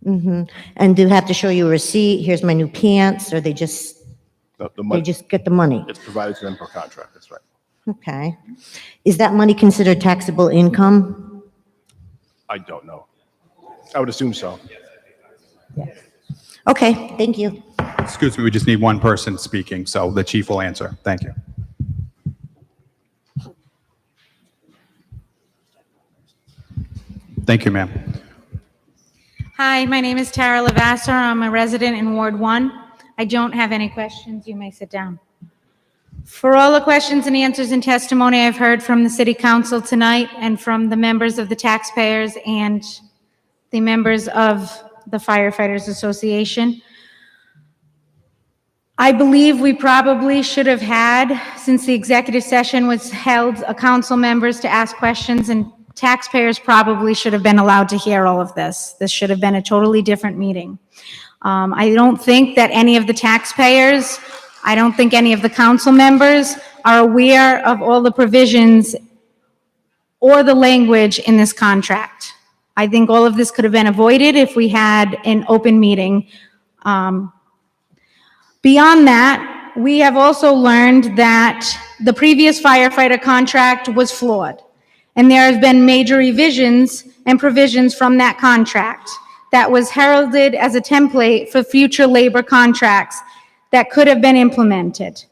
Mm-hmm. And do you have to show you a receipt? Here's my new pants, or they just money, they just get the money? It's provided to them per contract, that's right. Okay. Is that money considered taxable income? I don't know. I would assume so. Okay, thank you. Excuse me, we just need one person speaking, so the chief will answer. Thank you. Thank you, ma'am. Hi, my name is Tara Lavasser. I'm a resident in Ward 1. I don't have any questions. You may sit down. For all the questions and answers and testimony I've heard from the City Council tonight and from the members of the taxpayers and the members of the Firefighters Association, I believe we probably should have had, since the executive session was held, council members to ask questions, and taxpayers probably should have been allowed to hear all of this. This should have been a totally different meeting. I don't think that any of the taxpayers, I don't think any of the council members are aware of all the provisions or the language in this contract. I think all of this could have been avoided if we had an open meeting. Beyond that, we have also learned that the previous firefighter contract was flawed, and there have been major revisions and provisions from that contract that was heralded as a template for future labor contracts that could have been implemented.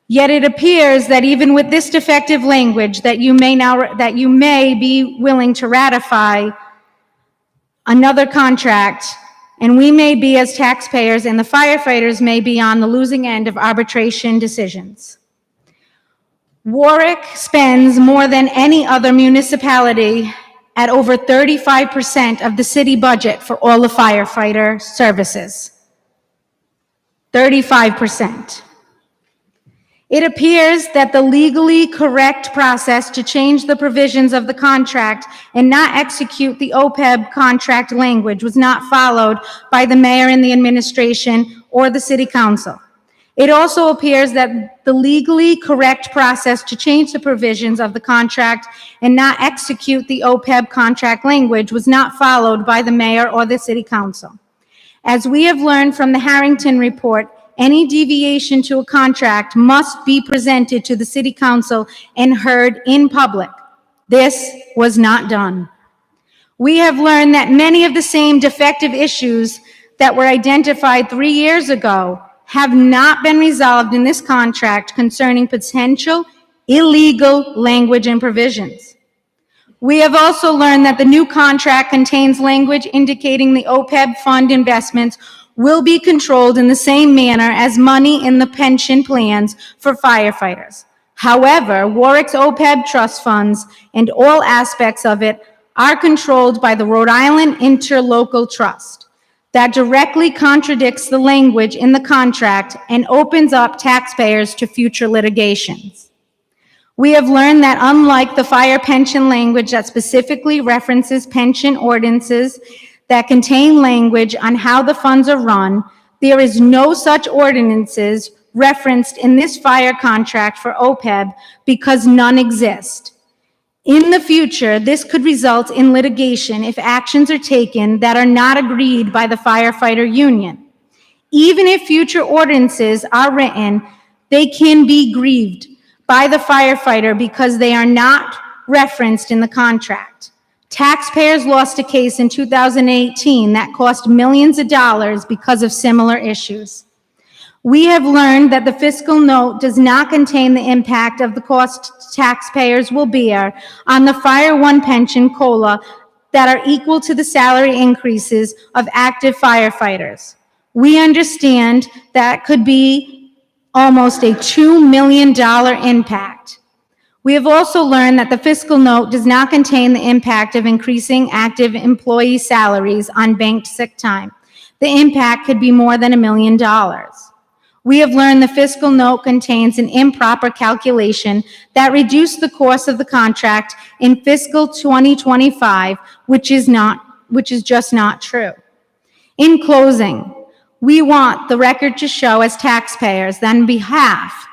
Yet it appears that even with this defective language that you may be willing to ratify another contract, and we may be, as taxpayers, and the firefighters may be on the losing end of arbitration decisions. Warwick spends more than any other municipality at over 35% of the city budget for all the firefighter services. 35%. It appears that the legally correct process to change the provisions of the contract and not execute the OPEB contract language was not followed by the mayor and the administration or the city council. It also appears that the legally correct process to change the provisions of the contract and not execute the OPEB contract language was not followed by the mayor or the city council. As we have learned from the Harrington report, any deviation to a contract must be presented to the city council and heard in public. This was not done. We have learned that many of the same defective issues that were identified 3 years ago have not been resolved in this contract concerning potential illegal language and provisions. We have also learned that the new contract contains language indicating the OPEB fund investments will be controlled in the same manner as money in the pension plans for firefighters. However, Warwick's OPEB trust funds and all aspects of it are controlled by the Rhode Island Interlocal Trust. That directly contradicts the language in the contract and opens up taxpayers to future litigations. We have learned that unlike the fire pension language that specifically references pension ordinances, that contain language on how the funds are run. There is no such ordinances referenced in this fire contract for OPEB because none exist. In the future, this could result in litigation if actions are taken that are not agreed by the firefighter union. Even if future ordinances are written, they can be grieved by the firefighter because they are not referenced in the contract. Taxpayers lost a case in 2018 that cost millions of dollars because of similar issues. We have learned that the fiscal note does not contain the impact of the cost taxpayers will bear on the Fire One pension COLA that are equal to the salary increases of active firefighters. We understand that could be almost a $2 million impact. We have also learned that the fiscal note does not contain the impact of increasing active employee salaries on banked sick time. The impact could be more than $1 million. We have learned the fiscal note contains an improper calculation that reduced the cost of the contract in fiscal 2025, which is just not true. In closing, we want the record to show as taxpayers that on behalf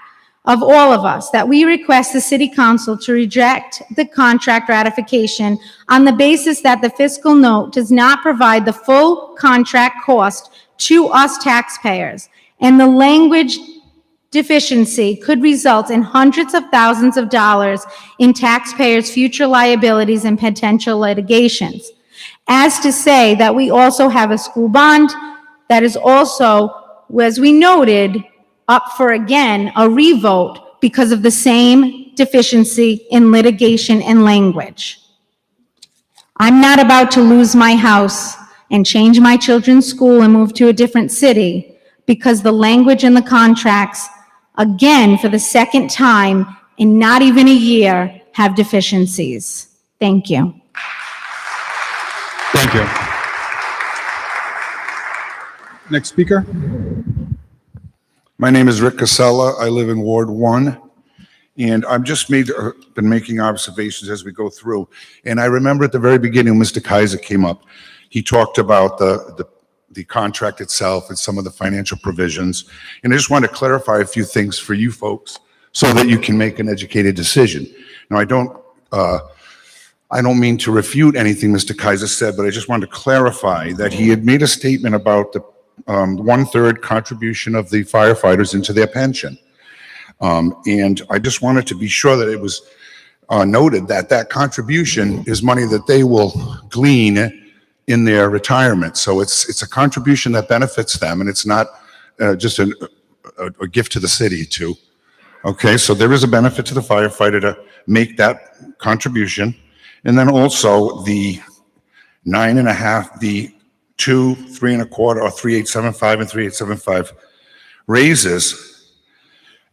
of all of us that we request the City Council to reject the contract ratification on the basis that the fiscal note does not provide the full contract cost to us taxpayers, and the language deficiency could result in hundreds of thousands of dollars in taxpayers' future liabilities and potential litigations. As to say that we also have a school bond that is also, as we noted, up for again a revote because of the same deficiency in litigation and language. I'm not about to lose my house and change my children's school and move to a different city because the language in the contracts, again for the second time in not even a year, have deficiencies. Thank you. Thank you. Next speaker. My name is Rick Casella. I live in Ward 1, and I've just been making observations as we go through. And I remember at the very beginning, when Mr. Kaiser came up, he talked about the contract itself and some of the financial provisions. And I just want to clarify a few things for you folks so that you can make an educated decision. Now, I don't mean to refute anything Mr. Kaiser said, but I just wanted to clarify that he had made a statement about the 1/3 contribution of the firefighters into their pension. And I just wanted to be sure that it was noted that that contribution is money that they will glean in their retirement. So it's a contribution that benefits them, and it's not just a gift to the city too. Okay, so there is a benefit to the firefighter to make that contribution. And then also the 9.5, the 2, 3 1/4, or 3.875 and 3.875 raises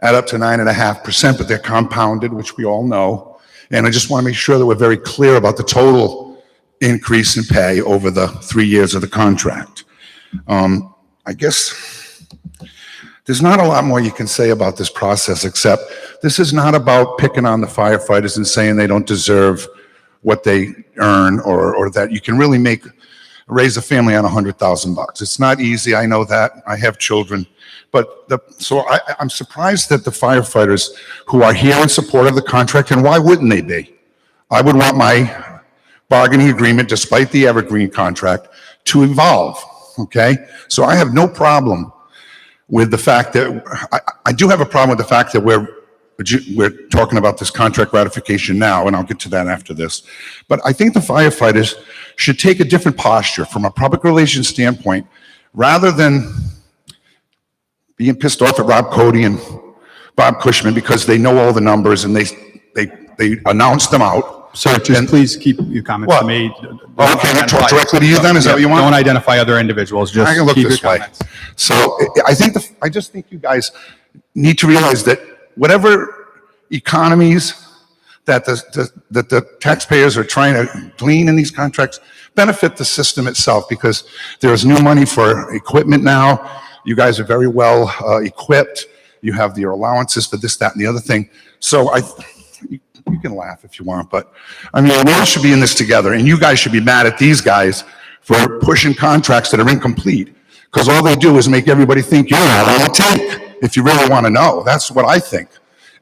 add up to 9.5%, but they're compounded, which we all know. And I just want to make sure that we're very clear about the total increase in pay over the 3 years of the contract. I guess there's not a lot more you can say about this process, except this is not about picking on the firefighters and saying they don't deserve what they earn, or that you can really raise a family on $100,000. It's not easy. I know that. I have children. But so I'm surprised that the firefighters who are here in support of the contract, and why wouldn't they be? I would want my bargaining agreement, despite the evergreen contract, to evolve, okay? So I have no problem with the fact that, I do have a problem with the fact that we're talking about this contract ratification now, and I'll get to that after this. But I think the firefighters should take a different posture from a public relations standpoint, rather than being pissed off at Rob Cody and Bob Cushman because they know all the numbers and they announced them out. Sir, just please keep your comments to me. Okay, I talk directly to you then? Is that what you want? Don't identify other individuals. Just I can look keep this your way. comments. So I just think you guys need to realize that whatever economies that the taxpayers are trying to glean in these contracts benefit the system itself, because there's new money for equipment now. You guys are very well equipped. You have your allowances for this, that, and the other thing. So you can laugh if you want, but I mean, we all should be in this together, and you guys should be mad at these guys for pushing contracts that are incomplete, because all they do is make everybody think you're not on the take, if you really want to know. That's what I think.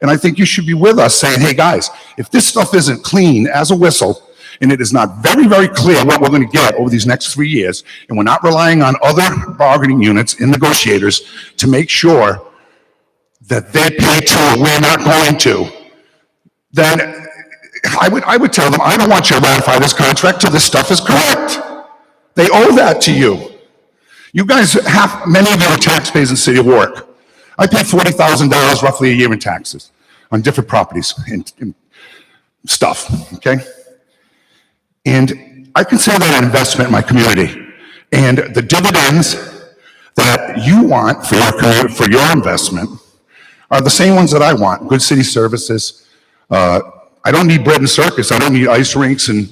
And I think you should be with us saying, hey, guys, if this stuff isn't clean as a whistle, and it is not very, very clear what we're going to get over these next 3 years, and we're not relying on other bargaining units and negotiators to make sure that they pay too, and we're not going to, then I would tell them, I don't want you to ratify this contract till this stuff is correct. They owe that to you. You guys have, many of you are taxpayers in the city of Warwick. I pay $40,000 roughly a year in taxes on different properties and stuff, okay? And I consider that an investment in my community. And the dividends that you want for your investment are the same ones that I want. Good city services. I don't need bread and circus. I don't need ice rinks and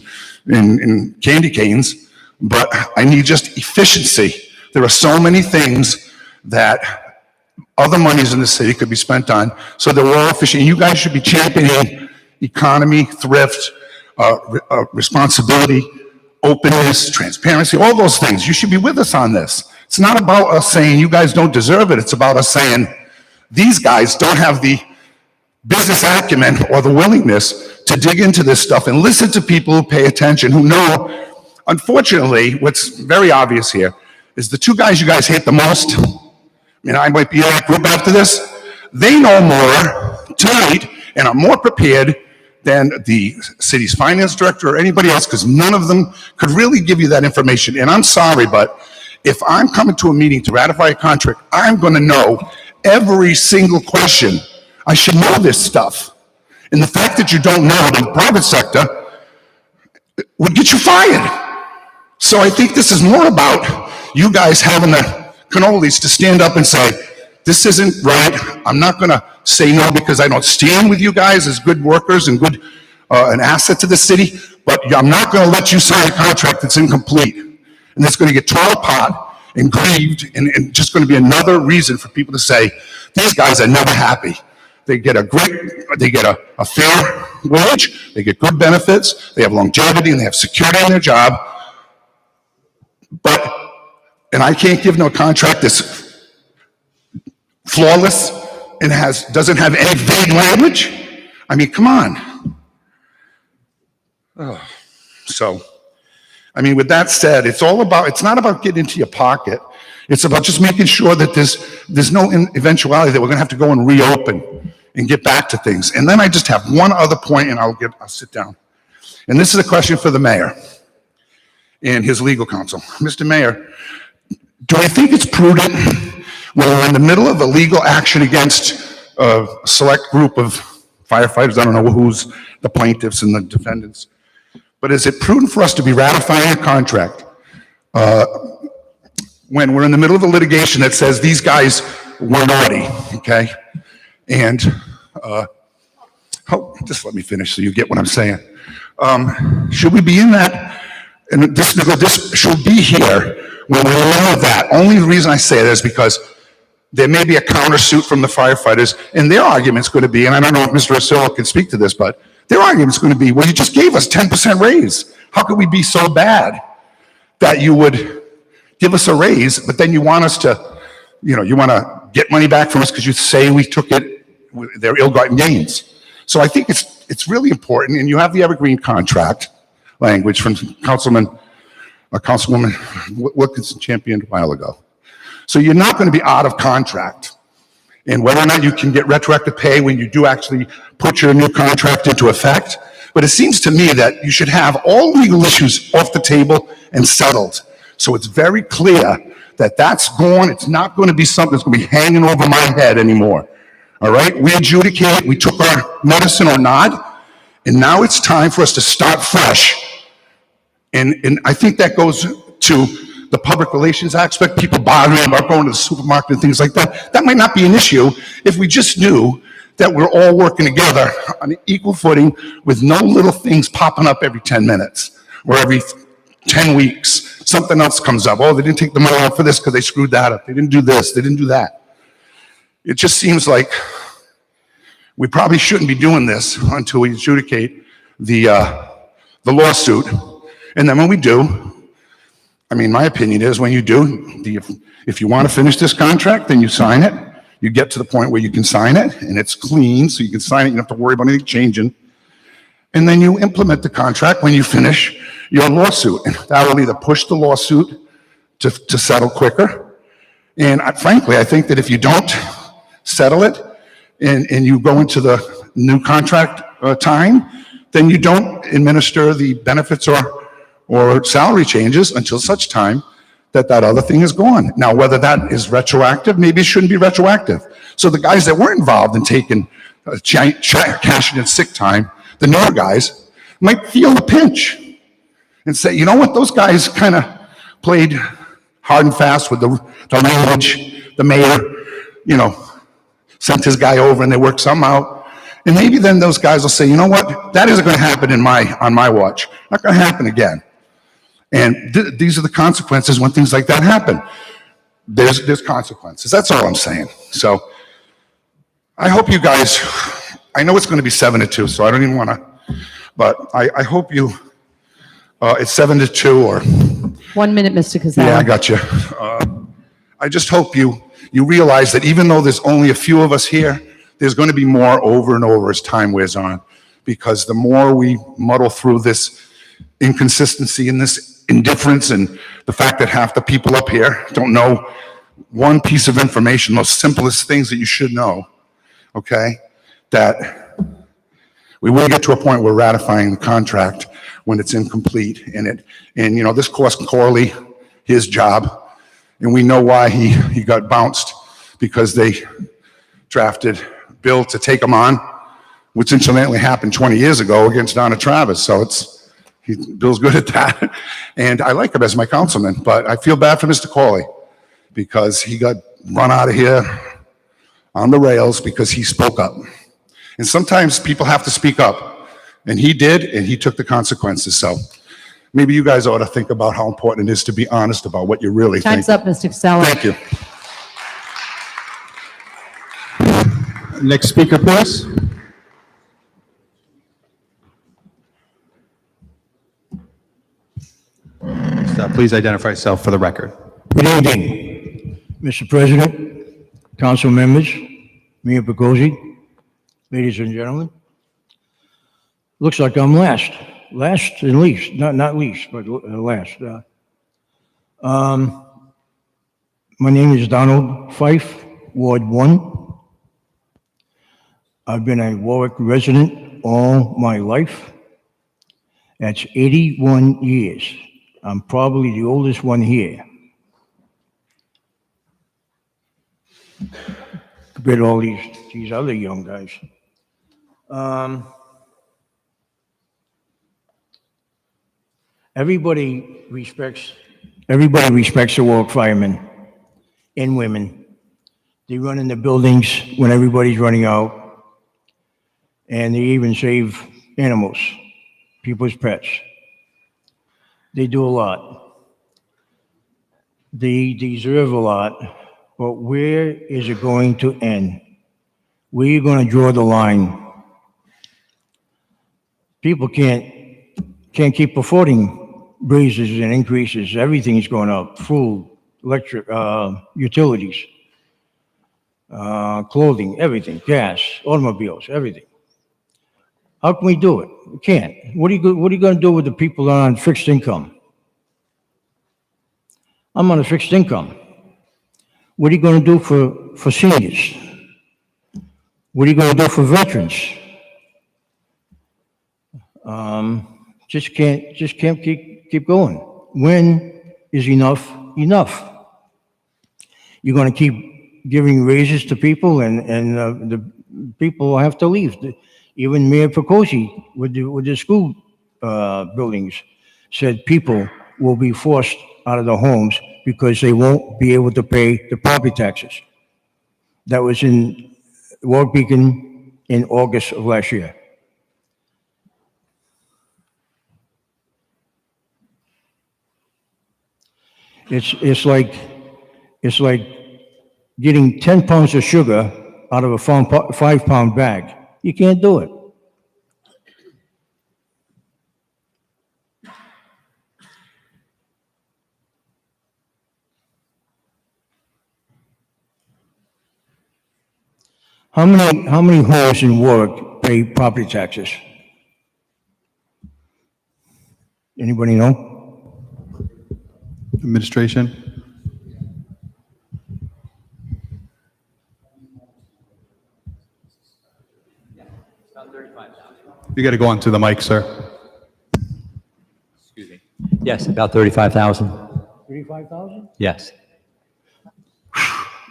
candy canes, but I need just efficiency. There are so many things that other monies in the city could be spent on, so that we're all efficient. You guys should be championing economy, thrift, responsibility, openness, transparency, all those things. You should be with us on this. It's not about us saying you guys don't deserve it. It's about us saying these guys don't have the business acumen or the willingness to dig into this stuff and listen to people who pay attention, who know. Unfortunately, what's very obvious here is the two guys you guys hate the most, and I might be in that group after this, they know more tonight and are more prepared than the city's finance director or anybody else, because none of them could really give you that information. And I'm sorry, but if I'm coming to a meeting to ratify a contract, I'm going to know every single question. I should know this stuff. And the fact that you don't know it in the private sector would get you fired. So I think this is more about you guys having the cannolis to stand up and say, this isn't right. I'm not going to say no because I don't stand with you guys as good workers and good an asset to the city, but I'm not going to let you sign a contract that's incomplete and that's going to get torn apart and grieved and just going to be another reason for people to say, these guys are never happy. They get a fair wage, they get good benefits, they have longevity, and they have security in their job. And I can't give no contract that's flawless and doesn't have any vague language. I mean, come on. So, I mean, with that said, it's not about getting into your pocket. It's about just making sure that there's no eventuality that we're going to have to go and reopen and get back to things. And then I just have one other point, and I'll sit down. And this is a question for the mayor and his legal counsel. Mr. Mayor, do I think it's prudent when we're in the middle of a legal action against a select group of firefighters, I don't know who's the plaintiffs and the defendants, but is it prudent for us to be ratifying a contract when we're in the middle of a litigation that says these guys were naughty, okay? And, just let me finish so you get what I'm saying. Should we be in that? And this should be here when we're in the middle of that. Only the reason I say that is because there may be a countersuit from the firefighters, and their argument's going to be, and I don't know if Mr. Rosillo can speak to this, but their argument's going to be, well, you just gave us 10% raise. How could we be so bad that you would give us a raise, but then you want us to, you want to get money back from us because you say we took it, their ill-gotten gains. So I think it's really important, and you have the evergreen contract language from Councilwoman Wilkinson championed a while ago. So you're not going to be out of contract. And whether or not you can get retroactive pay when you do actually put your new contract into effect. But it seems to me that you should have all legal issues off the table and settled. So it's very clear that that's gone. It's not going to be something that's going to be hanging over my head anymore. All right? We adjudicate, we took our medicine or not, and now it's time for us to start fresh. And I think that goes to the public relations aspect, people bothering about going to the supermarket and things like that. That might not be an issue if we just knew that we're all working together on an equal footing with no little things popping up every 10 minutes or every 10 weeks. Something else comes up. Oh, they didn't take the money out for this because they screwed that up. They didn't do this. They didn't do that. It just seems like we probably shouldn't be doing this until we adjudicate the lawsuit. And then when we do, I mean, my opinion is when you do, if you want to finish this contract, then you sign it. You get to the point where you can sign it and it's clean, so you can sign it. You don't have to worry about anything changing. And then you implement the contract when you finish your lawsuit. And that will either push the lawsuit to settle quicker. And frankly, I think that if you don't settle it and you go into the new contract time, then you don't administer the benefits or salary changes until such time that other thing is gone. Now, whether that is retroactive, maybe it shouldn't be retroactive. So the guys that weren't involved in taking cashing in sick time, the newer guys, might feel the pinch and say, you know what, those guys kind of played hard and fast with the language. The mayor, sent his guy over and they worked something out. And maybe then those guys will say, you know what, that isn't going to happen on my watch. Not going to happen again. And these are the consequences when things like that happen. There's consequences. That's all I'm saying. So I hope you guys, I know it's going to be 7-2, so I don't even want to, but I hope you, it's 7-2 or. 1 minute, Mr. Casale. Yeah, I got you. I just hope you realize that even though there's only a few of us here, there's going to be more over and over as time wears on, because the more we muddle through this inconsistency and this indifference and the fact that half the people up here don't know one piece of information, most simplest things that you should know, okay, that we will get to a point where ratifying the contract when it's incomplete, and this cost Corley his job, and we know why he got bounced, because they drafted Bill to take him on, which incidentally happened 20 years ago against Donna Travis. So Bill's good at that, and I like him as my councilman, but I feel bad for Mr. Corley because he got run out of here on the rails because he spoke up. And sometimes people have to speak up, and he did, and he took the consequences. So maybe you guys ought to think about how important it is to be honest about what you really think. Time's up, Mr. Casale. Thank you. Next speaker, please. Please identify yourself for the record. Good evening, Mr. President, council members, Mayor Pecosi, ladies and gentlemen. Looks like I'm last and least, not least, but last. My name is Donald Fife, Ward 1. I've been a Warwick resident all my life. That's 81 years. I'm probably the oldest one here. Compared to all these other young guys. Everybody respects the Warwick firemen and women. They run in the buildings when everybody's running out, and they even save animals, people's pets. They do a lot. They deserve a lot, but where is it going to end? Where are you going to draw the line? People can't keep affording raises and increases. Everything's going up: food, electric, utilities, clothing, everything, gas, automobiles, everything. How can we do it? We can't. What are you going to do with the people that are on fixed income? I'm on a fixed income. What are you going to do for seniors? What are you going to do for veterans? Just can't keep going. When is enough enough? You're going to keep giving raises to people, and the people have to leave. Even Mayor Pecosi with the school buildings said people will be forced out of their homes because they won't be able to pay the property taxes. That was in Warwick Beacon in August of last year. It's like getting 10 pounds of sugar out of a 5-pound bag. You can't do it. How many homes in Warwick pay property taxes? Anybody know? Administration? You got to go onto the mic, sir. Yes, about 35,000. 35,000? Yes.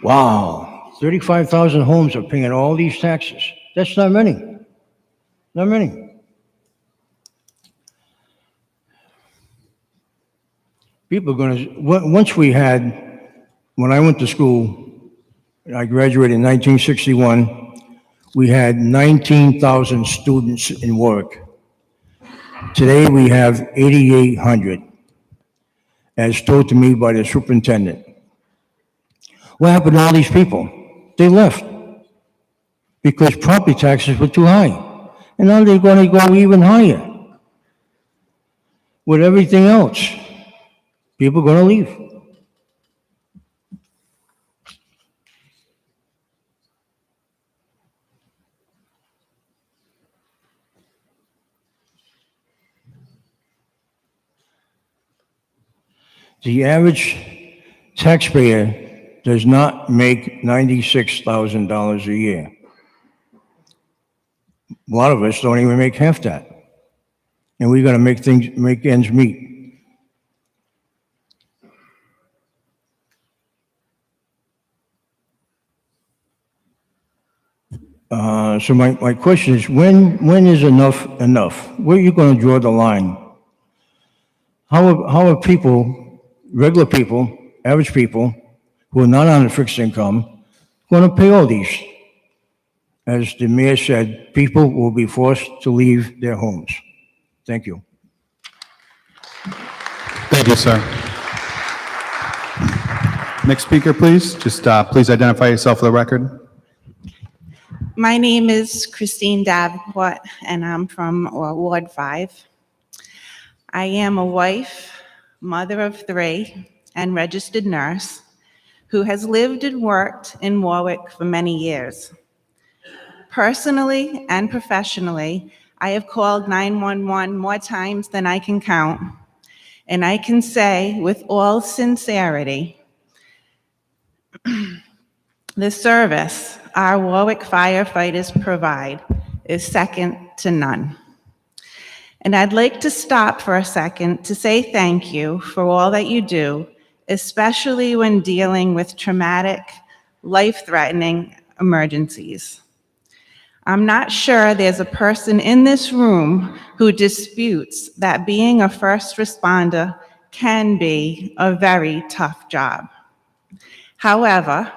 Wow, 35,000 homes are paying all these taxes. That's not many. Not many. People are gonna, once we had, when I went to school, I graduated in 1961, we had 19,000 students in Warwick. Today we have 8,800, as told to me by the superintendent. What happened to all these people? They left because property taxes were too high. And now they're going to go even higher. With everything else, people are going to leave. The average taxpayer does not make $96,000 a year. A lot of us don't even make half that. And we got to make ends meet. So my question is, when is enough enough? Where are you going to draw the line? How are people, regular people, average people, who are not on a fixed income, going to pay all these? As the mayor said, people will be forced to leave their homes. Thank you. Thank you, sir. Next speaker, please. Just please identify yourself for the record. My name is Christine Davenport, and I'm from Ward 5. I am a wife, mother of 3, and registered nurse who has lived and worked in Warwick for many years. Personally and professionally, I have called 911 more times than I can count, and I can say with all sincerity, the service our Warwick firefighters provide is second to none. And I'd like to stop for a second to say thank you for all that you do, especially when dealing with traumatic, life-threatening emergencies. I'm not sure there's a person in this room who disputes that being a first responder can be a very tough job. However,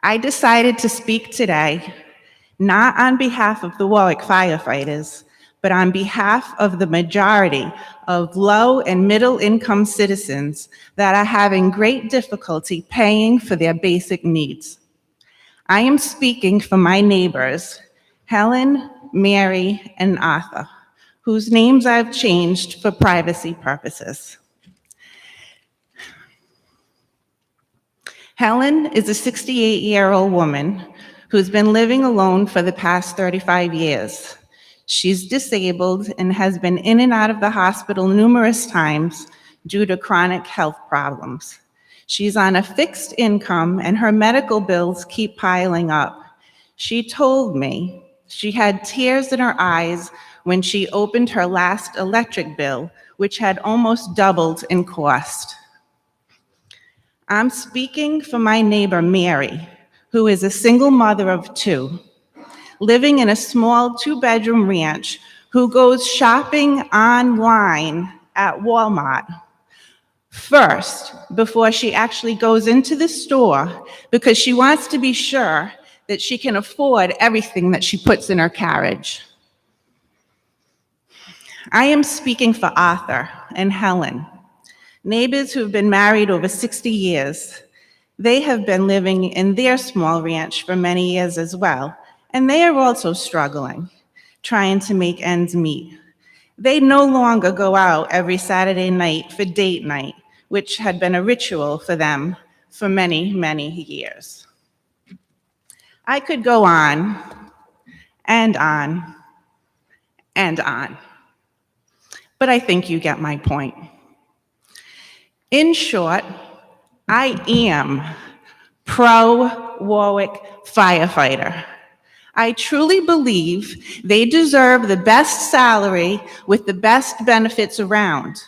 I decided to speak today, not on behalf of the Warwick firefighters, but on behalf of the majority of low and middle income citizens that are having great difficulty paying for their basic needs. I am speaking for my neighbors, Helen, Mary, and Arthur, whose names I've changed for privacy purposes. Helen is a 68-year-old woman who's been living alone for the past 35 years. She's disabled and has been in and out of the hospital numerous times due to chronic health problems. She's on a fixed income and her medical bills keep piling up. She told me she had tears in her eyes when she opened her last electric bill, which had almost doubled in cost. I'm speaking for my neighbor, Mary, who is a single mother of 2, living in a small 2-bedroom ranch, who goes shopping online at Walmart first before she actually goes into the store because she wants to be sure that she can afford everything that she puts in her carriage. I am speaking for Arthur and Helen, neighbors who've been married over 60 years. They have been living in their small ranch for many years as well, and they are also struggling, trying to make ends meet. They no longer go out every Saturday night for date night, which had been a ritual for them for many, many years. I could go on and on and on, but I think you get my point. In short, I am pro-Warwick firefighter. I truly believe they deserve the best salary with the best benefits around.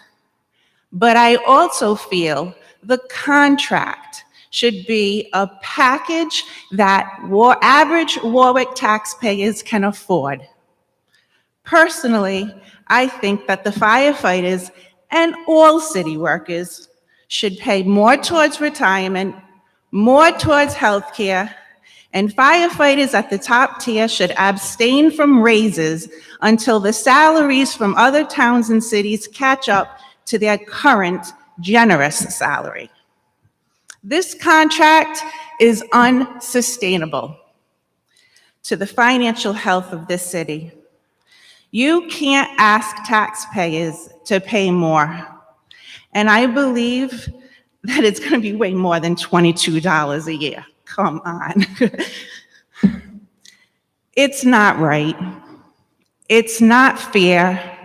But I also feel the contract should be a package that average Warwick taxpayers can afford. Personally, I think that the firefighters and all city workers should pay more towards retirement, more towards health care, and firefighters at the top tier should abstain from raises until the salaries from other towns and cities catch up to their current generous salary. This contract is unsustainable to the financial health of this city. You can't ask taxpayers to pay more. And I believe that it's going to be way more than $22 a year. Come on. It's not right. It's not fair.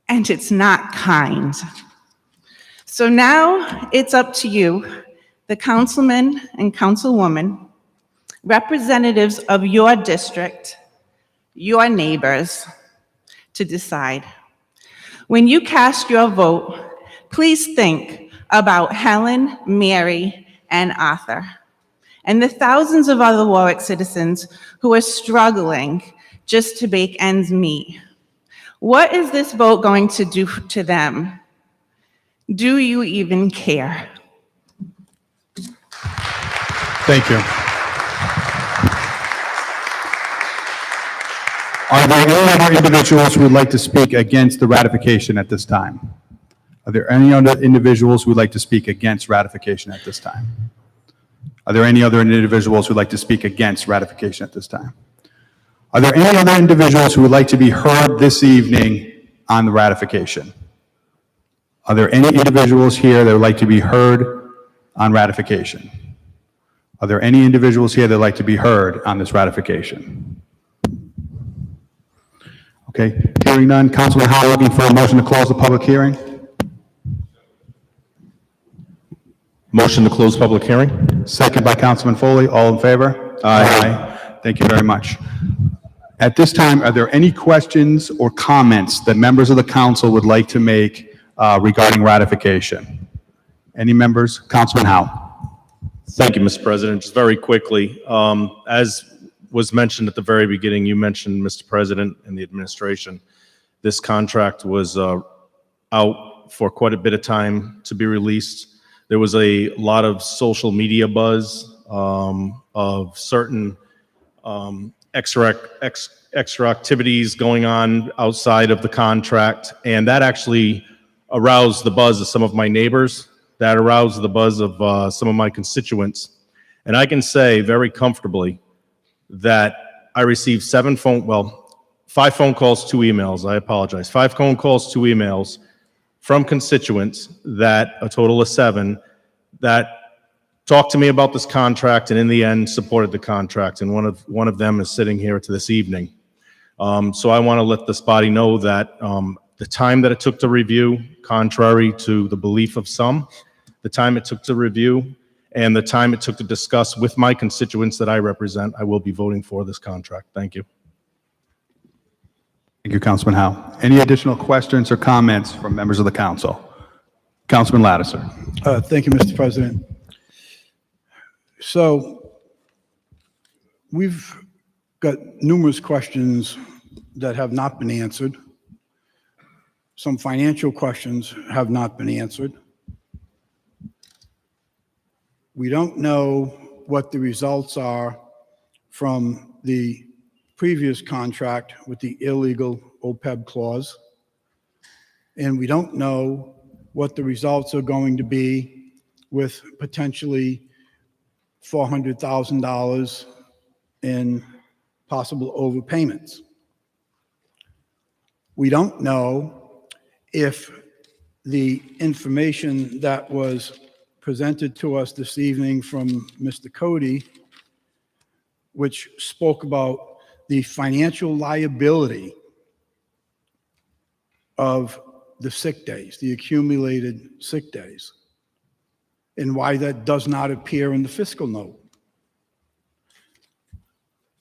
And it's not kind. So now it's up to you, the councilman and councilwoman, representatives of your district, your neighbors, to decide. When you cast your vote, please think about Helen, Mary, and Arthur, and the thousands of other Warwick citizens who are struggling just to make ends meet. What is this vote going to do to them? Do you even care? Thank you. Are there any other individuals who would like to speak against the ratification at this time? Are there any other individuals who would like to speak against ratification at this time? Are there any other individuals who would like to speak against ratification at this time? Are there any other individuals who would like to be heard this evening on the ratification? Are there any individuals here that would like to be heard on ratification? Are there any individuals here that would like to be heard on this ratification? Okay, hearing none. Councilman Howell looking for a motion to close the public hearing. Motion to close public hearing? Second by Councilman Foley. All in favor? Aye. Thank you very much. At this time, are there any questions or comments that members of the council would like to make regarding ratification? Any members? Councilman Howell. Thank you, Mr. President. Just very quickly, as was mentioned at the very beginning, you mentioned, Mr. President, and the administration, this contract was out for quite a bit of time to be released. There was a lot of social media buzz of certain extra activities going on outside of the contract, and that actually aroused the buzz of some of my neighbors, that aroused the buzz of some of my constituents. And I can say very comfortably that I received 5 phone calls, 2 emails, I apologize, 5 phone calls, 2 emails from constituents, that a total of 7, that talked to me about this contract and in the end supported the contract. And one of them is sitting here to this evening. So I want to let this body know that the time that it took to review, contrary to the belief of some, the time it took to review and the time it took to discuss with my constituents that I represent, I will be voting for this contract. Thank you. Thank you, Councilman Howell. Any additional questions or comments from members of the council? Councilman Lattiser. Thank you, Mr. President. So we've got numerous questions that have not been answered. Some financial questions have not been answered. We don't know what the results are from the previous contract with the illegal OPEB clause. And we don't know what the results are going to be with potentially $400,000 in possible overpayments. We don't know if the information that was presented to us this evening from Mr. Cody which spoke about the financial liability of the sick days, the accumulated sick days, and why that does not appear in the fiscal note.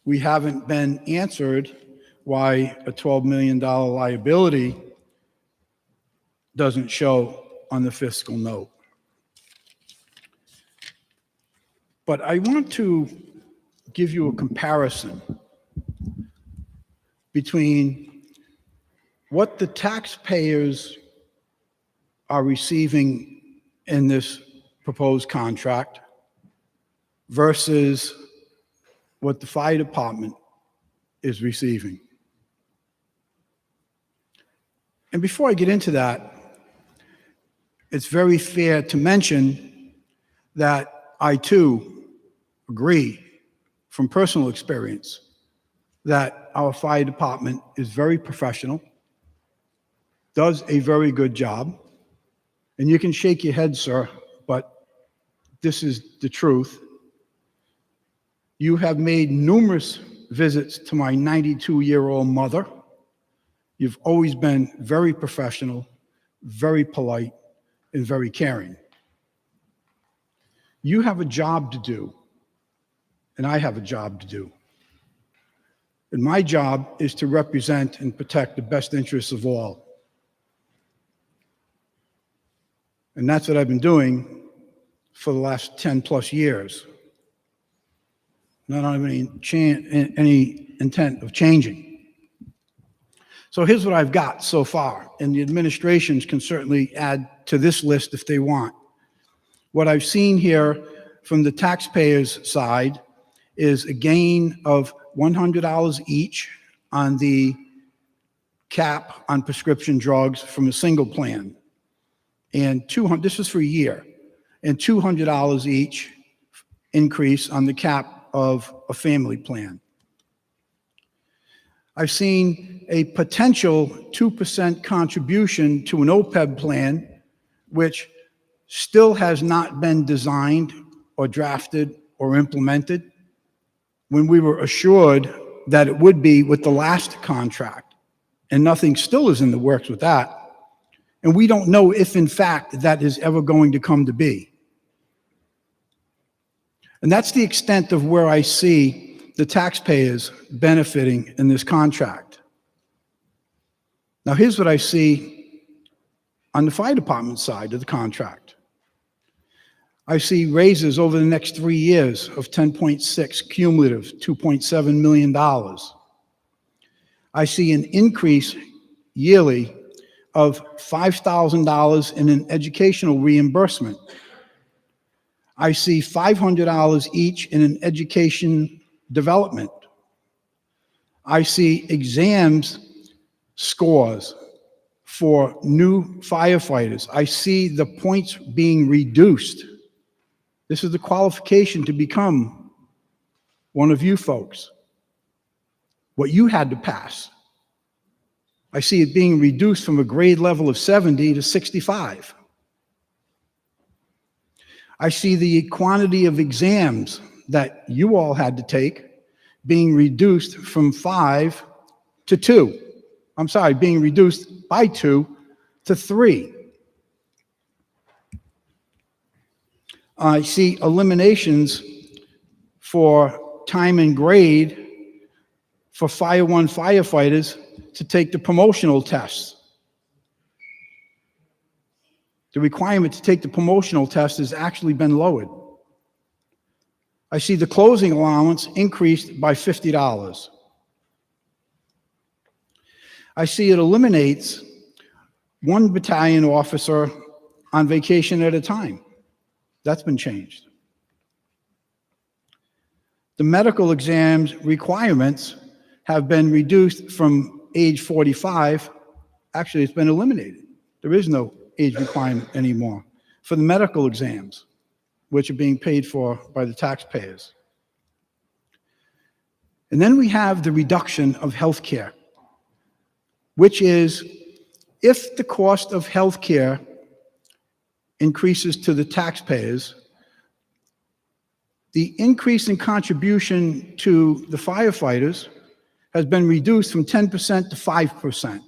We haven't been answered why a $12 million liability doesn't show on the fiscal note. But I want to give you a comparison between what the taxpayers are receiving in this proposed contract versus what the fire department is receiving. And before I get into that, it's very fair to mention that I too agree from personal experience that our fire department is very professional, does a very good job, and you can shake your head, sir, but this is the truth. You have made numerous visits to my 92-year-old mother. You've always been very professional, very polite, and very caring. You have a job to do, and I have a job to do. And my job is to represent and protect the best interests of all. And that's what I've been doing for the last 10 plus years. Not have any intent of changing. So here's what I've got so far, and the administrations can certainly add to this list if they want. What I've seen here from the taxpayers' side is a gain of $100 each on the cap on prescription drugs from a single plan, and this is for a year, and $200 each increase on the cap of a family plan. I've seen a potential 2% contribution to an OPEB plan, which still has not been designed or drafted or implemented, when we were assured that it would be with the last contract, and nothing still is in the works with that. And we don't know if, in fact, that is ever going to come to be. And that's the extent of where I see the taxpayers benefiting in this contract. Now, here's what I see on the fire department side of the contract. I see raises over the next 3 years of 10.6 cumulative, $2.7 million. I see an increase yearly of $5,000 in an educational reimbursement. I see $500 each in an education development. I see exams scores for new firefighters. I see the points being reduced. This is the qualification to become one of you folks. What you had to pass. I see it being reduced from a grade level of 70 to 65. I see the quantity of exams that you all had to take being reduced from 5 to 2. I'm sorry, being reduced by 2 to 3. I see eliminations for time and grade for Fire 1 firefighters to take the promotional tests. The requirement to take the promotional test has actually been lowered. I see the closing allowance increased by $50. I see it eliminates 1 battalion officer on vacation at a time. That's been changed. The medical exams requirements have been reduced from age 45. Actually, it's been eliminated. There is no age requirement anymore for the medical exams, which are being paid for by the taxpayers. And then we have the reduction of health care, which is if the cost of health care increases to the taxpayers, The increase in contribution to the firefighters has been reduced from 10% to 5%.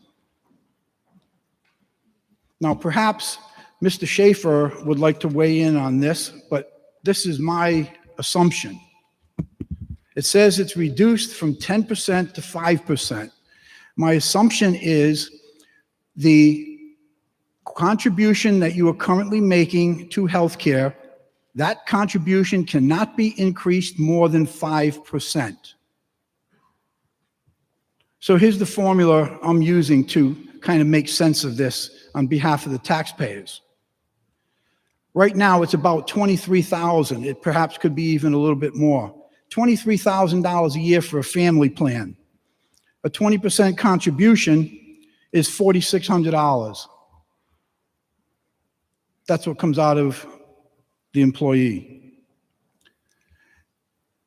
Now, perhaps Mr. Schaefer would like to weigh in on this, but this is my assumption. It says it's reduced from 10% to 5%. My assumption is the contribution that you are currently making to healthcare, that contribution cannot be increased more than 5%. So here's the formula I'm using to kind of make sense of this on behalf of the taxpayers. Right now, it's about $23,000. It perhaps could be even a little bit more. $23,000 a year for a family plan. A 20% contribution is $4,600. That's what comes out of the employee.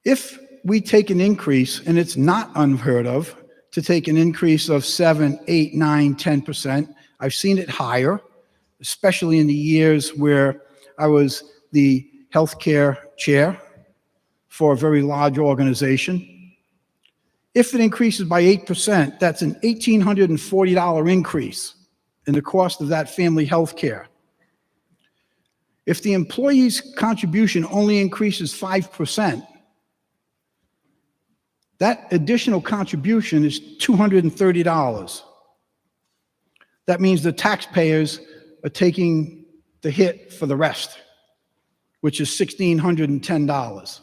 If we take an increase, and it's not unheard of to take an increase of 7, 8, 9, 10%, I've seen it higher, especially in the years where I was the healthcare chair for a very large organization. If it increases by 8%, that's an $1,840 increase in the cost of that family health care. If the employee's contribution only increases 5%, that additional contribution is $230. That means the taxpayers are taking the hit for the rest, which is $1,610.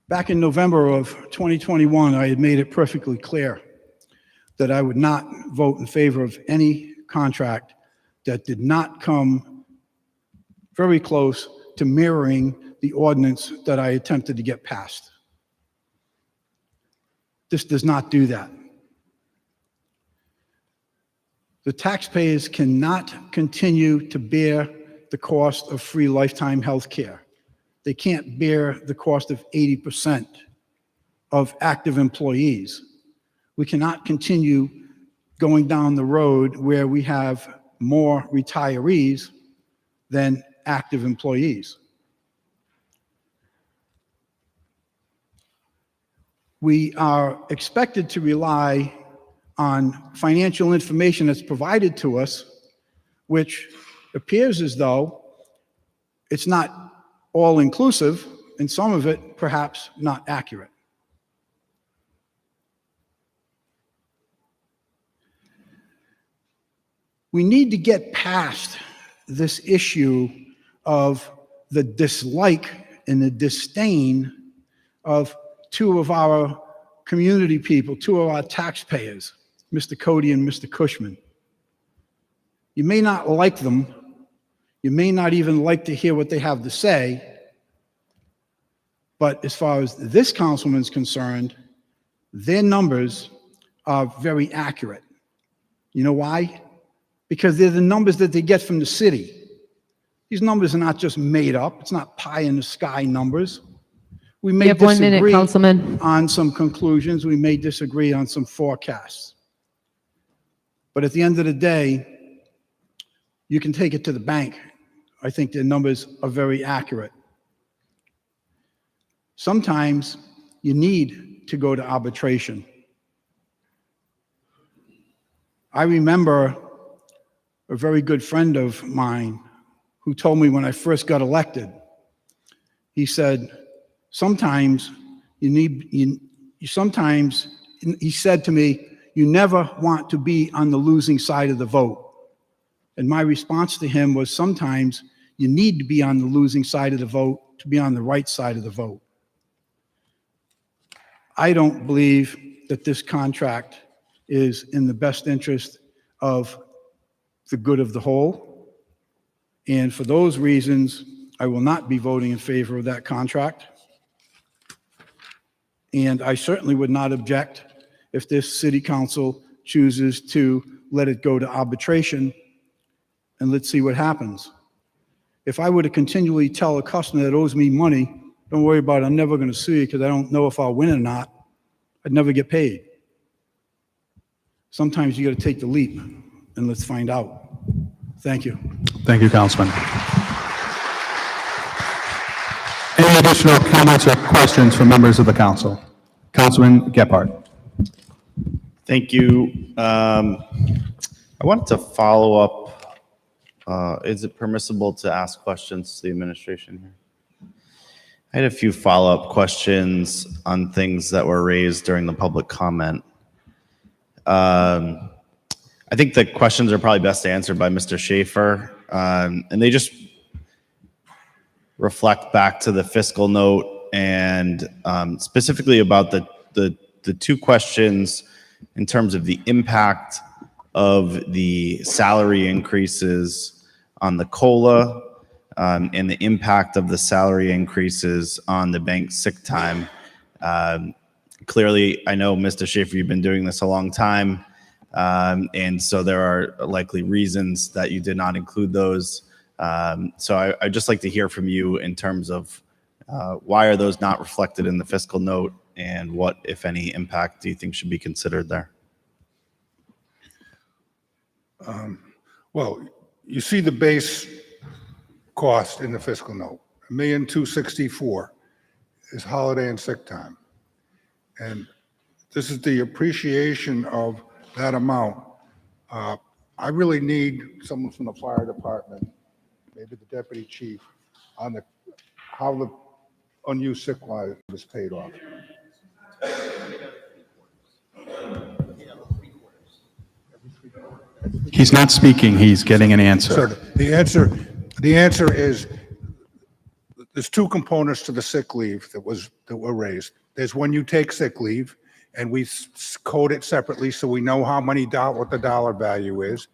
Back in November of 2021, I had made it perfectly clear that I would not vote in favor of any contract that did not come very close to mirroring the ordinance that I attempted to get passed. This does not do that. The taxpayers cannot continue to bear the cost of free lifetime health care. They can't bear the cost of 80% of active employees. We cannot continue going down the road where we have more retirees than active employees. We are expected to rely on financial information that's provided to us, which appears as though it's not all-inclusive, and some of it perhaps not accurate. We need to get past this issue of the dislike and the disdain of two of our community people, two of our taxpayers, Mr. Cody and Mr. Cushman. You may not like them. You may not even like to hear what they have to say, but as far as this councilman's concerned, their numbers are very accurate. You know why? Because they're the numbers that they get from the city. These numbers are not just made up. It's not pie in the sky numbers. We may have 1 minute, disagree Councilman. on some conclusions. We may disagree on some forecasts. But at the end of the day, you can take it to the bank. I think their numbers are very accurate. Sometimes you need to go to arbitration. I remember a very good friend of mine who told me when I first got elected, he said, sometimes he said to me, you never want to be on the losing side of the vote. And my response to him was, sometimes you need to be on the losing side of the vote to be on the right side of the vote. I don't believe that this contract is in the best interest of the good of the whole. And for those reasons, I will not be voting in favor of that contract. And I certainly would not object if this city council chooses to let it go to arbitration, and let's see what happens. If I were to continually tell a customer that owes me money, don't worry about it, I'm never going to sue you because I don't know if I'll win or not. I'd never get paid. Sometimes you got to take the leap, and let's find out. Thank you. Thank you, Councilman. Any additional comments or questions from members of the council? Councilman Gephardt. Thank you. I wanted to follow up. Is it permissible to ask questions to the administration here? I had a few follow-up questions on things that were raised during the public comment. I think the questions are probably best answered by Mr. Schaefer, and they just reflect back to the fiscal note and specifically about the two questions in terms of the impact of the salary increases on the COLA and the impact of the salary increases on the bank sick time. Clearly, I know, Mr. Schaefer, you've been doing this a long time, and so there are likely reasons that you did not include those. So I'd just like to hear from you in terms of why are those not reflected in the fiscal note, and what, if any, impact do you think should be considered there? Well, you see the base cost in the fiscal note, $1,264,000 is holiday and sick time. And this is the appreciation of that amount. I really need someone from the fire department, maybe the deputy chief, on how the unused sick leave is paid off. He's not speaking, he's getting an answer. Sir, the answer is there's two components to the sick leave that were raised. There's when you take sick leave, and we code it separately so we know what the dollar value is,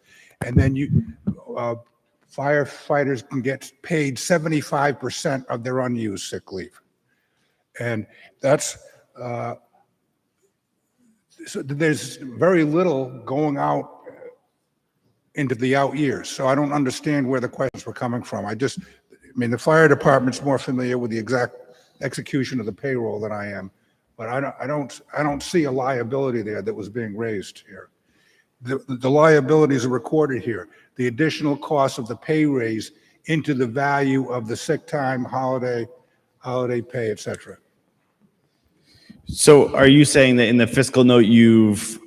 and then firefighters can get paid 75% of their unused sick leave, and that's so there's very little going out into the out years. So I don't understand where the questions were coming from. I mean, the fire department's more familiar with the exact execution of the payroll than I am, but I don't see a liability there that was being raised here. The liabilities are recorded here. The additional cost of the pay raise into the value of the sick time, holiday pay, et cetera. So are you saying that in the fiscal note, you've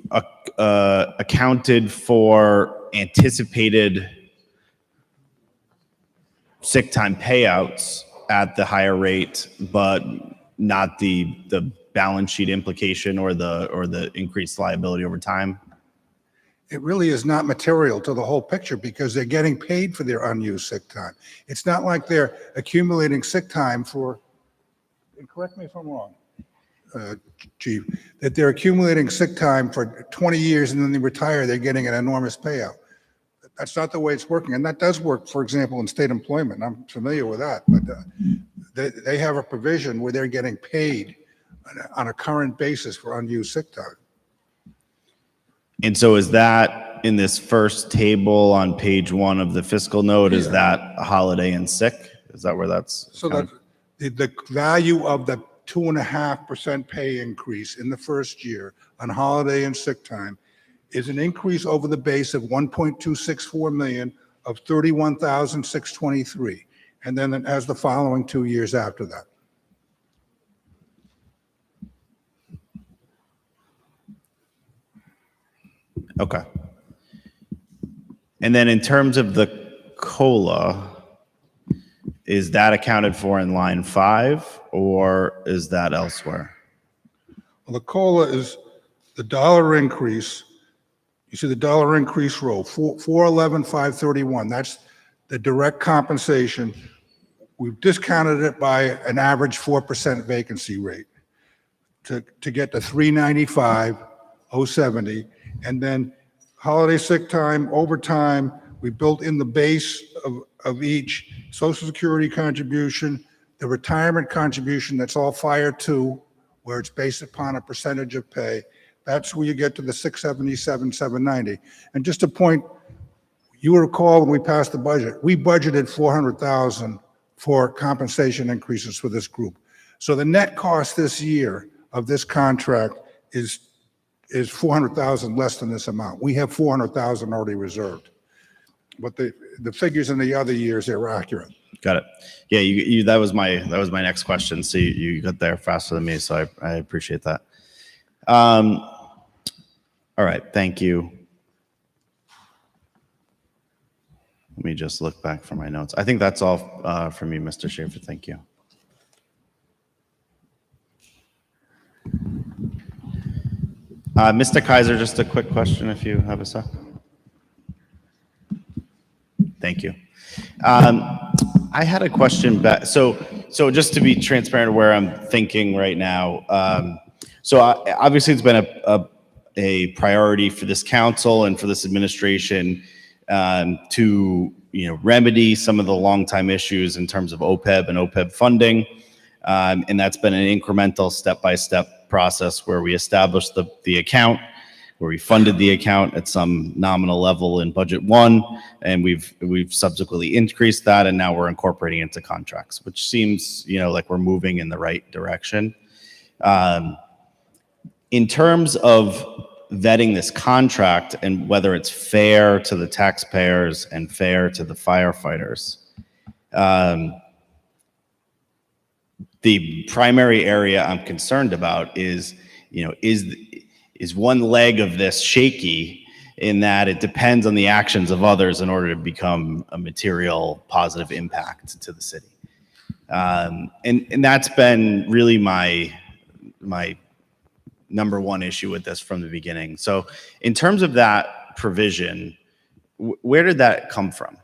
accounted for anticipated sick time payouts at the higher rate, but not the balance sheet implication or the increased liability over time? It really is not material to the whole picture because they're getting paid for their unused sick time. It's not like they're accumulating sick time for, and correct me if I'm wrong, Chief, that they're accumulating sick time for 20 years and then they retire, they're getting an enormous payout. That's not the way it's working. And that does work, for example, in state employment. I'm familiar with that. But they have a provision where they're getting paid on a current basis for unused sick time. And so is that in this first table on page 1 of the fiscal note, is that holiday and sick? Is that where that's? So that the value of the 2.5% pay increase in the first year on holiday and sick time is an increase over the base of 1.264 million of 31,623. And then it has the following 2 years after that. Okay. And then in terms of the COLA, is that accounted for in line 5 or is that elsewhere? Well, the COLA is the dollar increase. You see the dollar increase row, 411,531. That's the direct compensation. We've discounted it by an average 4% vacancy rate to get to 395,070. And then holiday sick time, overtime, we built in the base of each, Social Security contribution, the retirement contribution, that's all Fire 2, where it's based upon a percentage of pay. That's where you get to the 677, 790. And just a point, you recall when we passed the budget, we budgeted 400,000 for compensation increases for this group. So the net cost this year of this contract is 400,000 less than this amount. We have 400,000 already reserved. But the figures in the other years, they're accurate. Got it. Yeah, that was my next question. So you got there faster than me, so I appreciate that. All right, thank you. Let me just look back for my notes. I think that's all from me, Mr. Schaefer. Thank you. Mr. Kaiser, just a quick question if you have a sec. Thank you. I had a question back. So just to be transparent where I'm thinking right now. Obviously it's been a priority for this council and for this administration to remedy some of the longtime issues in terms of OPEB and OPEB funding. And that's been an incremental step-by-step process where we established the account, where we funded the account at some nominal level in budget 1, and we've subsequently increased that, and now we're incorporating into contracts, which seems like we're moving in the right direction. In terms of vetting this contract and whether it's fair to the taxpayers and fair to the firefighters, the primary area I'm concerned about is one leg of this shaky in that it depends on the actions of others in order to become a material positive impact to the city. And that's been really my number one issue with this from the beginning. So in terms of that provision, where did that come from?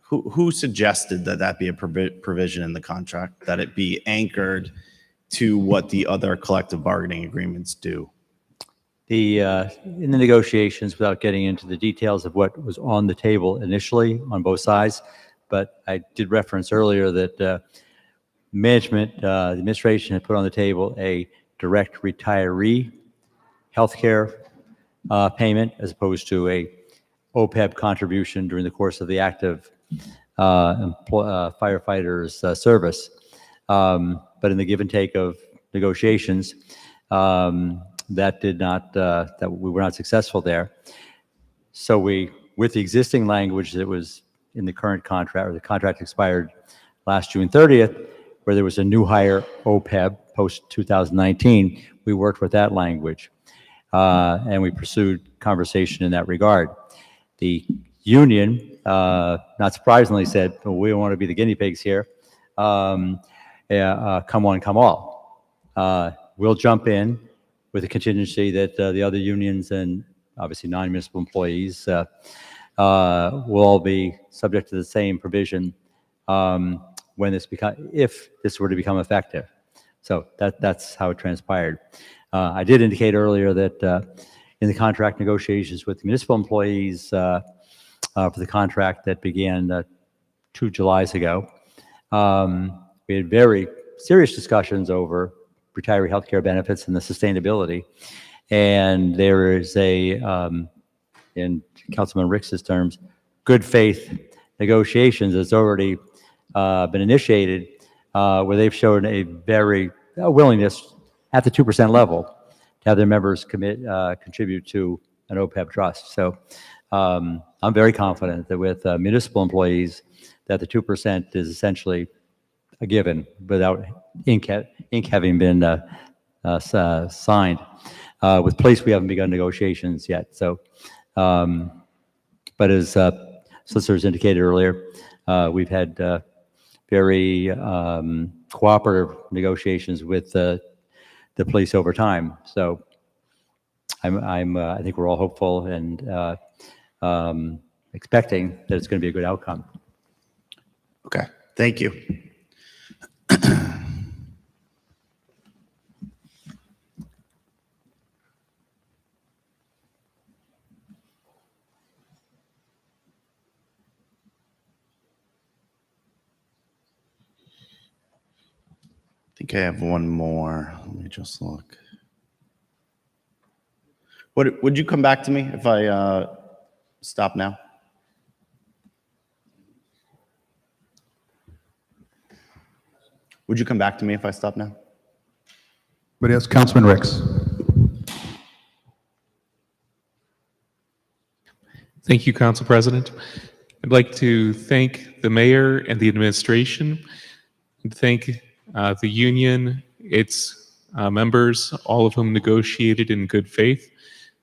Who suggested that be a provision in the contract, that it be anchored to what the other collective bargaining agreements do? In the negotiations, without getting into the details of what was on the table initially on both sides, but I did reference earlier that management, the administration had put on the table a direct retiree healthcare payment as opposed to a OPEB contribution during the course of the active firefighters service. But in the give and take of negotiations, that did not, that we were not successful there. So with the existing language that was in the current contract, or the contract expired last June 30th, where there was a new hire OPEB post 2019, we worked with that language, and we pursued conversation in that regard. The union, not surprisingly, said, well, we don't want to be the guinea pigs here. Come one, come all. We'll jump in with a contingency that the other unions and obviously non-municipal employees will all be subject to the same provision if this were to become effective. So that's how it transpired. I did indicate earlier that in the contract negotiations with the municipal employees for the contract that began 2 Julys ago, we had very serious discussions over retiree healthcare benefits and the sustainability. And there is in Councilman Ricks's terms, good faith negotiations that's already been initiated, where they've shown a very willingness at the 2% level to have their members contribute to an OPEB trust. So I'm very confident that with municipal employees, that the 2% is essentially a given without ink having been signed. With police, we haven't begun negotiations yet. So, but as solicitors indicated earlier, we've had very cooperative negotiations with the police over time. So I think we're all hopeful and expecting that it's going to be a good outcome. Okay, thank you. I think I have one more. Let me just look. Would you come back to me if I stop now? Would you come back to me if I stop now? But yes, Councilman Ricks. Thank you, Council President. I'd like to thank the mayor and the administration, and thank the union, its members, all of whom negotiated in good faith.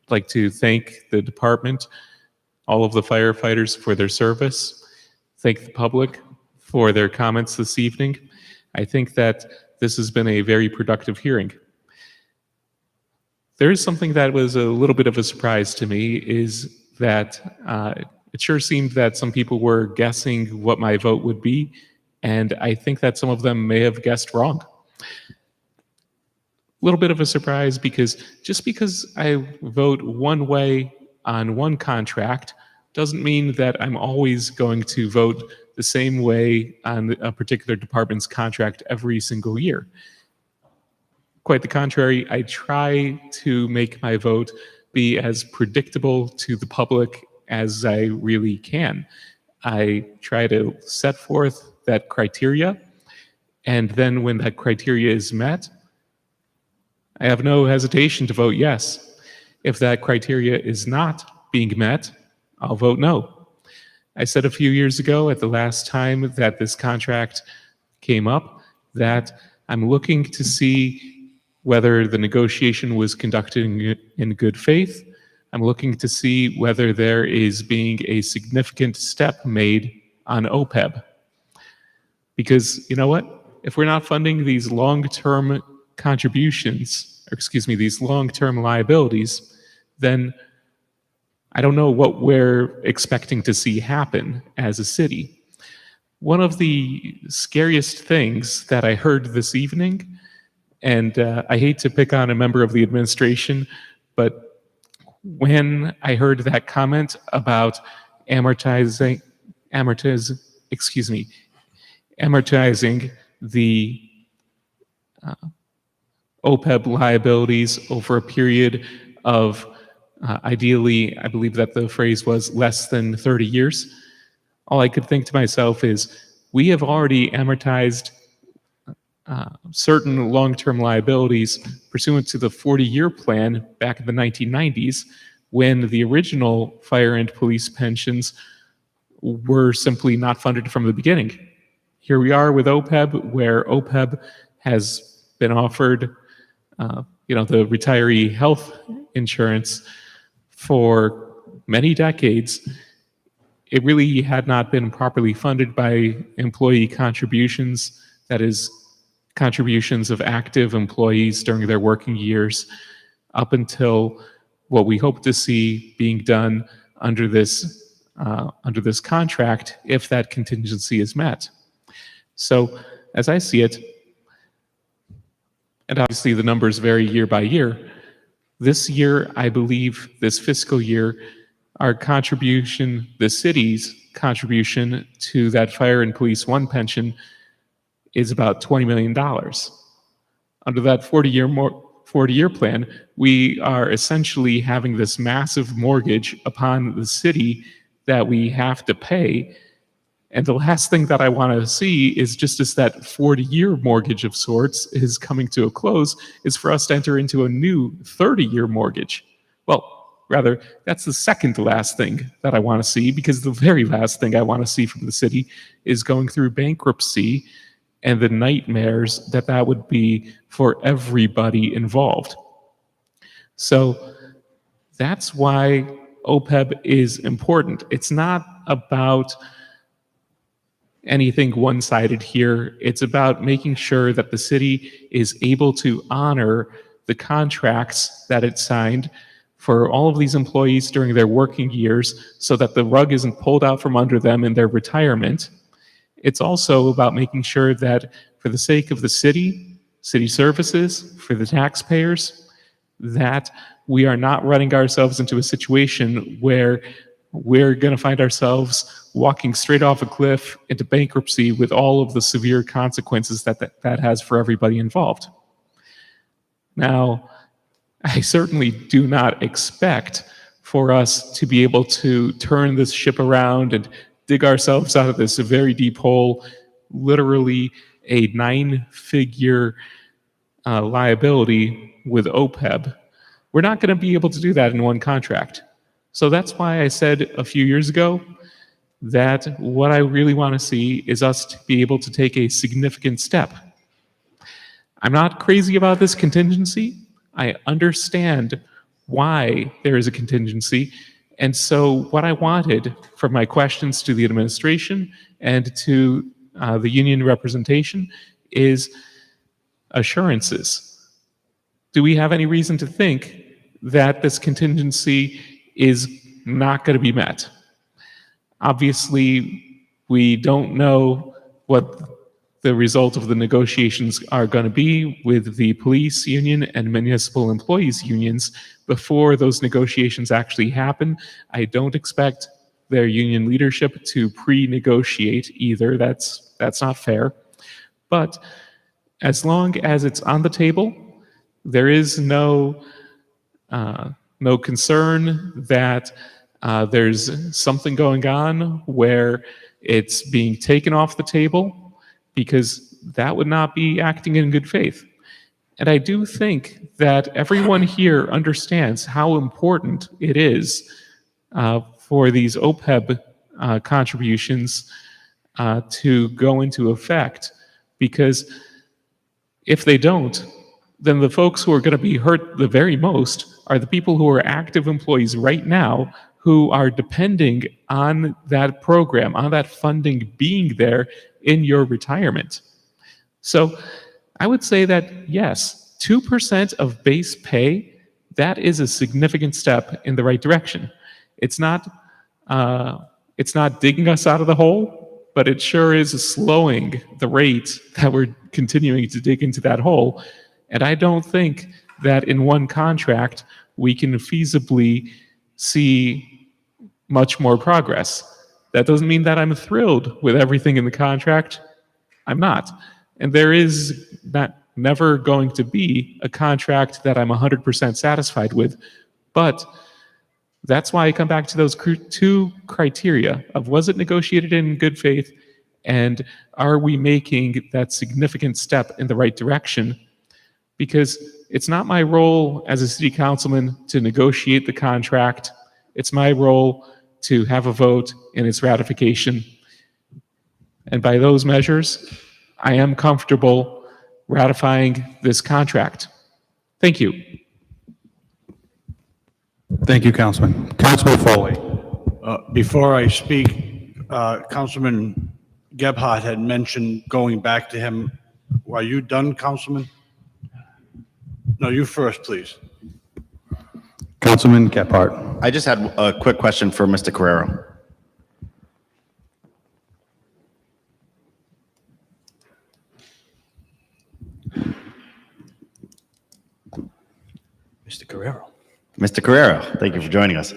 I'd like to thank the department, all of the firefighters for their service. Thank the public for their comments this evening. I think that this has been a very productive hearing. There is something that was a little bit of a surprise to me, is that it sure seemed that some people were guessing what my vote would be, and I think that some of them may have guessed wrong. A little bit of a surprise, because just because I vote one way on one contract doesn't mean that I'm always going to vote the same way on a particular department's contract every single year. Quite the contrary, I try to make my vote be as predictable to the public as I really can. I try to set forth that criteria, and then when that criteria is met, I have no hesitation to vote yes. If that criteria is not being met, I'll vote no. I said a few years ago, at the last time that this contract came up, that I'm looking to see whether the negotiation was conducted in good faith. I'm looking to see whether there is being a significant step made on OPEB. Because you know what? If we're not funding these long-term contributions, or excuse me, these long-term liabilities, then I don't know what we're expecting to see happen as a city. One of the scariest things that I heard this evening, and I hate to pick on a member of the administration, but when I heard that comment about amortizing the OPEB liabilities over a period of ideally, I believe that the phrase was less than 30 years, all I could think to myself is, we have already amortized certain long-term liabilities pursuant to the 40-year plan back in the 1990s, when the original fire and police pensions were simply not funded from the beginning. Here we are with OPEB, where OPEB has been offered, the retiree health insurance for many decades. It really had not been properly funded by employee contributions, that is, contributions of active employees during their working years, up until what we hope to see being done under this contract, if that contingency is met. So, as I see it, and obviously the numbers vary year by year, this year, I believe, this fiscal year, our contribution, the city's contribution to that Fire and Police One pension is about $20 million. Under that 40-year plan, we are essentially having this massive mortgage upon the city that we have to pay. And the last thing that I want to see is, just as that 40-year mortgage of sorts is coming to a close, is for us to enter into a new 30-year mortgage. Well, rather, that's the second to last thing that I want to see, because the very last thing I want to see from the city is going through bankruptcy and the nightmares that would be for everybody involved. So that's why OPEB is important. It's not about anything one-sided here. It's about making sure that the city is able to honor the contracts that it signed for all of these employees during their working years, so that the rug isn't pulled out from under them in their retirement. It's also about making sure that, for the sake of the city services, for the taxpayers, that we are not running ourselves into a situation where we're going to find ourselves walking straight off a cliff into bankruptcy with all of the severe consequences that has for everybody involved. Now, I certainly do not expect for us to be able to turn this ship around and dig ourselves out of this very deep hole literally a 9-figure liability with OPEB. We're not going to be able to do that in one contract. So that's why I said a few years ago that what I really want to see is us to be able to take a significant step. I'm not crazy about this contingency. I understand why there is a contingency. And so what I wanted from my questions to the administration and to the union representation is assurances. Do we have any reason to think that this contingency is not going to be met? Obviously, we don't know what the result of the negotiations are going to be with the police union and municipal employees unions before those negotiations actually happen. I don't expect their union leadership to pre-negotiate either. That's not fair. But as long as it's on the table, there is no concern that there's something going on where it's being taken off the table, because that would not be acting in good faith. And I do think that everyone here understands how important it is for these OPEB contributions to go into effect, because if they don't, then the folks who are going to be hurt the very most are the people who are active employees right now who are depending on that program, on that funding being there in your retirement. So I would say that, yes, 2% of base pay, that is a significant step in the right direction. It's not digging us out of the hole, but it sure is slowing the rate that we're continuing to dig into that hole. And I don't think that in one contract we can feasibly see much more progress. That doesn't mean that I'm thrilled with everything in the contract. I'm not. And there is never going to be a contract that I'm 100% satisfied with. But that's why I come back to those two criteria of, was it negotiated in good faith, and are we making that significant step in the right direction? Because it's not my role as a city councilman to negotiate the contract. It's my role to have a vote in its ratification. And by those measures, I am comfortable ratifying this contract. Thank you. Thank you, Councilman. Councilman Foley. Before I speak, Councilman Gebhardt had mentioned going back to him. Are you done, Councilman? No, you first, please. Councilman Gebhardt. I just had a quick question for Mr. Carrero. Mr. Carrero. Mr. Carrero, thank you for joining us.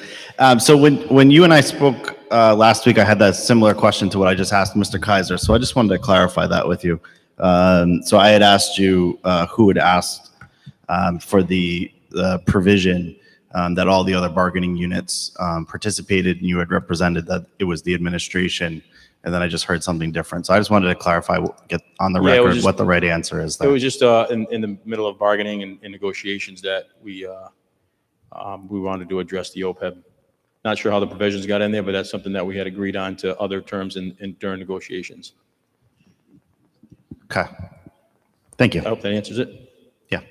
So when you and I spoke last week, I had that similar question to what I just asked Mr. Kaiser. So I just wanted to clarify that with you. So I had asked you who had asked for the provision that all the other bargaining units participated, and you had represented that it was the administration, and then I just heard something different. So I just wanted to clarify, get on the record what the right answer is there. It was just in the middle of bargaining and negotiations that we wanted to address the OPEB. Not sure how the provisions got in there, but that's something that we had agreed on to other terms during negotiations. Okay. Thank you. I hope that answers it. Yeah.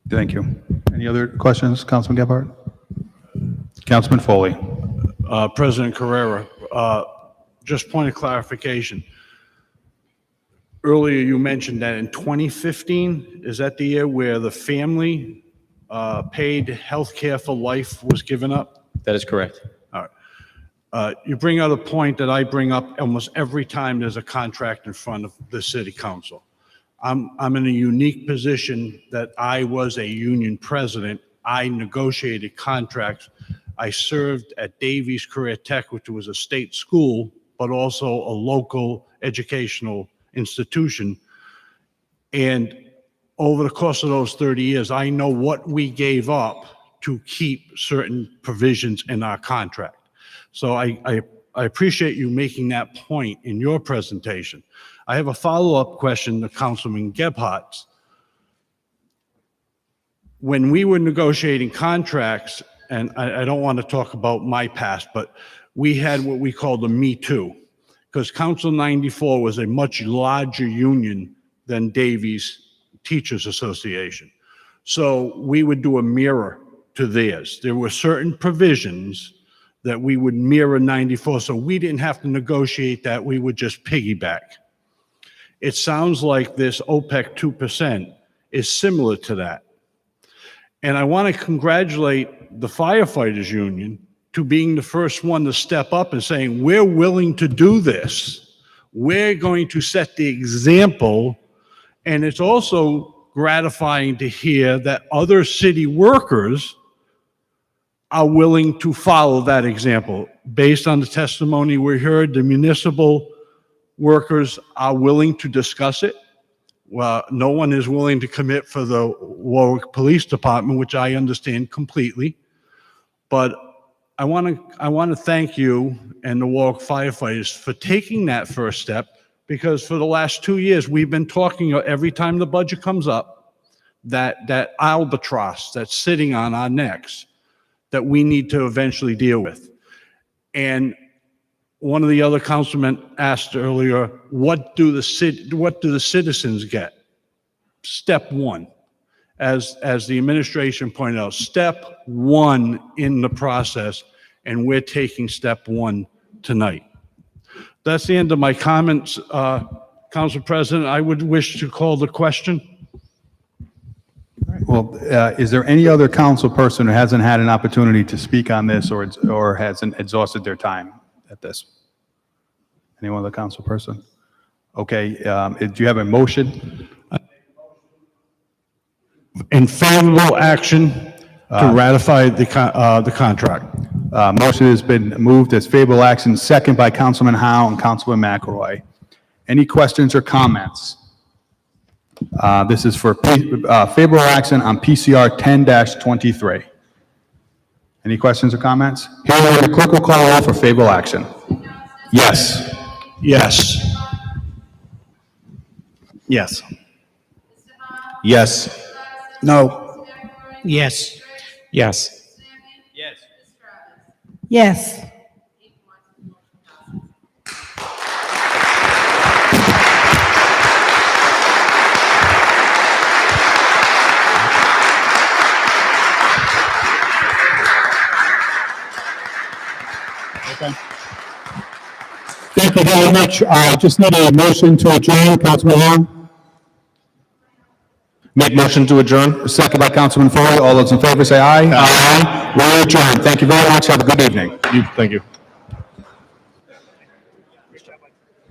Thank you. Any other questions, Councilman Gebhardt? Councilman Foley. President Carrera, just point of clarification. Earlier, you mentioned that in 2015, is that the year where the family paid health care for life was given up? That is correct. All right. You bring out a point that I bring up almost every time there's a contract in front of the city council. I'm in a unique position that I was a union president. I negotiated contracts. I served at Davies Career Tech, which was a state school, but also a local educational institution. And over the course of those 30 years, I know what we gave up to keep certain provisions in our contract. So I I appreciate you making that point in your presentation. I have a follow-up question to Councilman Gebhardt. When we were negotiating contracts, and I don't want to talk about my past, but we had what we called a Me Too, because Council 94 was a much larger union than Davies Teachers Association. So we would do a mirror to theirs. There were certain provisions that we would mirror 94, so we didn't have to negotiate that, we would just piggyback. It sounds like this OPEC 2% is similar to that. And I want to congratulate the firefighters union to being the first one to step up and saying, we're willing to do this. We're going to set the example. And it's also gratifying to hear that other city workers are willing to follow that example. Based on the testimony we heard, the municipal workers are willing to discuss it. Well, no one is willing to commit for the Warwick Police Department, which I understand completely. But I want to thank you and the Warwick firefighters for taking that first step, because for the last 2 years, we've been talking every time the budget comes up, that albatross that's sitting on our necks that we need to eventually deal with. And one of the other councilmen asked earlier, what do the citizens get? Step one, as the administration pointed out, step one in the process, and we're taking step one tonight. That's the end of my comments, Council President. I would wish to call the question. Well, is there any other council person who hasn't had an opportunity to speak on this or hasn't exhausted their time at this? Any other council person? Okay, do you have a motion? In favorable action to ratify the contract. Motion has been moved as favorable action, second by Councilman Howe and Councilman McElroy. Any questions or comments? This is for favorable action on PCR 10-23. Any questions or comments? Hearing the clerk will call roll for favorable action. Yes. Yes. Yes. Yes. No. Yes. Yes. Yes. Thank you very much. Just need a motion to adjourn, Councilman Long. Make motion to adjourn? Second by Councilman Foley. All those in favor say aye. Aye. We're adjourned. Thank you very much. Have a good evening. Thank you.